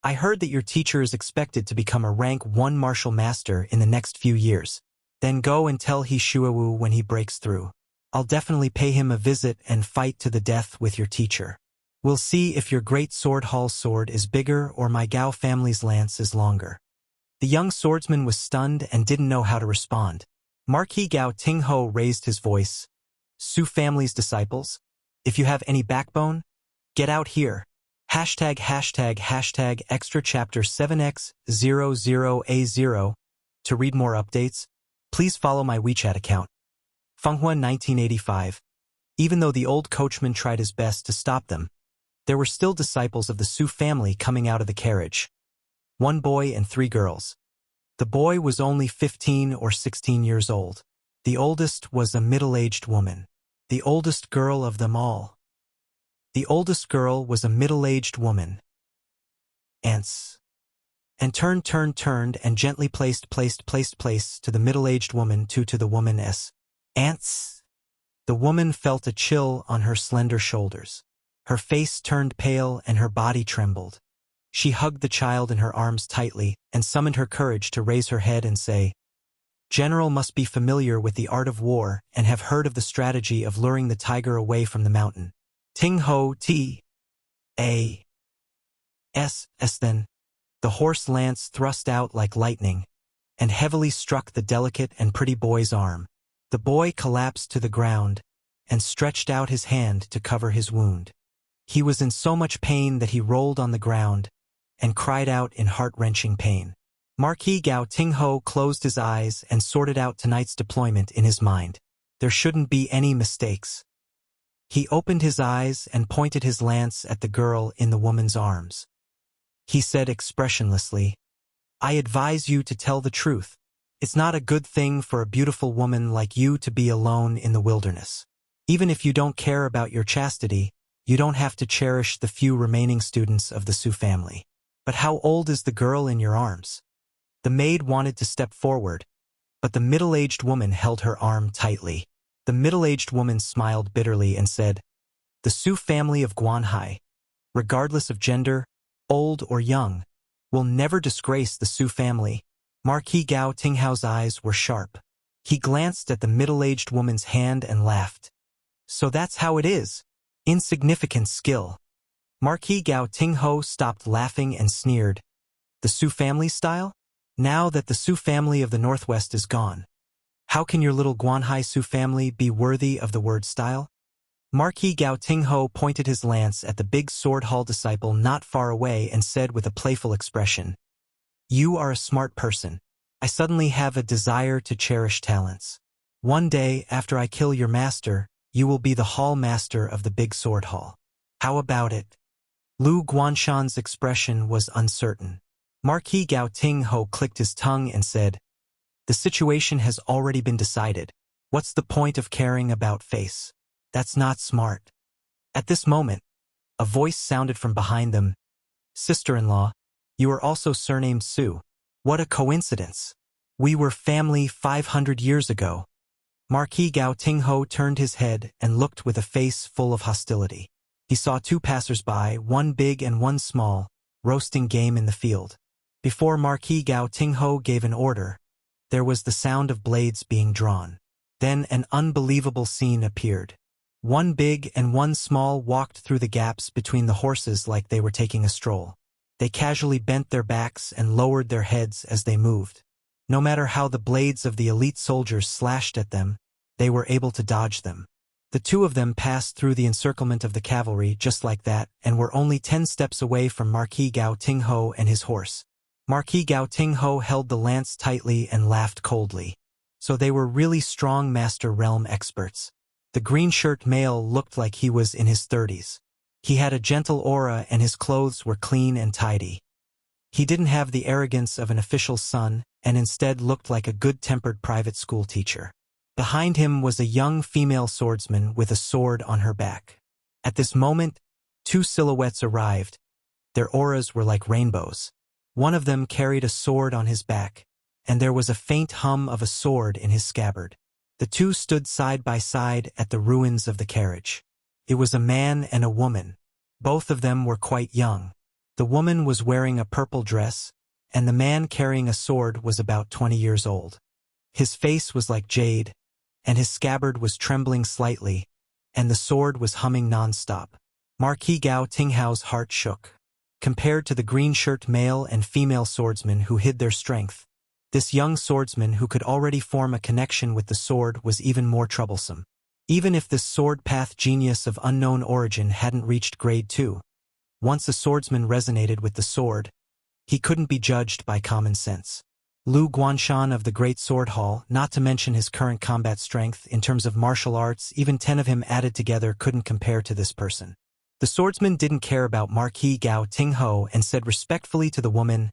"I heard that your teacher is expected to become a rank 1 martial master in the next few years. Then go and tell Hishuo when he breaks through. I'll definitely pay him a visit and fight to the death with your teacher. We'll see if your great sword hall sword is bigger or my Gao family's lance is longer." The young swordsman was stunned and didn't know how to respond. Marquis Gao Tingho raised his voice. "Su family's disciples? If you have any backbone, get out here. #### extra chapter 7x00A0. To read more updates, please follow my WeChat account. Fenghua 1985. Even though the old coachman tried his best to stop them, there were still disciples of the Su family coming out of the carriage. 1 boy and 3 girls. The boy was only 15 or 16 years old. The oldest was a middle-aged woman. The oldest girl of them all. The oldest girl was a middle-aged woman. Ants. And turned and gently placed to the middle-aged woman to the woman's. Ants. The woman felt a chill on her slender shoulders. Her face turned pale and her body trembled. She hugged the child in her arms tightly and summoned her courage to raise her head and say, "General must be familiar with the art of war and have heard of the strategy of luring the tiger away from the mountain." Tingho T.A.S. Then, the horse lance thrust out like lightning and heavily struck the delicate and pretty boy's arm. The boy collapsed to the ground, and stretched out his hand to cover his wound. He was in so much pain that he rolled on the ground and cried out in heart-wrenching pain. Marquis Gao Tingho closed his eyes and sorted out tonight's deployment in his mind. There shouldn't be any mistakes. He opened his eyes and pointed his lance at the girl in the woman's arms. He said expressionlessly, "I advise you to tell the truth. It's not a good thing for a beautiful woman like you to be alone in the wilderness. Even if you don't care about your chastity, you don't have to cherish the few remaining students of the Su family. But how old is the girl in your arms?" The maid wanted to step forward, but the middle-aged woman held her arm tightly. The middle-aged woman smiled bitterly and said, "The Su family of Guanhai, regardless of gender, old or young, will never disgrace the Su family." Marquis Gao Tinghao's eyes were sharp. He glanced at the middle-aged woman's hand and laughed. "So that's how it is. Insignificant skill." Marquis Gao Tingho stopped laughing and sneered. "The Su family style? Now that the Su family of the Northwest is gone, how can your little Guanhai Su family be worthy of the word style?" Marquis Gao Tingho pointed his lance at the big sword hall disciple not far away and said with a playful expression, "You are a smart person. I suddenly have a desire to cherish talents. One day, after I kill your master, you will be the hall master of the big sword hall. How about it?" Lu Guanshan's expression was uncertain. Marquis Gao Tingho clicked his tongue and said, "The situation has already been decided. What's the point of caring about face? That's not smart." At this moment, a voice sounded from behind them. "Sister-in-law, you are also surnamed Su. What a coincidence. We were family 500 years ago." Marquis Gao Tingho turned his head and looked with a face full of hostility. He saw two passers-by, one big and one small, roasting game in the field. Before Marquis Gao Tingho gave an order, there was the sound of blades being drawn. Then an unbelievable scene appeared. One big and one small walked through the gaps between the horses like they were taking a stroll. They casually bent their backs and lowered their heads as they moved. No matter how the blades of the elite soldiers slashed at them, they were able to dodge them. The two of them passed through the encirclement of the cavalry just like that and were only 10 steps away from Marquis Gao Tingho and his horse. Marquis Gao Tingho held the lance tightly and laughed coldly. So they were really strong Master Realm experts. The green-shirt male looked like he was in his 30s. He had a gentle aura and his clothes were clean and tidy. He didn't have the arrogance of an official's son and instead looked like a good-tempered private school teacher. Behind him was a young female swordsman with a sword on her back. At this moment, two silhouettes arrived. Their auras were like rainbows. One of them carried a sword on his back, and there was a faint hum of a sword in his scabbard. The two stood side by side at the ruins of the carriage. It was a man and a woman. Both of them were quite young. The woman was wearing a purple dress, and the man carrying a sword was about 20 years old. His face was like jade, and his scabbard was trembling slightly, and the sword was humming non-stop. Marquis Gao Tinghao's heart shook. Compared to the green-shirt male and female swordsmen who hid their strength, this young swordsman who could already form a connection with the sword was even more troublesome. Even if this sword path genius of unknown origin hadn't reached grade 2, once a swordsman resonated with the sword, he couldn't be judged by common sense. Lu Guanshan of the Great Sword Hall, not to mention his current combat strength in terms of martial arts, even 10 of him added together couldn't compare to this person. The swordsman didn't care about Marquis Gao Tingho and said respectfully to the woman,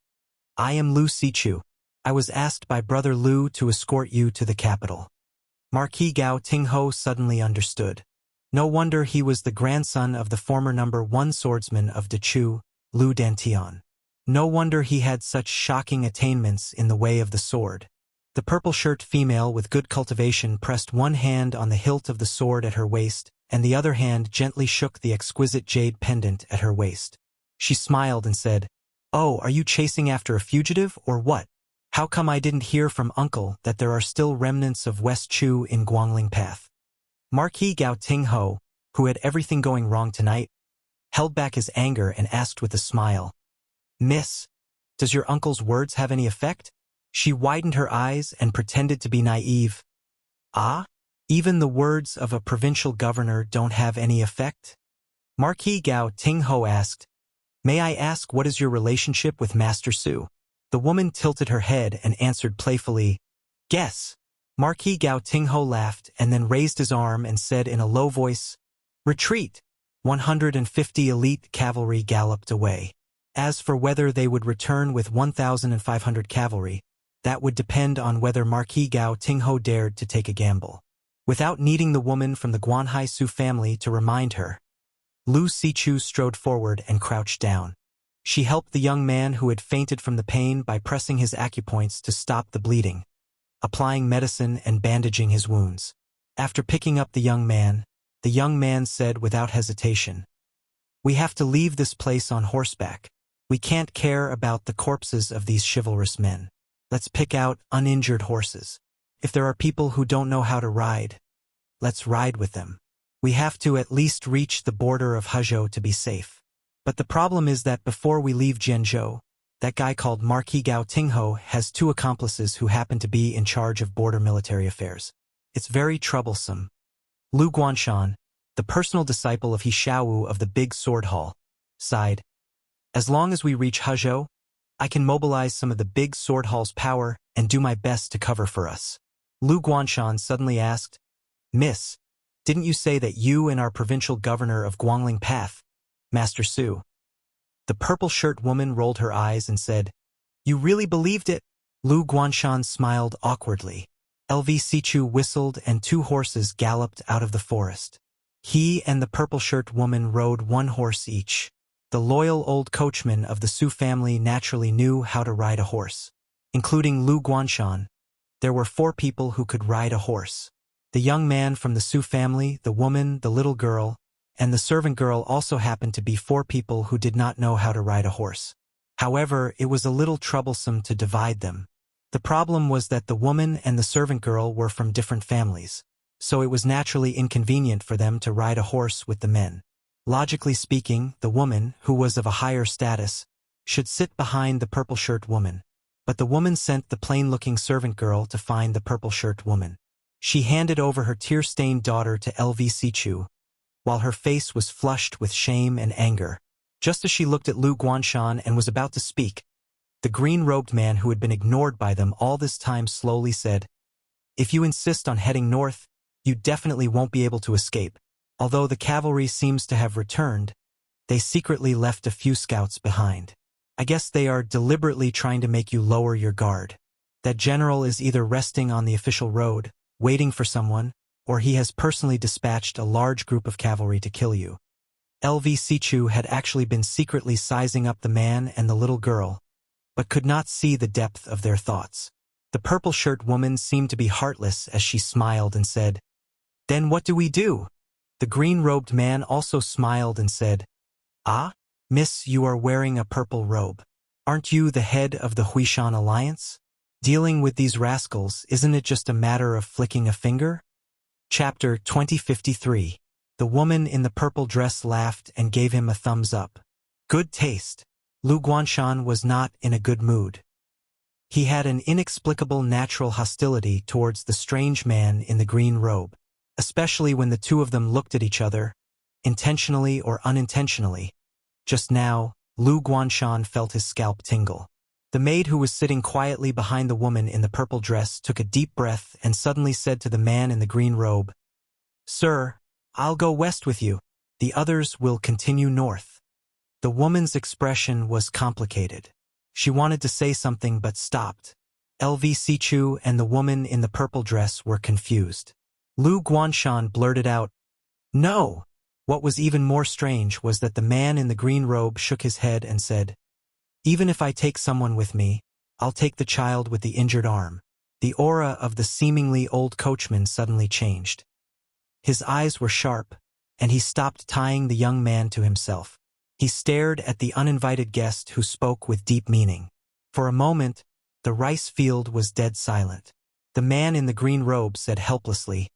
"I am Lu Sichu. I was asked by Brother Lu to escort you to the capital." Marquis Gao Tingho suddenly understood. No wonder he was the grandson of the former #1 swordsman of Dechu, Lu Dantian. No wonder he had such shocking attainments in the way of the sword. The purple-shirt female with good cultivation pressed one hand on the hilt of the sword at her waist, and the other hand gently shook the exquisite jade pendant at her waist. She smiled and said, "Oh, are you chasing after a fugitive, or what? How come I didn't hear from Uncle that there are still remnants of West Chu in Guangling Path?" Marquis Gao Tingho, who had everything going wrong tonight, held back his anger and asked with a smile, "Miss, does your uncle's words have any effect?" She widened her eyes and pretended to be naive. "Ah? Even the words of a provincial governor don't have any effect? Marquis Gao Tingho asked, "May I ask what is your relationship with Master Su?" The woman tilted her head and answered playfully, "Guess." Marquis Gao Tingho laughed and then raised his arm and said in a low voice, "Retreat." 150 elite cavalry galloped away. As for whether they would return with 1,500 cavalry, that would depend on whether Marquis Gao Tingho dared to take a gamble. Without needing the woman from the Guanhai Su family to remind her, Lu Sichu strode forward and crouched down. She helped the young man who had fainted from the pain by pressing his acupoints to stop the bleeding, applying medicine and bandaging his wounds. After picking up the young man said without hesitation, "We have to leave this place on horseback. We can't care about the corpses of these chivalrous men. Let's pick out uninjured horses. If there are people who don't know how to ride, let's ride with them. We have to at least reach the border of Hezhou to be safe. But the problem is that before we leave Jianzhou, that guy called Marquis Gao Tingho has 2 accomplices who happen to be in charge of border military affairs. It's very troublesome." Lu Guanshan, the personal disciple of He Xiaowu of the Big Sword Hall, sighed. "As long as we reach Hezhou, I can mobilize some of the Big Sword Hall's power and do my best to cover for us." Lu Guanshan suddenly asked, "Miss, didn't you say that you and our provincial governor of Guangling Path, Master Su?" The purple-shirt woman rolled her eyes and said, "You really believed it?" Lu Guanshan smiled awkwardly. LV Sichu whistled and 2 horses galloped out of the forest. He and the purple-shirt woman rode 1 horse each. The loyal old coachman of the Su family naturally knew how to ride a horse. Including Lu Guanshan, there were 4 people who could ride a horse. The young man from the Su family, the woman, the little girl, and the servant girl also happened to be 4 people who did not know how to ride a horse. However, it was a little troublesome to divide them. The problem was that the woman and the servant girl were from different families, so it was naturally inconvenient for them to ride a horse with the men. Logically speaking, the woman, who was of a higher status, should sit behind the purple-shirt woman, but the woman sent the plain-looking servant girl to find the purple-shirt woman. She handed over her tear-stained daughter to LV Sichu, while her face was flushed with shame and anger. Just as she looked at Lu Guanshan and was about to speak, the green-robed man who had been ignored by them all this time slowly said, "If you insist on heading north, you definitely won't be able to escape. Although the cavalry seems to have returned, they secretly left a few scouts behind. I guess they are deliberately trying to make you lower your guard. That general is either resting on the official road, waiting for someone, or he has personally dispatched a large group of cavalry to kill you." LV Sichu had actually been secretly sizing up the man and the little girl, but could not see the depth of their thoughts. The purple-shirt woman seemed to be heartless as she smiled and said, "Then what do we do?" The green-robed man also smiled and said, "Ah, miss, you are wearing a purple robe. Aren't you the head of the Huishan Alliance? Dealing with these rascals, isn't it just a matter of flicking a finger?" Chapter 2053. The woman in the purple dress laughed and gave him a thumbs up. Good taste. Lu Guanshan was not in a good mood. He had an inexplicable natural hostility towards the strange man in the green robe, especially when the 2 of them looked at each other, intentionally or unintentionally. Just now, Lu Guanshan felt his scalp tingle. The maid who was sitting quietly behind the woman in the purple dress took a deep breath and suddenly said to the man in the green robe, "Sir, I'll go west with you. The others will continue north." The woman's expression was complicated. She wanted to say something but stopped. LV Sichu and the woman in the purple dress were confused. Lu Guanshan blurted out, "No!" What was even more strange was that the man in the green robe shook his head and said, "Even if I take someone with me, I'll take the child with the injured arm." The aura of the seemingly old coachman suddenly changed. His eyes were sharp, and he stopped tying the young man to himself. He stared at the uninvited guest who spoke with deep meaning. For a moment, the rice field was dead silent. The man in the green robe said helplessly,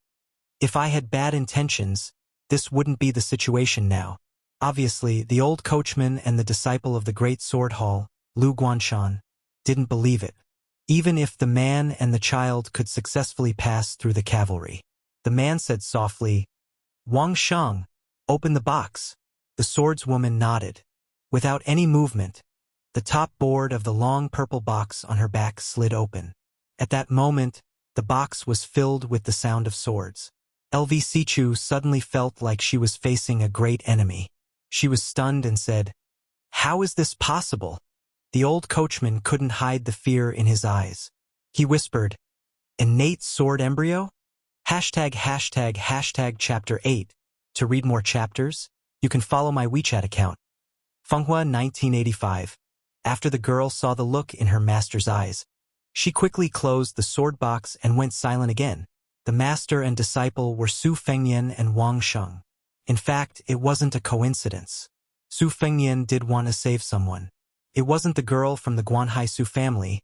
"If I had bad intentions, this wouldn't be the situation now." Obviously, the old coachman and the disciple of the great sword hall, Lu Guanshan, didn't believe it, even if the man and the child could successfully pass through the cavalry. The man said softly, Wang Sheng, open the box. The swordswoman nodded. Without any movement, the top board of the long purple box on her back slid open. At that moment, the box was filled with the sound of swords. LV Sichu suddenly felt like she was facing a great enemy. She was stunned and said, How is this possible? The old coachman couldn't hide the fear in his eyes. He whispered, Innate sword embryo? #### chapter 8. To read more chapters, you can follow my WeChat account. Fenghua 1985. After the girl saw the look in her master's eyes, she quickly closed the sword box and went silent again. The master and disciple were Su Fengnian and Wang Sheng. In fact, it wasn't a coincidence. Su Fengnian did want to save someone. It wasn't the girl from the Guanhai Su family,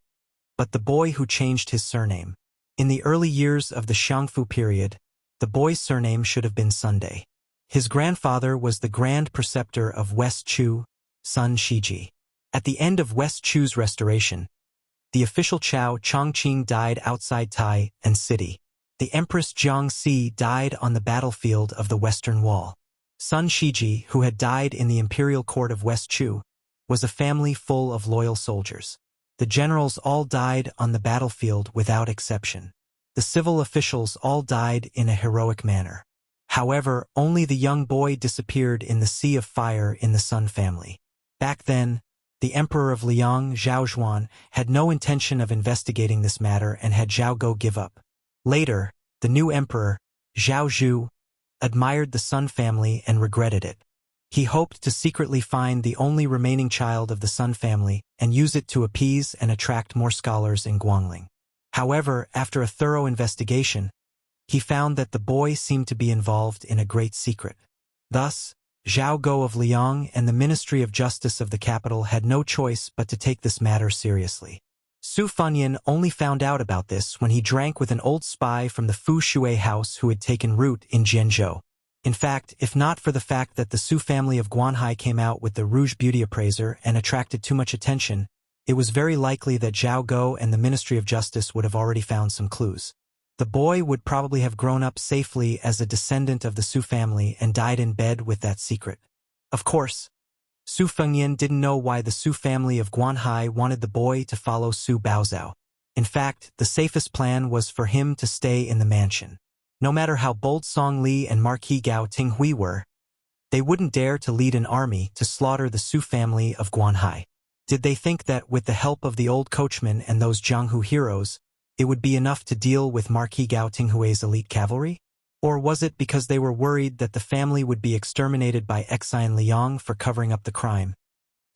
but the boy who changed his surname. In the early years of the Xiangfu period, the boy's surname should have been Sunday. His grandfather was the Grand Preceptor of West Chu, Sun Shiji. At the end of West Chu's restoration, the official Chao Chongqing died outside Tai and city. The Empress Jiangxi died on the battlefield of the Western Wall. Sun Shiji, who had died in the imperial court of West Chu, was a family full of loyal soldiers. The generals all died on the battlefield without exception. The civil officials all died in a heroic manner. However, only the young boy disappeared in the sea of fire in the Sun family. Back then, the emperor of Liang, Zhao Zhuan, had no intention of investigating this matter and had Zhao Go give up. Later, the new emperor, Zhao Zhu, admired the Sun family and regretted it. He hoped to secretly find the only remaining child of the Sun family and use it to appease and attract more scholars in Guangling. However, after a thorough investigation, he found that the boy seemed to be involved in a great secret. Thus, Zhao Go of Liang and the Ministry of Justice of the capital had no choice but to take this matter seriously. Su Fengnian only found out about this when he drank with an old spy from the Fu Shui house who had taken root in Jianzhou. In fact, if not for the fact that the Su family of Guanhai came out with the Rouge Beauty Appraiser and attracted too much attention, it was very likely that Zhao Go and the Ministry of Justice would have already found some clues. The boy would probably have grown up safely as a descendant of the Su family and died in bed with that secret. Of course, Su Fengnian didn't know why the Su family of Guanhai wanted the boy to follow Su Baozhao. In fact, the safest plan was for him to stay in the mansion. No matter how bold Song Li and Marquis Gao Tinghui were, they wouldn't dare to lead an army to slaughter the Su family of Guanhai. Did they think that with the help of the old coachman and those Jianghu heroes, it would be enough to deal with Marquis Gao Tinghui's elite cavalry? Or was it because they were worried that the family would be exterminated by Xian Liang for covering up the crime?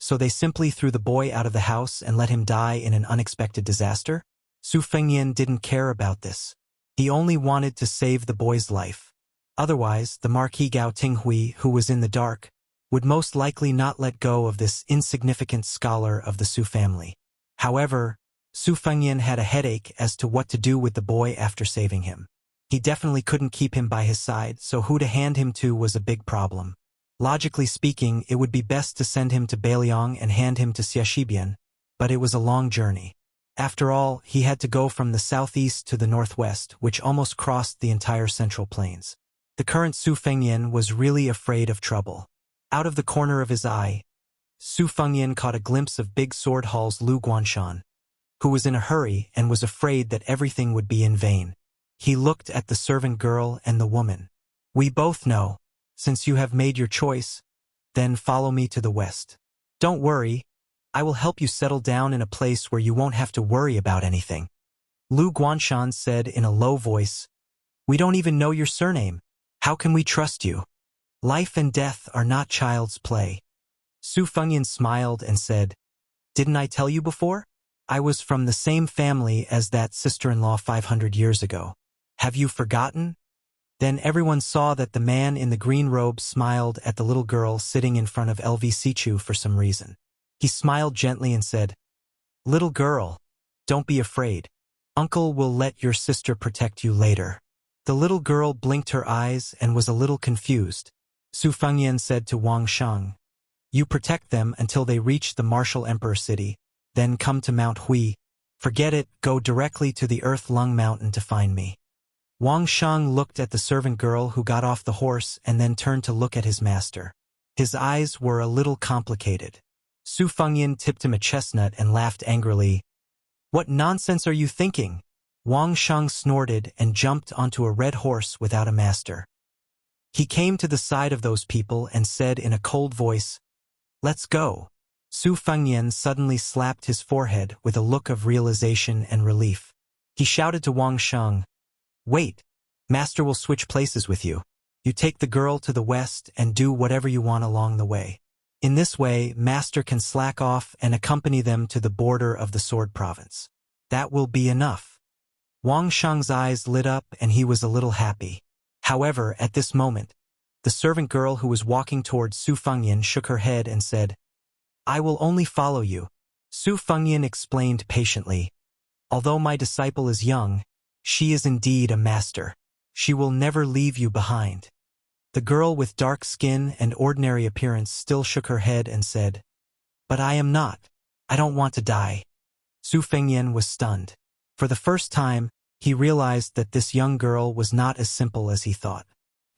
So they simply threw the boy out of the house and let him die in an unexpected disaster? Su Fengnian didn't care about this. He only wanted to save the boy's life. Otherwise, the Marquis Gao Tinghui, who was in the dark, would most likely not let go of this insignificant scholar of the Su family. However, Su Fengnian had a headache as to what to do with the boy after saving him. He definitely couldn't keep him by his side, so who to hand him to was a big problem. Logically speaking, it would be best to send him to Beiliang and hand him to Xiaxibian, but it was a long journey. After all, he had to go from the southeast to the northwest, which almost crossed the entire central plains. The current Su Fengnian was really afraid of trouble. Out of the corner of his eye, Su Fengnian caught a glimpse of Big Sword Hall's Lu Guanshan, who was in a hurry and was afraid that everything would be in vain. He looked at the servant girl and the woman. We both know. Since you have made your choice, then follow me to the west. Don't worry, I will help you settle down in a place where you won't have to worry about anything. Lu Guanshan said in a low voice, We don't even know your surname. How can we trust you? Life and death are not child's play. Su Fengnian smiled and said, Didn't I tell you before? I was from the same family as that sister-in-law 500 years ago. Have you forgotten? Then everyone saw that the man in the green robe smiled at the little girl sitting in front of LV Sichu for some reason. He smiled gently and said, Little girl, don't be afraid. Uncle will let your sister protect you later. The little girl blinked her eyes and was a little confused. Su Fengnian said to Wang Sheng, You protect them until they reach the martial emperor city, then come to Mount Hui. Forget it, go directly to the Earth Lung Mountain to find me. Wang Shang looked at the servant girl who got off the horse and then turned to look at his master. His eyes were a little complicated. Su Fengyan tipped him a chestnut and laughed angrily. "What nonsense are you thinking?" Wang Shang snorted and jumped onto a red horse without a master. He came to the side of those people and said in a cold voice, "Let's go." Su Fengyan suddenly slapped his forehead with a look of realization and relief. He shouted to Wang Shang, "Wait, master will switch places with you. You take the girl to the west and do whatever you want along the way. In this way, master can slack off and accompany them to the border of the Sword Province. That will be enough." Wang Shang's eyes lit up and he was a little happy. However, at this moment, the servant girl who was walking towards Su Fengyan shook her head and said, "I will only follow you." Su Fengyan explained patiently, "Although my disciple is young, she is indeed a master. She will never leave you behind." The girl with dark skin and ordinary appearance still shook her head and said, "But I am not. I don't want to die." Su Fengyan was stunned. For the first time, he realized that this young girl was not as simple as he thought.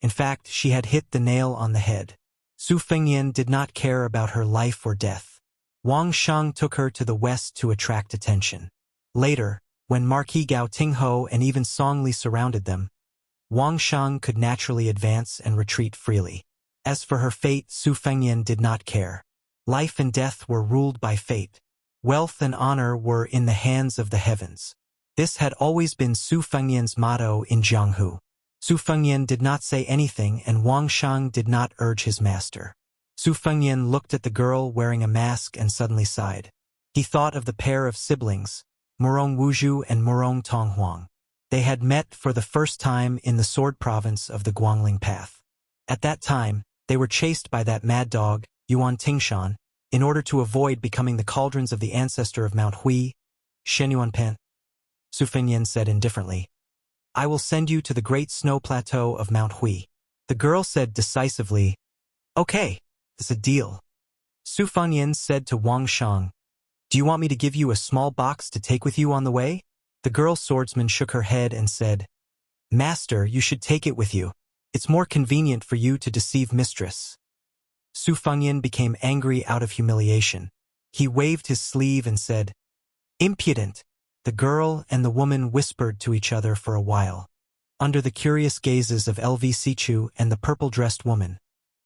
In fact, she had hit the nail on the head. Su Fengyan did not care about her life or death. Wang Shang took her to the west to attract attention. Later, when Marquis Gao Tingho and even Song Li surrounded them, Wang Shang could naturally advance and retreat freely. As for her fate, Su Fengyan did not care. Life and death were ruled by fate. Wealth and honor were in the hands of the heavens. This had always been Su Fengyan's motto in Jianghu. Su Fengyan did not say anything and Wang Shang did not urge his master. Su Fengyan looked at the girl wearing a mask and suddenly sighed. He thought of the pair of siblings, Murong Wuzhu and Murong Tonghuang. They had met for the first time in the Sword Province of the Guangling Path. At that time, they were chased by that mad dog, Yuan Tingshan, in order to avoid becoming the cauldrons of the ancestor of Mount Hui, Shen Yuanpan. Su Fengyan said indifferently, "I will send you to the great snow plateau of Mount Hui." The girl said decisively, "Okay, it's a deal." Su Fengyan said to Wang Shang, "Do you want me to give you a small box to take with you on the way?" The girl swordsman shook her head and said, "Master, you should take it with you. It's more convenient for you to deceive mistress." Su Fengyan became angry out of humiliation. He waved his sleeve and said, "Impudent." The girl and the woman whispered to each other for a while. Under the curious gazes of LV Sichu and the purple-dressed woman,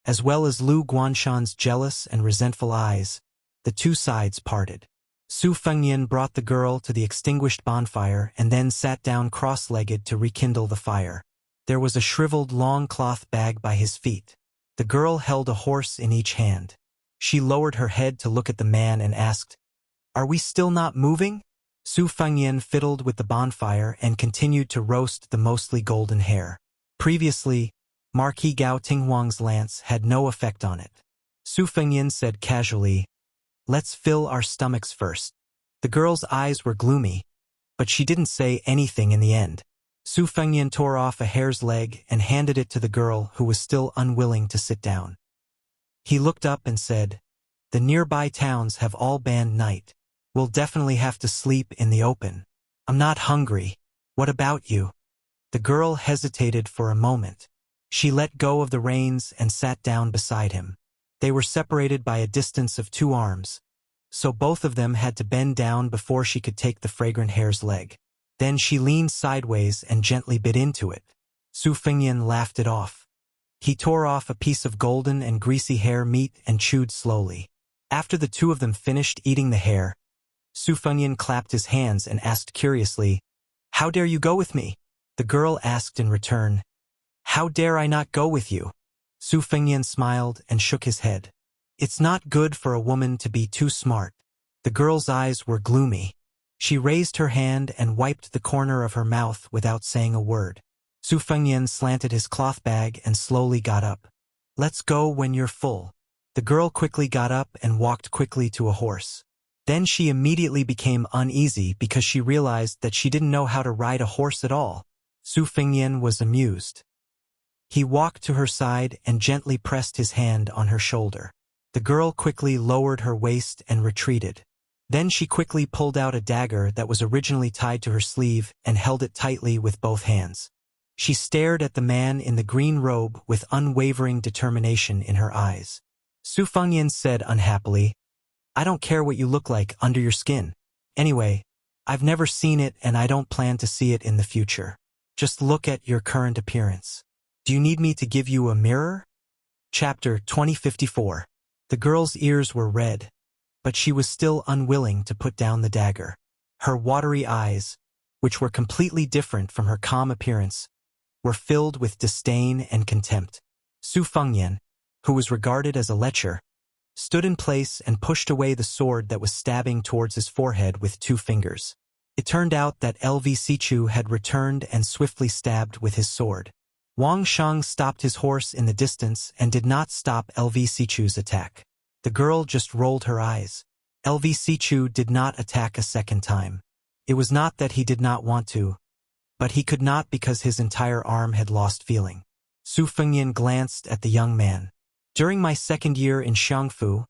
as well as Lu Guanshan's jealous and resentful eyes, the two sides parted. Su Fengyan brought the girl to the extinguished bonfire and then sat down cross-legged to rekindle the fire. There was a shriveled long cloth bag by his feet. The girl held a horse in each hand. She lowered her head to look at the man and asked, "Are we still not moving?" Su Fengyan fiddled with the bonfire and continued to roast the mostly golden hair. Previously, Marquis Gao Tinghuang's lance had no effect on it. Su Fengyan said casually, "Let's fill our stomachs first." The girl's eyes were gloomy, but she didn't say anything in the end. Su Fengyan tore off a hare's leg and handed it to the girl who was still unwilling to sit down. He looked up and said, "The nearby towns have all banned night. We'll definitely have to sleep in the open. I'm not hungry. What about you?" The girl hesitated for a moment. She let go of the reins and sat down beside him. They were separated by a distance of 2 arms, so both of them had to bend down before she could take the fragrant hare's leg. Then she leaned sideways and gently bit into it. Su Fengyan laughed it off. He tore off a piece of golden and greasy hare meat and chewed slowly. After the two of them finished eating the hare, Su Fengyan clapped his hands and asked curiously, "How dare you go with me?" The girl asked in return, "How dare I not go with you?" Su Fengyan smiled and shook his head. It's not good for a woman to be too smart. The girl's eyes were gloomy. She raised her hand and wiped the corner of her mouth without saying a word. Su Fengyan slanted his cloth bag and slowly got up. "Let's go when you're full." The girl quickly got up and walked quickly to a horse. Then she immediately became uneasy because she realized that she didn't know how to ride a horse at all. Su Fengyan was amused. He walked to her side and gently pressed his hand on her shoulder. The girl quickly lowered her waist and retreated. Then she quickly pulled out a dagger that was originally tied to her sleeve and held it tightly with both hands. She stared at the man in the green robe with unwavering determination in her eyes. Su Fengyan said unhappily, "I don't care what you look like under your skin. Anyway, I've never seen it and I don't plan to see it in the future. Just look at your current appearance. Do you need me to give you a mirror?" Chapter 2054. The girl's ears were red, but she was still unwilling to put down the dagger. Her watery eyes, which were completely different from her calm appearance, were filled with disdain and contempt. Su Fengyan, who was regarded as a lecher, stood in place and pushed away the sword that was stabbing towards his forehead with 2 fingers. It turned out that LV Sichu had returned and swiftly stabbed with his sword. Wang Shang stopped his horse in the distance and did not stop LV Sichu's attack. The girl just rolled her eyes. LV Sichu did not attack a second time. It was not that he did not want to, but he could not because his entire arm had lost feeling. Su Fengyan glanced at the young man. "During my 2nd year in Xiangfu,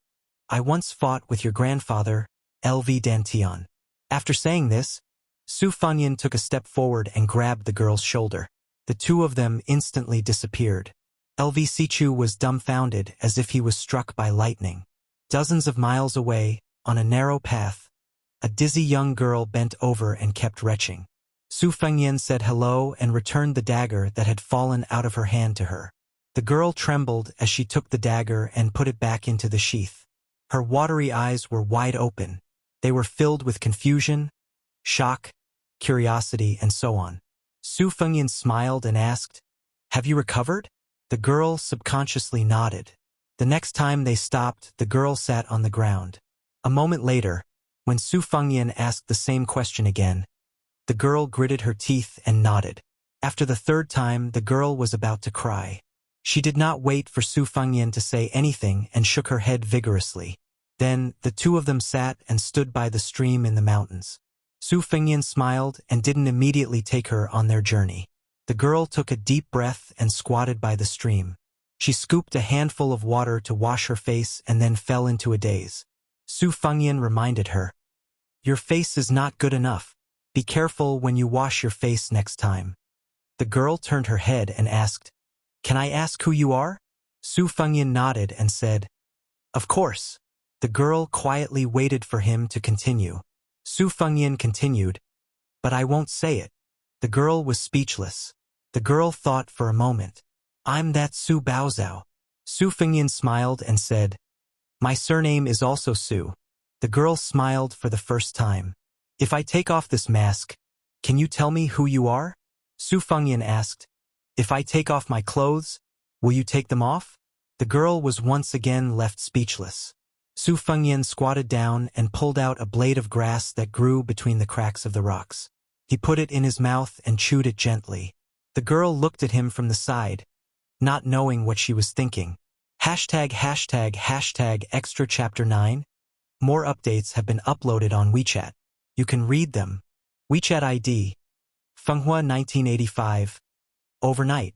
I once fought with your grandfather, LV Dantian." After saying this, Su Fengyan took a step forward and grabbed the girl's shoulder. The 2 of them instantly disappeared. LV Sichu was dumbfounded as if he was struck by lightning. Dozens of miles away, on a narrow path, a dizzy young girl bent over and kept retching. Su Fengyan said hello and returned the dagger that had fallen out of her hand to her. The girl trembled as she took the dagger and put it back into the sheath. Her watery eyes were wide open. They were filled with confusion, shock, curiosity, and so on. Su Fengyan smiled and asked, "Have you recovered?" The girl subconsciously nodded. The next time they stopped, the girl sat on the ground. A moment later, when Su Fengyan asked the same question again, the girl gritted her teeth and nodded. After the 3rd time, the girl was about to cry. She did not wait for Su Fengyan to say anything and shook her head vigorously. Then, the 2 of them sat and stood by the stream in the mountains. Su Fengyan smiled and didn't immediately take her on their journey. The girl took a deep breath and squatted by the stream. She scooped a handful of water to wash her face and then fell into a daze. Su Fengyan reminded her, "Your face is not good enough. Be careful when you wash your face next time." The girl turned her head and asked, "Can I ask who you are?" Su Fengyan nodded and said, "Of course." The girl quietly waited for him to continue. Su Fengyan continued, "But I won't say it." The girl was speechless. The girl thought for a moment. "I'm that Su Baozhao." Su Fengyan smiled and said, "My surname is also Su." The girl smiled for the first time. "If I take off this mask, can you tell me who you are?" Su Fengyan asked, "If I take off my clothes, will you take them off?" The girl was once again left speechless. Su Fengyan squatted down and pulled out a blade of grass that grew between the cracks of the rocks. He put it in his mouth and chewed it gently. The girl looked at him from the side, not knowing what she was thinking. ###extra chapter 9. More updates have been uploaded on WeChat. You can read them. WeChat ID, Fenghua 1985. Overnight,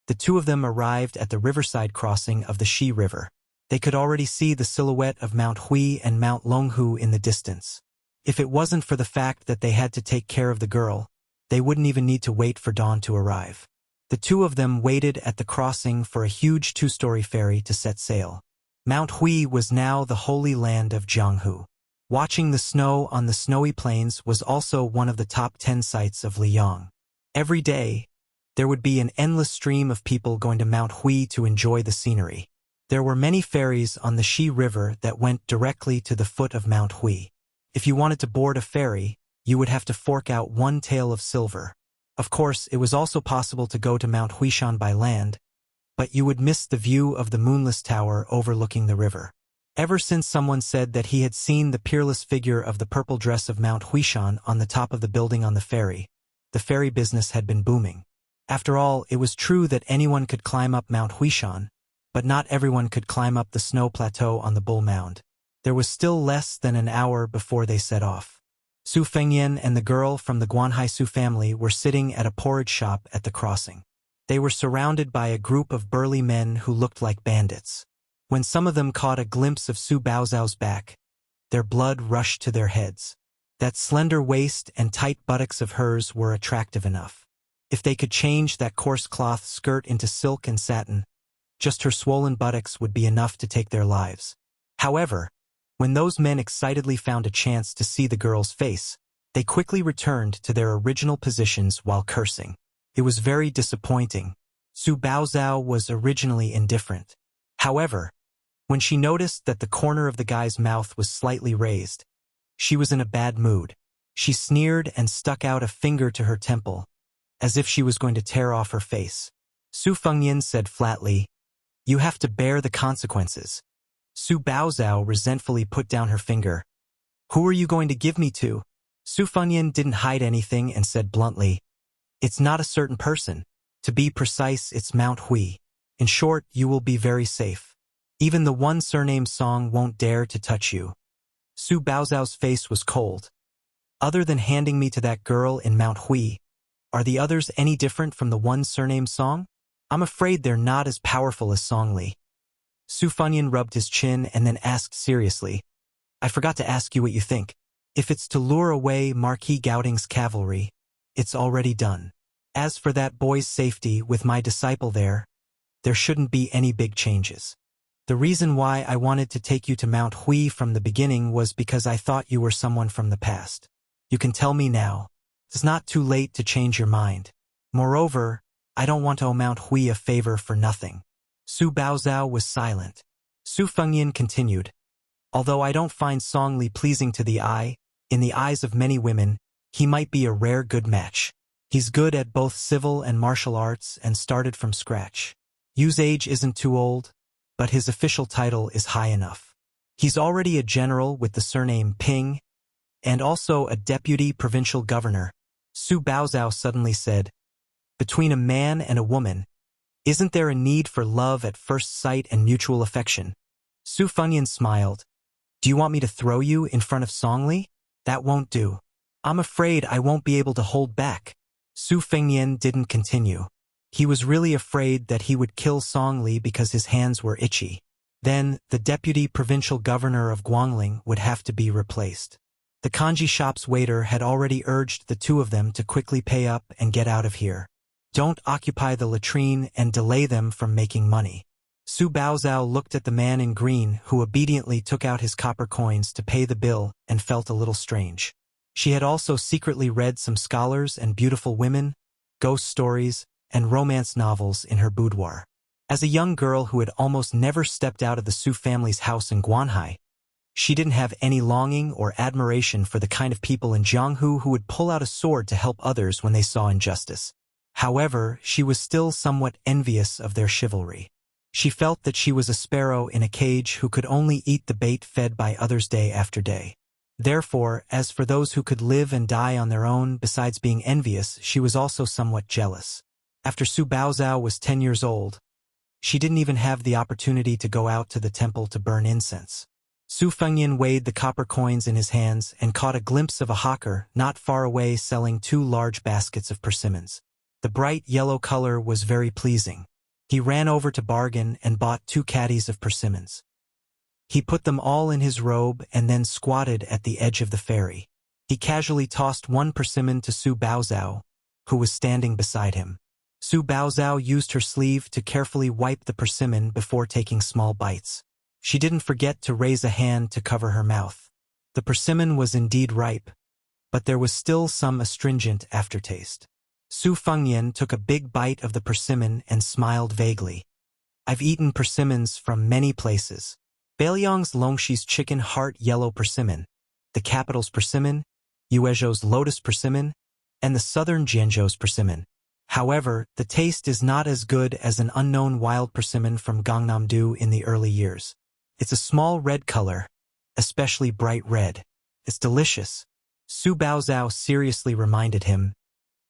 the 2 of them arrived at the riverside crossing of the Xi River. They could already see the silhouette of Mount Hui and Mount Longhu in the distance. If it wasn't for the fact that they had to take care of the girl, they wouldn't even need to wait for dawn to arrive. The 2 of them waited at the crossing for a huge 2-story ferry to set sail. Mount Hui was now the holy land of Jianghu. Watching the snow on the snowy plains was also one of the top 10 sites of Liyang. Every day, there would be an endless stream of people going to Mount Hui to enjoy the scenery. There were many ferries on the Xi River that went directly to the foot of Mount Hui. If you wanted to board a ferry, you would have to fork out 1 tael of silver. Of course, it was also possible to go to Mount Huishan by land, but you would miss the view of the moonless tower overlooking the river. Ever since someone said that he had seen the peerless figure of the purple dress of Mount Huishan on the top of the building on the ferry business had been booming. After all, it was true that anyone could climb up Mount Huishan, but not everyone could climb up the snow plateau on the Bull Mound. There was still less than an hour before they set off. Su Fengyan and the girl from the Guanhai Su family were sitting at a porridge shop at the crossing. They were surrounded by a group of burly men who looked like bandits. When some of them caught a glimpse of Su Baozhao's back, their blood rushed to their heads. That slender waist and tight buttocks of hers were attractive enough. If they could change that coarse cloth skirt into silk and satin, just her swollen buttocks would be enough to take their lives. However, when those men excitedly found a chance to see the girl's face, they quickly returned to their original positions while cursing. It was very disappointing. Su Baozhao was originally indifferent. However, when she noticed that the corner of the guy's mouth was slightly raised, she was in a bad mood. She sneered and stuck out a finger to her temple, as if she was going to tear off her face. Su Fengyan said flatly, "You have to bear the consequences." Su Baozhao resentfully put down her finger. "Who are you going to give me to?" Su Fengyan didn't hide anything and said bluntly, "It's not a certain person. To be precise, it's Mount Hui. In short, you will be very safe. Even the one surname Song won't dare to touch you." Su Baozhao's face was cold. "Other than handing me to that girl in Mount Hui, are the others any different from the one surname Song? I'm afraid they're not as powerful as Song Li." Su Fengyan rubbed his chin and then asked seriously, "I forgot to ask you what you think. If it's to lure away Marquis Gaoting's cavalry, it's already done. As for that boy's safety with my disciple there shouldn't be any big changes. The reason why I wanted to take you to Mount Hui from the beginning was because I thought you were someone from the past. You can tell me now. It's not too late to change your mind. Moreover, I don't want to owe Mount Hui a favor for nothing." Su Baozhao was silent. Su Fengyan continued, "Although I don't find Song Li pleasing to the eye, in the eyes of many women, he might be a rare good match. He's good at both civil and martial arts and started from scratch. Yu's age isn't too old, but his official title is high enough. He's already a general with the surname Ping, and also a deputy provincial governor." Su Baozhao suddenly said, "Between a man and a woman, isn't there a need for love at first sight and mutual affection?" Su Fengyan smiled. "Do you want me to throw you in front of Song Li? That won't do. I'm afraid I won't be able to hold back." Su Fengyan didn't continue. He was really afraid that he would kill Song Li because his hands were itchy. Then, the deputy provincial governor of Guangling would have to be replaced. The kanji shop's waiter had already urged the two of them to quickly pay up and get out of here. Don't occupy the latrine and delay them from making money. Su Baozhao looked at the man in green who obediently took out his copper coins to pay the bill and felt a little strange. She had also secretly read some scholars and beautiful women, ghost stories, and romance novels in her boudoir. As a young girl who had almost never stepped out of the Su family's house in Guanhai, she didn't have any longing or admiration for the kind of people in Jianghu who would pull out a sword to help others when they saw injustice. However, she was still somewhat envious of their chivalry. She felt that she was a sparrow in a cage who could only eat the bait fed by others day after day. Therefore, as for those who could live and die on their own, besides being envious, she was also somewhat jealous. After Su Baozhao was 10 years old, she didn't even have the opportunity to go out to the temple to burn incense. Su Fengyan weighed the copper coins in his hands and caught a glimpse of a hawker not far away selling 2 large baskets of persimmons. The bright yellow color was very pleasing. He ran over to bargain and bought 2 caddies of persimmons. He put them all in his robe and then squatted at the edge of the ferry. He casually tossed 1 persimmon to Su Baozhao, who was standing beside him. Su Baozhao used her sleeve to carefully wipe the persimmon before taking small bites. She didn't forget to raise a hand to cover her mouth. The persimmon was indeed ripe, but there was still some astringent aftertaste. Su Fengyan took a big bite of the persimmon and smiled vaguely. "I've eaten persimmons from many places. Bailiang's Longshi's chicken heart yellow persimmon, the capital's persimmon, Yuezhou's lotus persimmon, and the southern Jianzhou's persimmon. However, the taste is not as good as an unknown wild persimmon from Gangnam-do in the early years. It's a small red color, especially bright red. It's delicious." Su Baozhao seriously reminded him,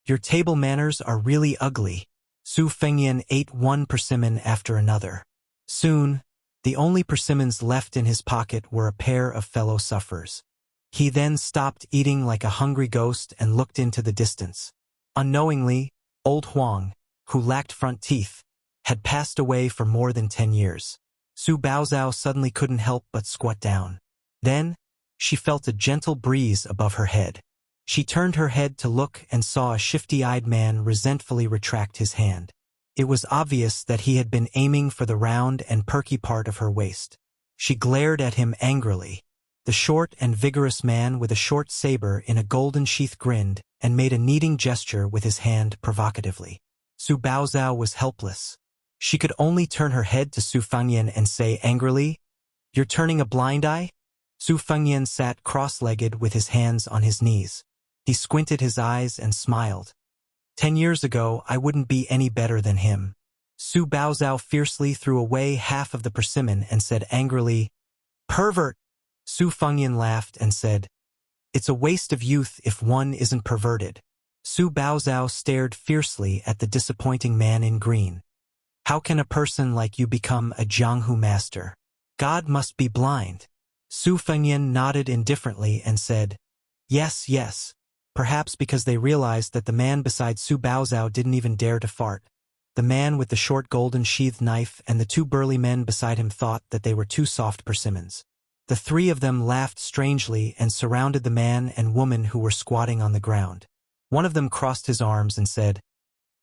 "Your table manners are really ugly." Su Fengyan ate 1 persimmon after another. Soon, the only persimmons left in his pocket were a pair of fellow sufferers. He then stopped eating like a hungry ghost and looked into the distance. Unknowingly, Old Huang, who lacked front teeth, had passed away for more than 10 years. Su Baozhao suddenly couldn't help but squat down. Then, she felt a gentle breeze above her head. She turned her head to look and saw a shifty-eyed man resentfully retract his hand. It was obvious that he had been aiming for the round and perky part of her waist. She glared at him angrily. The short and vigorous man with a short saber in a golden sheath grinned and made a kneading gesture with his hand provocatively. Su Baozhao was helpless. She could only turn her head to Su Fengyan and say angrily, "You're turning a blind eye?" Su Fengyan sat cross-legged with his hands on his knees. He squinted his eyes and smiled. 10 years ago, I wouldn't be any better than him. Su Baozhao fiercely threw away half of the persimmon and said angrily, "Pervert!" Su Fengyan laughed and said, "It's a waste of youth if one isn't perverted." Su Baozhao stared fiercely at the disappointing man in green. "How can a person like you become a Jianghu master? God must be blind." Su Fengyan nodded indifferently and said, "Yes, yes." Perhaps because they realized that the man beside Su Baozhao didn't even dare to fart. The man with the short golden sheathed knife and the two burly men beside him thought that they were two soft persimmons. The three of them laughed strangely and surrounded the man and woman who were squatting on the ground. One of them crossed his arms and said,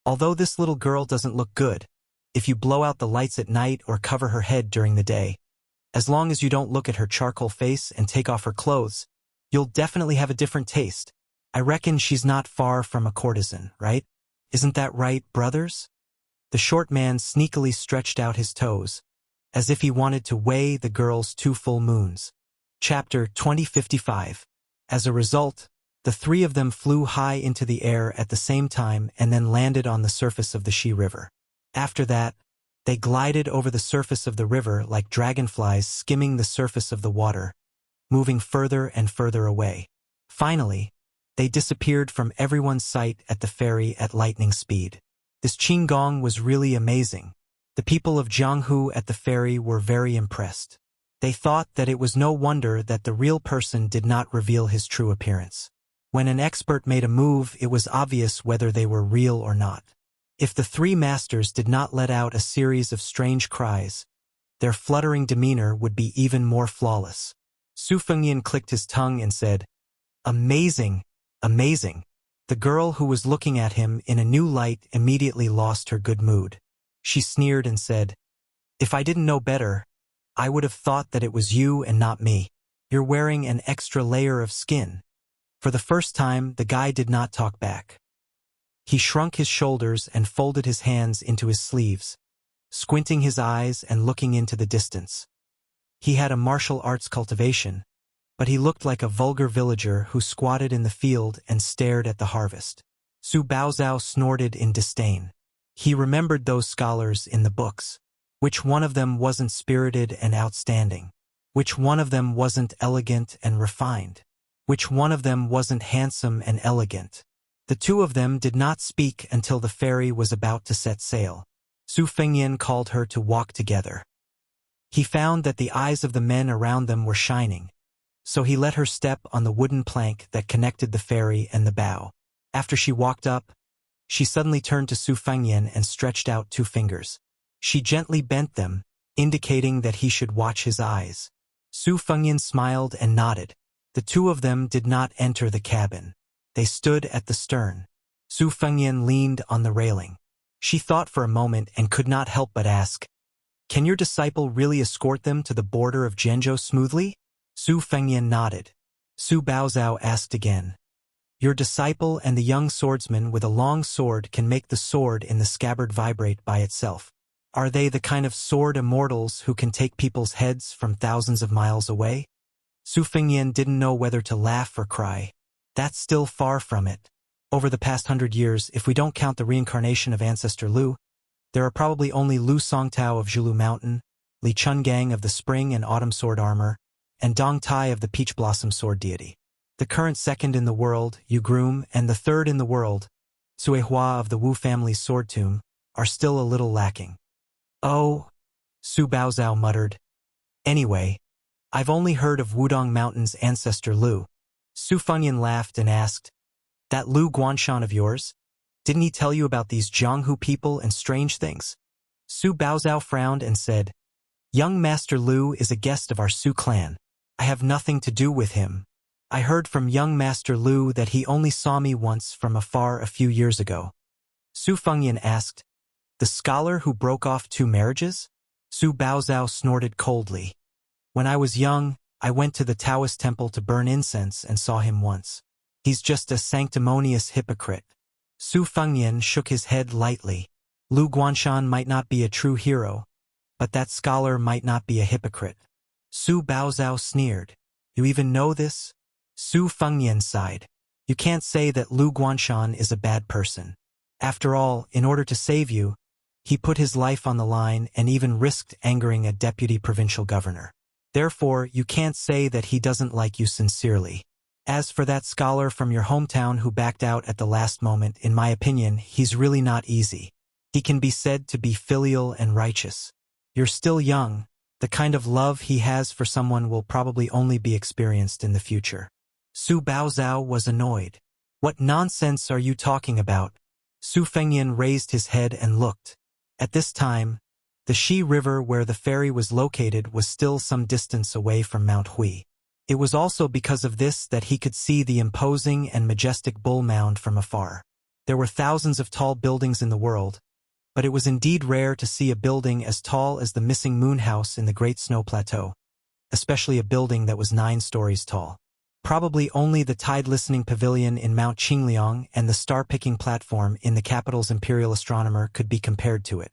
"Although this little girl doesn't look good, if you blow out the lights at night or cover her head during the day, as long as you don't look at her charcoal face and take off her clothes, you'll definitely have a different taste. I reckon she's not far from a courtesan, right? Isn't that right, brothers?" The short man sneakily stretched out his toes, as if he wanted to weigh the girl's 2 full moons. Chapter 2055. As a result, the three of them flew high into the air at the same time and then landed on the surface of the Shi River. After that, they glided over the surface of the river like dragonflies skimming the surface of the water, moving further and further away. Finally, they disappeared from everyone's sight at the ferry at lightning speed. This Qinggong was really amazing. The people of Jianghu at the ferry were very impressed. They thought that it was no wonder that the real person did not reveal his true appearance. When an expert made a move, it was obvious whether they were real or not. If the three masters did not let out a series of strange cries, their fluttering demeanor would be even more flawless. Su Fengyan clicked his tongue and said, "Amazing, amazing." The girl who was looking at him in a new light immediately lost her good mood. She sneered and said, "If I didn't know better, I would have thought that it was you and not me. You're wearing an extra layer of skin." For the first time, the guy did not talk back. He shrunk his shoulders and folded his hands into his sleeves, squinting his eyes and looking into the distance. He had a martial arts cultivation, but he looked like a vulgar villager who squatted in the field and stared at the harvest. Su Baozhao snorted in disdain. He remembered those scholars in the books. Which one of them wasn't spirited and outstanding? Which one of them wasn't elegant and refined? Which one of them wasn't handsome and elegant? The two of them did not speak until the ferry was about to set sail. Su Fengyan called her to walk together. He found that the eyes of the men around them were shining, so he let her step on the wooden plank that connected the ferry and the bow. After she walked up, she suddenly turned to Su Fengyan and stretched out 2 fingers. She gently bent them, indicating that he should watch his eyes. Su Fengyan smiled and nodded. The two of them did not enter the cabin. They stood at the stern. Su Fengyan leaned on the railing. She thought for a moment and could not help but ask, "Can your disciple really escort them to the border of Zhenzhou smoothly?" Su Fengyan nodded. Su Baozhao asked again, "Your disciple and the young swordsman with a long sword can make the sword in the scabbard vibrate by itself. Are they the kind of sword immortals who can take people's heads from thousands of miles away?" Su Fengyan didn't know whether to laugh or cry. That's still far from it. Over the past 100 years, if we don't count the reincarnation of Ancestor Lu, there are probably only Lu Songtao of Zhulu Mountain, Li Chungang of the Spring and Autumn Sword Armor, and Dong Tai of the Peach Blossom Sword Deity. The current second in the world, Yu Groom, and the third in the world, Sui Hua of the Wu family's sword tomb, are still a little lacking. "Oh," Su Baozhao muttered. "Anyway, I've only heard of Wudong Mountain's ancestor Lu." Su Fengyan laughed and asked, "That Lu Guanshan of yours? Didn't he tell you about these Jianghu people and strange things?" Su Baozhao frowned and said, "Young Master Lu is a guest of our Su clan. I have nothing to do with him." I heard from young Master Lu that he only saw me once from afar a few years ago. Su Fengyan asked, the scholar who broke off 2 marriages? Su Baozhao snorted coldly. When I was young, I went to the Taoist temple to burn incense and saw him once. He's just a sanctimonious hypocrite. Su Fengyan shook his head lightly. Lu Guanshan might not be a true hero, but that scholar might not be a hypocrite. Su Baozhao sneered. You even know this? Su Fengyan sighed. You can't say that Lu Guanshan is a bad person. After all, in order to save you, he put his life on the line and even risked angering a deputy provincial governor. Therefore, you can't say that he doesn't like you sincerely. As for that scholar from your hometown who backed out at the last moment, in my opinion, he's really not easy. He can be said to be filial and righteous. You're still young. The kind of love he has for someone will probably only be experienced in the future. Su Baozhao was annoyed. What nonsense are you talking about? Su Fengyan raised his head and looked. At this time, the Shi River where the ferry was located was still some distance away from Mount Hui. It was also because of this that he could see the imposing and majestic bull mound from afar. There were thousands of tall buildings in the world, but it was indeed rare to see a building as tall as the missing moon house in the Great Snow Plateau, especially a building that was 9 stories tall. Probably only the tide-listening pavilion in Mount Qingliang and the star-picking platform in the capital's imperial astronomer could be compared to it.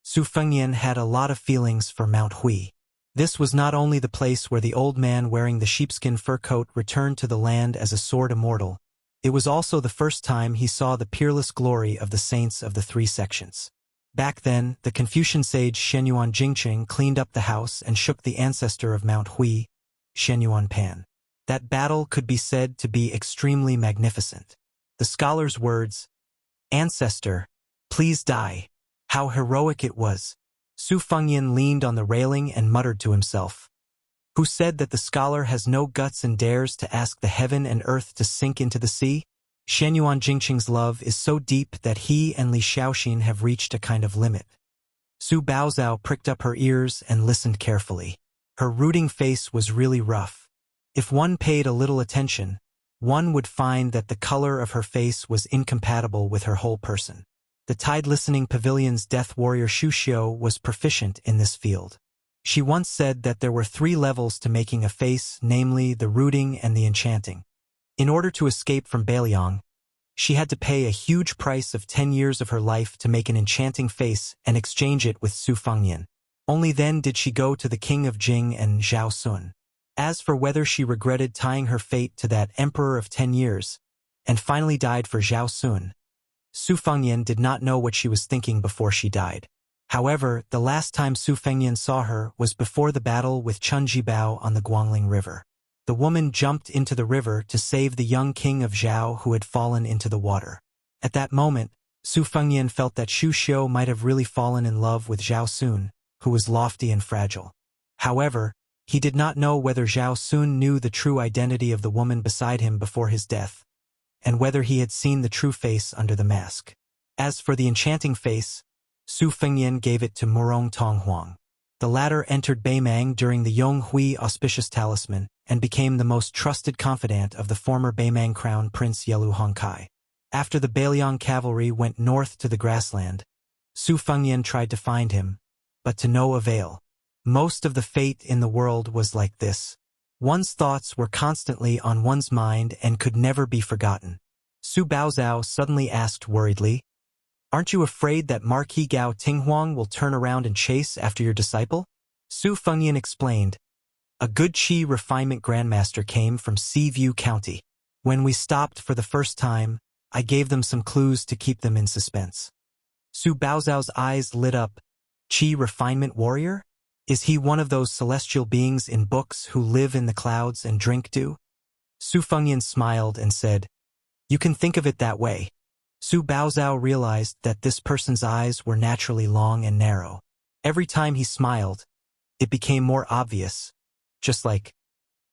Su Fengyan had a lot of feelings for Mount Hui. This was not only the place where the old man wearing the sheepskin fur coat returned to the land as a sword immortal, it was also the first time he saw the peerless glory of the saints of the 3 sections. Back then, the Confucian sage Shenyuan Jingqing cleaned up the house and shook the ancestor of Mount Hui, Shenyuan Pan. That battle could be said to be extremely magnificent. The scholar's words, "Ancestor, please die," how heroic it was. Su Fengyan leaned on the railing and muttered to himself. Who said that the scholar has no guts and dares to ask the heaven and earth to sink into the sea? Shenyuan Jingqing's love is so deep that he and Li Shaoxin have reached a kind of limit. Su Baozhao pricked up her ears and listened carefully. Her rooting face was really rough. If one paid a little attention, one would find that the color of her face was incompatible with her whole person. The tide-listening pavilion's death warrior Shu Xiu was proficient in this field. She once said that there were 3 levels to making a face, namely the rooting and the enchanting. In order to escape from Beiliang, she had to pay a huge price of 10 years of her life to make an enchanting face and exchange it with Su Fengyan. Only then did she go to the king of Jing and Zhao Sun. As for whether she regretted tying her fate to that emperor of 10 years, and finally died for Zhao Sun, Su Fengyan did not know what she was thinking before she died. However, the last time Su Fengyan saw her was before the battle with Chun Jibao on the Guangling River. The woman jumped into the river to save the young king of Zhao who had fallen into the water. At that moment, Su Fengyan felt that Shu Xiu might have really fallen in love with Zhao Sun, who was lofty and fragile. However, he did not know whether Zhao Sun knew the true identity of the woman beside him before his death, and whether he had seen the true face under the mask. As for the enchanting face, Su Fengyan gave it to Murong Tonghuang. The latter entered Beimang during the Yonghui auspicious talisman and became the most trusted confidant of the former Beimang crown prince Yelu Hongkai. After the Beiliang cavalry went north to the grassland, Su Fengyan tried to find him, but to no avail. Most of the fate in the world was like this. One's thoughts were constantly on one's mind and could never be forgotten. Su Baozhao suddenly asked worriedly, "Aren't you afraid that Marquis Gao Tinghuang will turn around and chase after your disciple?" Su Fengyan explained, "A good Qi refinement grandmaster came from Seaview County. When we stopped for the first time, I gave them some clues to keep them in suspense." Su Baozhao's eyes lit up. Qi refinement warrior? Is he one of those celestial beings in books who live in the clouds and drink dew? Su Fengyan smiled and said, "You can think of it that way." Su Baozhao realized that this person's eyes were naturally long and narrow. Every time he smiled, it became more obvious, just like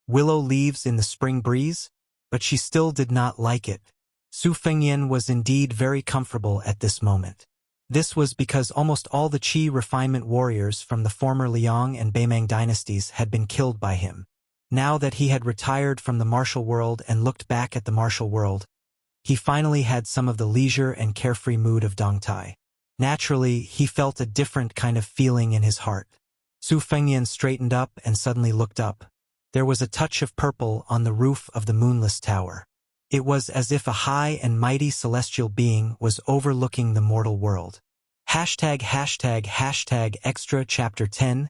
willow leaves in the spring breeze, but she still did not like it. Su Fengyan was indeed very comfortable at this moment. This was because almost all the Qi refinement warriors from the former Liang and Beimang dynasties had been killed by him. Now that he had retired from the martial world and looked back at the martial world, he finally had some of the leisure and carefree mood of Dongtai. Naturally, he felt a different kind of feeling in his heart. Su Fengyan straightened up and suddenly looked up. There was a touch of purple on the roof of the moonless tower. It was as if a high and mighty celestial being was overlooking the mortal world. ### extra chapter 10.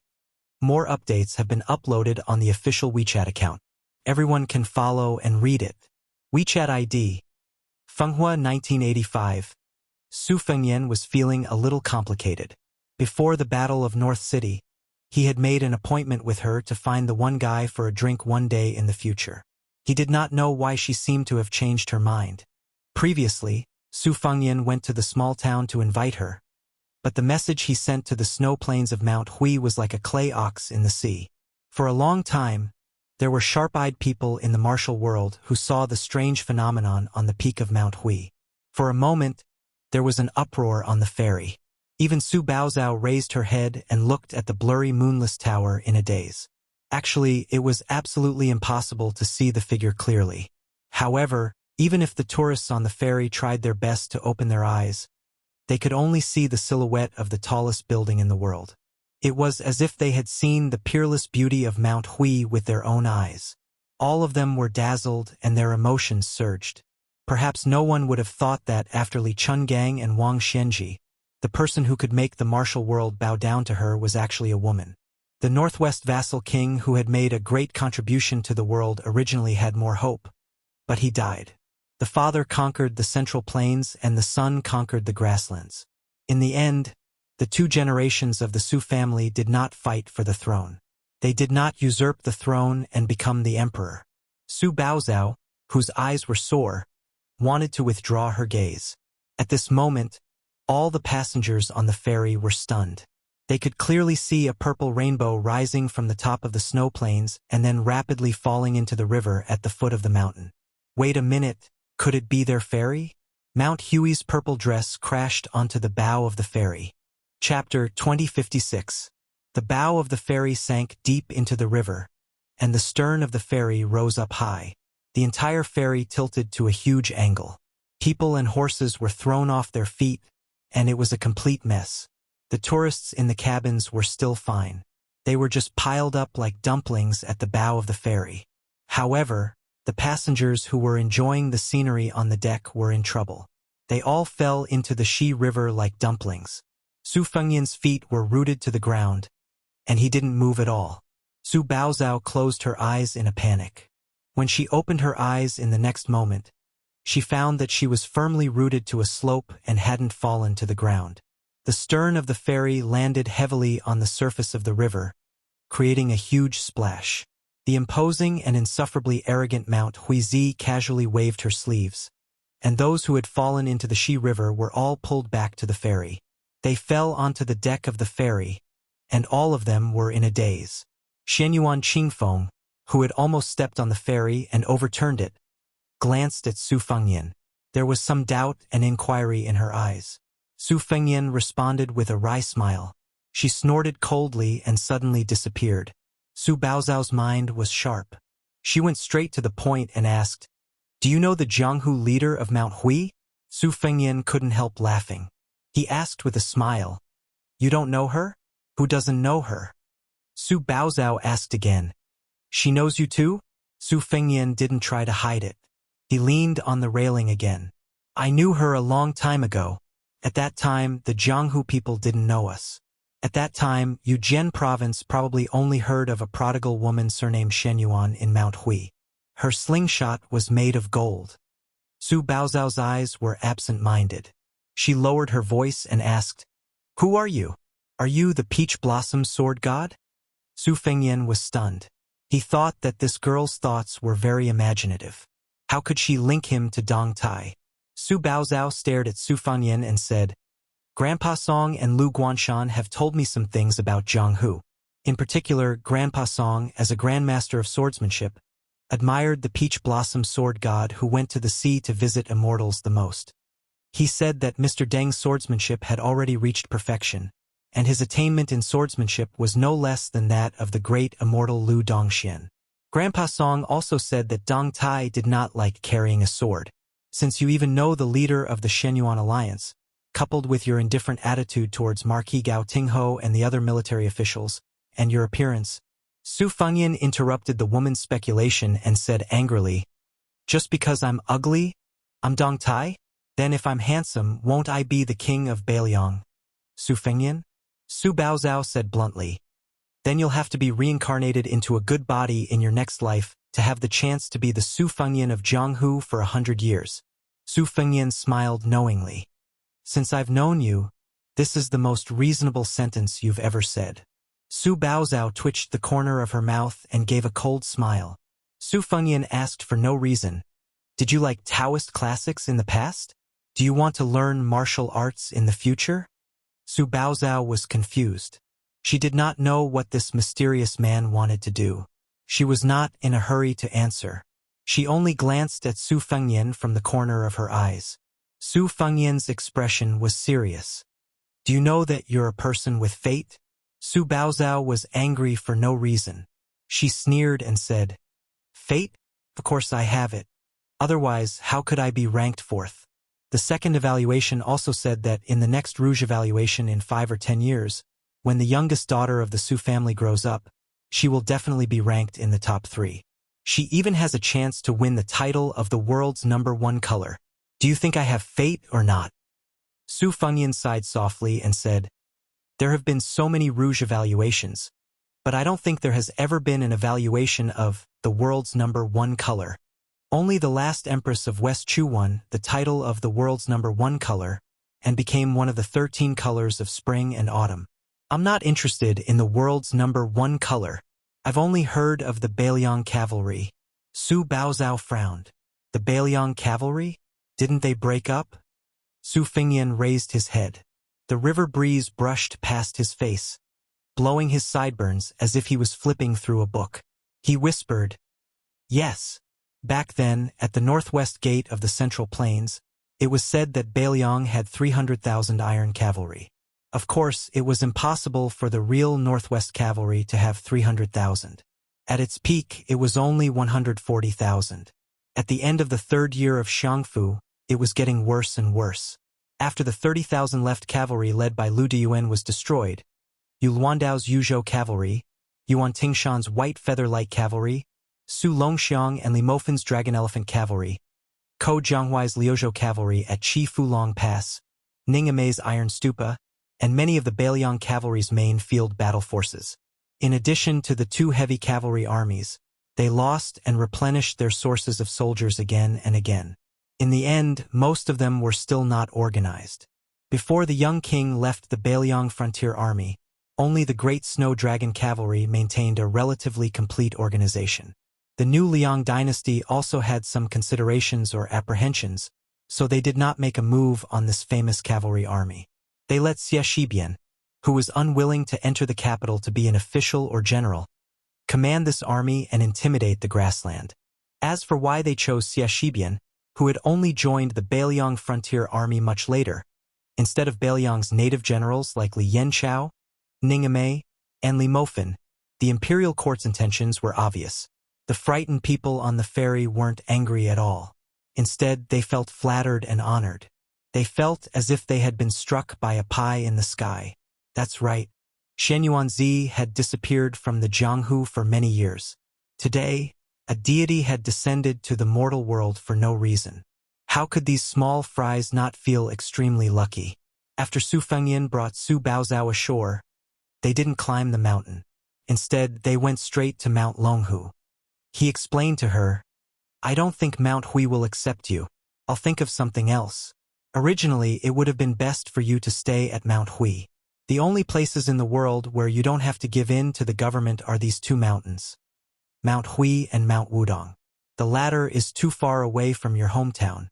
More updates have been uploaded on the official WeChat account. Everyone can follow and read it. WeChat ID. Fenghua 1985. Su Fengyan was feeling a little complicated. Before the Battle of North City, he had made an appointment with her to find the one guy for a drink one day in the future. He did not know why she seemed to have changed her mind. Previously, Su Fengyan went to the small town to invite her, but the message he sent to the snow plains of Mount Hui was like a clay ox in the sea. For a long time, there were sharp-eyed people in the martial world who saw the strange phenomenon on the peak of Mount Hui. For a moment, there was an uproar on the ferry. Even Su Baozhao raised her head and looked at the blurry moonless tower in a daze. Actually, it was absolutely impossible to see the figure clearly. However, even if the tourists on the ferry tried their best to open their eyes, they could only see the silhouette of the tallest building in the world. It was as if they had seen the peerless beauty of Mount Hui with their own eyes. All of them were dazzled and their emotions surged. Perhaps no one would have thought that after Li Chungang and Wang Xianji, the person who could make the martial world bow down to her was actually a woman. The Northwest vassal king who had made a great contribution to the world originally had more hope, but he died. The father conquered the central plains and the son conquered the grasslands. In the end, the two generations of the Su family did not fight for the throne. They did not usurp the throne and become the emperor. Su Baozhao, whose eyes were sore, wanted to withdraw her gaze. At this moment, all the passengers on the ferry were stunned. They could clearly see a purple rainbow rising from the top of the snow plains and then rapidly falling into the river at the foot of the mountain. Wait a minute, could it be their ferry? Mount Huey's purple dress crashed onto the bow of the ferry. Chapter 2056. The bow of the ferry sank deep into the river, and the stern of the ferry rose up high. The entire ferry tilted to a huge angle. People and horses were thrown off their feet, and it was a complete mess. The tourists in the cabins were still fine. They were just piled up like dumplings at the bow of the ferry. However, the passengers who were enjoying the scenery on the deck were in trouble. They all fell into the Shi River like dumplings. Su Fengyan's feet were rooted to the ground, and he didn't move at all. Su Baozhao closed her eyes in a panic. When she opened her eyes in the next moment, she found that she was firmly rooted to a slope and hadn't fallen to the ground. The stern of the ferry landed heavily on the surface of the river, creating a huge splash. The imposing and insufferably arrogant Mount Huizi casually waved her sleeves, and those who had fallen into the Shi River were all pulled back to the ferry. They fell onto the deck of the ferry, and all of them were in a daze. Xianyuan Qingfeng, who had almost stepped on the ferry and overturned it, glanced at Su Fengyan. There was some doubt and inquiry in her eyes. Su Fengyan responded with a wry smile. She snorted coldly and suddenly disappeared. Su Baozhao's mind was sharp. She went straight to the point and asked, "Do you know the Jianghu leader of Mount Hui?" Su Fengyan couldn't help laughing. He asked with a smile, "You don't know her? Who doesn't know her?" Su Baozhao asked again, "She knows you too?" Su Fengyan didn't try to hide it. He leaned on the railing again. "I knew her a long time ago. At that time, the Jianghu people didn't know us. At that time, Yuzhen province probably only heard of a prodigal woman surnamed Xianyuan in Mount Hui. Her slingshot was made of gold." Su Baozhao's eyes were absent-minded. She lowered her voice and asked, "Who are you? Are you the peach blossom sword god?" Su Fengyan was stunned. He thought that this girl's thoughts were very imaginative. How could she link him to Dong Tai? Su Baozhao stared at Su Fengyan and said, "Grandpa Song and Lu Guanshan have told me some things about Jianghu. In particular, Grandpa Song, as a grandmaster of swordsmanship, admired the peach blossom sword god who went to the sea to visit immortals the most. He said that Mr. Deng's swordsmanship had already reached perfection, and his attainment in swordsmanship was no less than that of the great immortal Lu Dongxian. Grandpa Song also said that Dong Tai did not like carrying a sword. Since you even know the leader of the Shenyuan alliance, coupled with your indifferent attitude towards Marquis Gao Tingho and the other military officials, and your appearance, Su Fengyan interrupted the woman's speculation and said angrily, "Just because I'm ugly, I'm Dong Tai? Then if I'm handsome, won't I be the king of Beiliang?" Su Fengyan? Su Baozhao said bluntly. "Then you'll have to be reincarnated into a good body in your next life to have the chance to be the Su Fengyan of Jianghu for 100 years. Su Fengyan smiled knowingly. "Since I've known you, this is the most reasonable sentence you've ever said." Su Baozhao twitched the corner of her mouth and gave a cold smile. Su Fengyan asked for no reason. "Did you like Taoist classics in the past? Do you want to learn martial arts in the future?" Su Baozhao was confused. She did not know what this mysterious man wanted to do. She was not in a hurry to answer. She only glanced at Su Fengyan from the corner of her eyes. Su Fengyan's expression was serious. "Do you know that you're a person with fate?" Su Baozhao was angry for no reason. She sneered and said, "Fate? Of course I have it. Otherwise, how could I be ranked fourth?" The second evaluation also said that in the next Rouge evaluation in 5 or 10 years, when the youngest daughter of the Su family grows up, she will definitely be ranked in the top 3. She even has a chance to win the title of the world's #1 color. "Do you think I have fate or not?" Su Fengyan sighed softly and said, "There have been so many Rouge evaluations, but I don't think there has ever been an evaluation of the world's #1 color. Only the last empress of West Chu won the title of the world's #1 color and became one of the 13 colors of spring and autumn. I'm not interested in the world's #1 color. I've only heard of the Beiliang cavalry." Su Baozhao frowned. "The Beiliang cavalry? Didn't they break up?" Su Fengyan raised his head. The river breeze brushed past his face, blowing his sideburns as if he was flipping through a book. He whispered, "Yes. Back then, at the northwest gate of the Central Plains, it was said that Beiliang had 300,000 iron cavalry. Of course, it was impossible for the real Northwest Cavalry to have 300,000. At its peak, it was only 140,000. At the end of the 3rd year of Xiangfu, it was getting worse and worse. After the 30,000 left cavalry led by Lu Diyuan was destroyed, Yu Luandao's Yuzhou cavalry, Yuan Tingshan's White Feather Light cavalry, Su Longxiang and Li Mofen's Dragon Elephant cavalry, Ko Jianghuai's Liuzhou cavalry at Chi Fulong Pass, Ning Amei's Iron Stupa, and many of the Beiliang cavalry's main field battle forces. In addition to the 2 heavy cavalry armies, they lost and replenished their sources of soldiers again and again. In the end, most of them were still not organized. Before the young king left the Beiliang frontier army, only the Great Snow Dragon cavalry maintained a relatively complete organization. The new Liang dynasty also had some considerations or apprehensions, so they did not make a move on this famous cavalry army. They let Xie Shibian, who was unwilling to enter the capital to be an official or general, command this army and intimidate the grassland. As for why they chose Xie Shibian, who had only joined the Beiliang frontier army much later, instead of Beiliang's native generals like Li Yanchao, Ning Amei, and Li Mofen, the imperial court's intentions were obvious. The frightened people on the ferry weren't angry at all. Instead, they felt flattered and honored. They felt as if they had been struck by a pie in the sky. That's right. Shenyuanzi had disappeared from the Jianghu for many years. Today, a deity had descended to the mortal world for no reason. How could these small fries not feel extremely lucky? After Su Fengyan brought Su Baozhao ashore, they didn't climb the mountain. Instead, they went straight to Mount Longhu. He explained to her, "I don't think Mount Hui will accept you. I'll think of something else. Originally, it would have been best for you to stay at Mount Hui. The only places in the world where you don't have to give in to the government are these 2 mountains, Mount Hui and Mount Wudong. The latter is too far away from your hometown."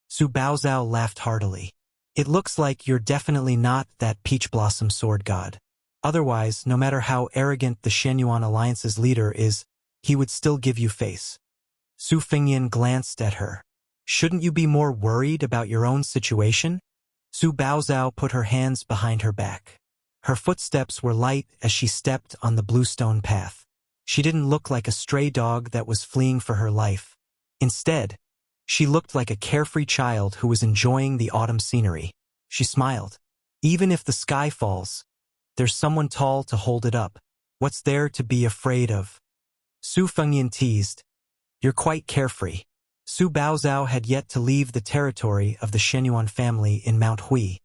Su Baozhao laughed heartily. "It looks like you're definitely not that peach blossom sword god. Otherwise, no matter how arrogant the Shenyuan Alliance's leader is, he would still give you face." Su Fengyan glanced at her. "Shouldn't you be more worried about your own situation?" Su Baozhao put her hands behind her back. Her footsteps were light as she stepped on the bluestone path. She didn't look like a stray dog that was fleeing for her life. Instead, she looked like a carefree child who was enjoying the autumn scenery. She smiled. Even if the sky falls, there's someone tall to hold it up. What's there to be afraid of? Su Fengyan teased. You're quite carefree. Su Baozhao had yet to leave the territory of the Shenyuan family in Mount Hui,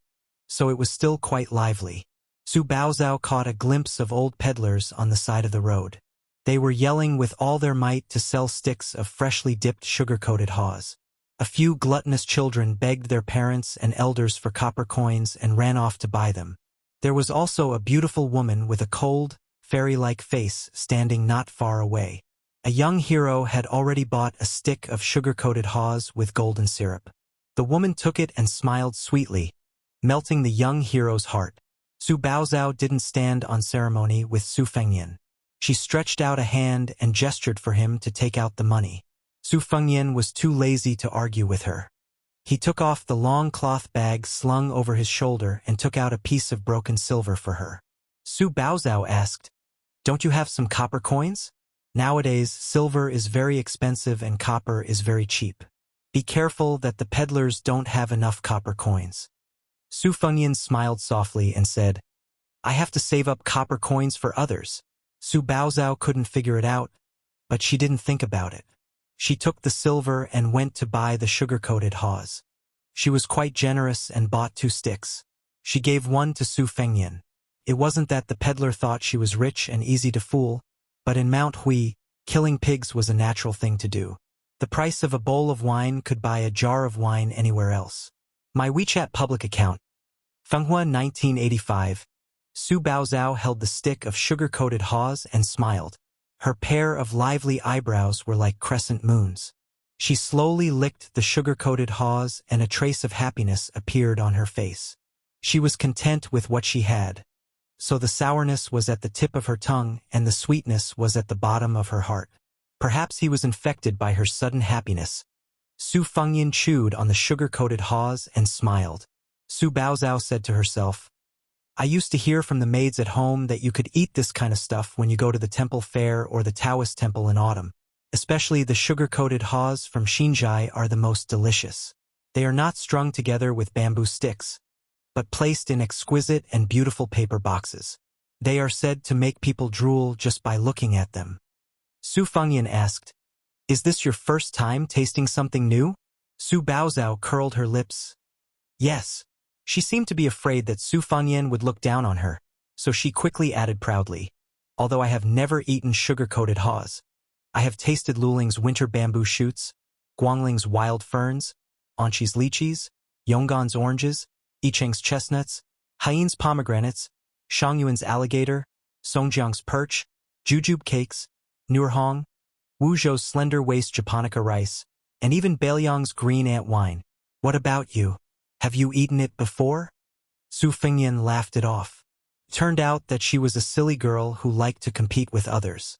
so it was still quite lively. Su Baozhao caught a glimpse of old peddlers on the side of the road. They were yelling with all their might to sell sticks of freshly dipped sugar-coated haws. A few gluttonous children begged their parents and elders for copper coins and ran off to buy them. There was also a beautiful woman with a cold, fairy-like face standing not far away. A young hero had already bought a stick of sugar-coated haws with golden syrup. The woman took it and smiled sweetly, melting the young hero's heart. Su Baozhao didn't stand on ceremony with Su Fengyan. She stretched out a hand and gestured for him to take out the money. Su Fengyan was too lazy to argue with her. He took off the long cloth bag slung over his shoulder and took out a piece of broken silver for her. Su Baozhao asked, "Don't you have some copper coins? Nowadays, silver is very expensive and copper is very cheap. Be careful that the peddlers don't have enough copper coins." Su Fengyan smiled softly and said, "I have to save up copper coins for others." Su Baozhao couldn't figure it out, but she didn't think about it. She took the silver and went to buy the sugar-coated haws. She was quite generous and bought 2 sticks. She gave one to Su Fengyan. It wasn't that the peddler thought she was rich and easy to fool, but in Mount Hui, killing pigs was a natural thing to do. The price of a bowl of wine could buy a jar of wine anywhere else. My WeChat public account. Fenghua 1985. Su Baozhao held the stick of sugar-coated haws and smiled. Her pair of lively eyebrows were like crescent moons. She slowly licked the sugar-coated haws and a trace of happiness appeared on her face. She was content with what she had. So the sourness was at the tip of her tongue and the sweetness was at the bottom of her heart. Perhaps he was infected by her sudden happiness. Su Fengyan chewed on the sugar-coated haws and smiled. Su Baozhao said to herself, "I used to hear from the maids at home that you could eat this kind of stuff when you go to the temple fair or the Taoist temple in autumn. Especially the sugar-coated haws from Xinzhai are the most delicious. They are not strung together with bamboo sticks, but placed in exquisite and beautiful paper boxes. They are said to make people drool just by looking at them." Su Fengyan asked, "Is this your first time tasting something new?" Su Baozhao curled her lips. Yes. She seemed to be afraid that Su Fengyan would look down on her, so she quickly added proudly, "Although I have never eaten sugar-coated haws, I have tasted Luling's winter bamboo shoots, Guangling's wild ferns, Anqi's lychees, Yonggan's oranges, Yicheng's chestnuts, Haiyin's pomegranates, Shangyuan's alligator, Songjiang's perch, jujube cakes, Nuerhong, Wuzhou's slender-waist japonica rice, and even Bailiang's green ant wine. What about you? Have you eaten it before?" Su Fengyan laughed it off. Turned out that she was a silly girl who liked to compete with others.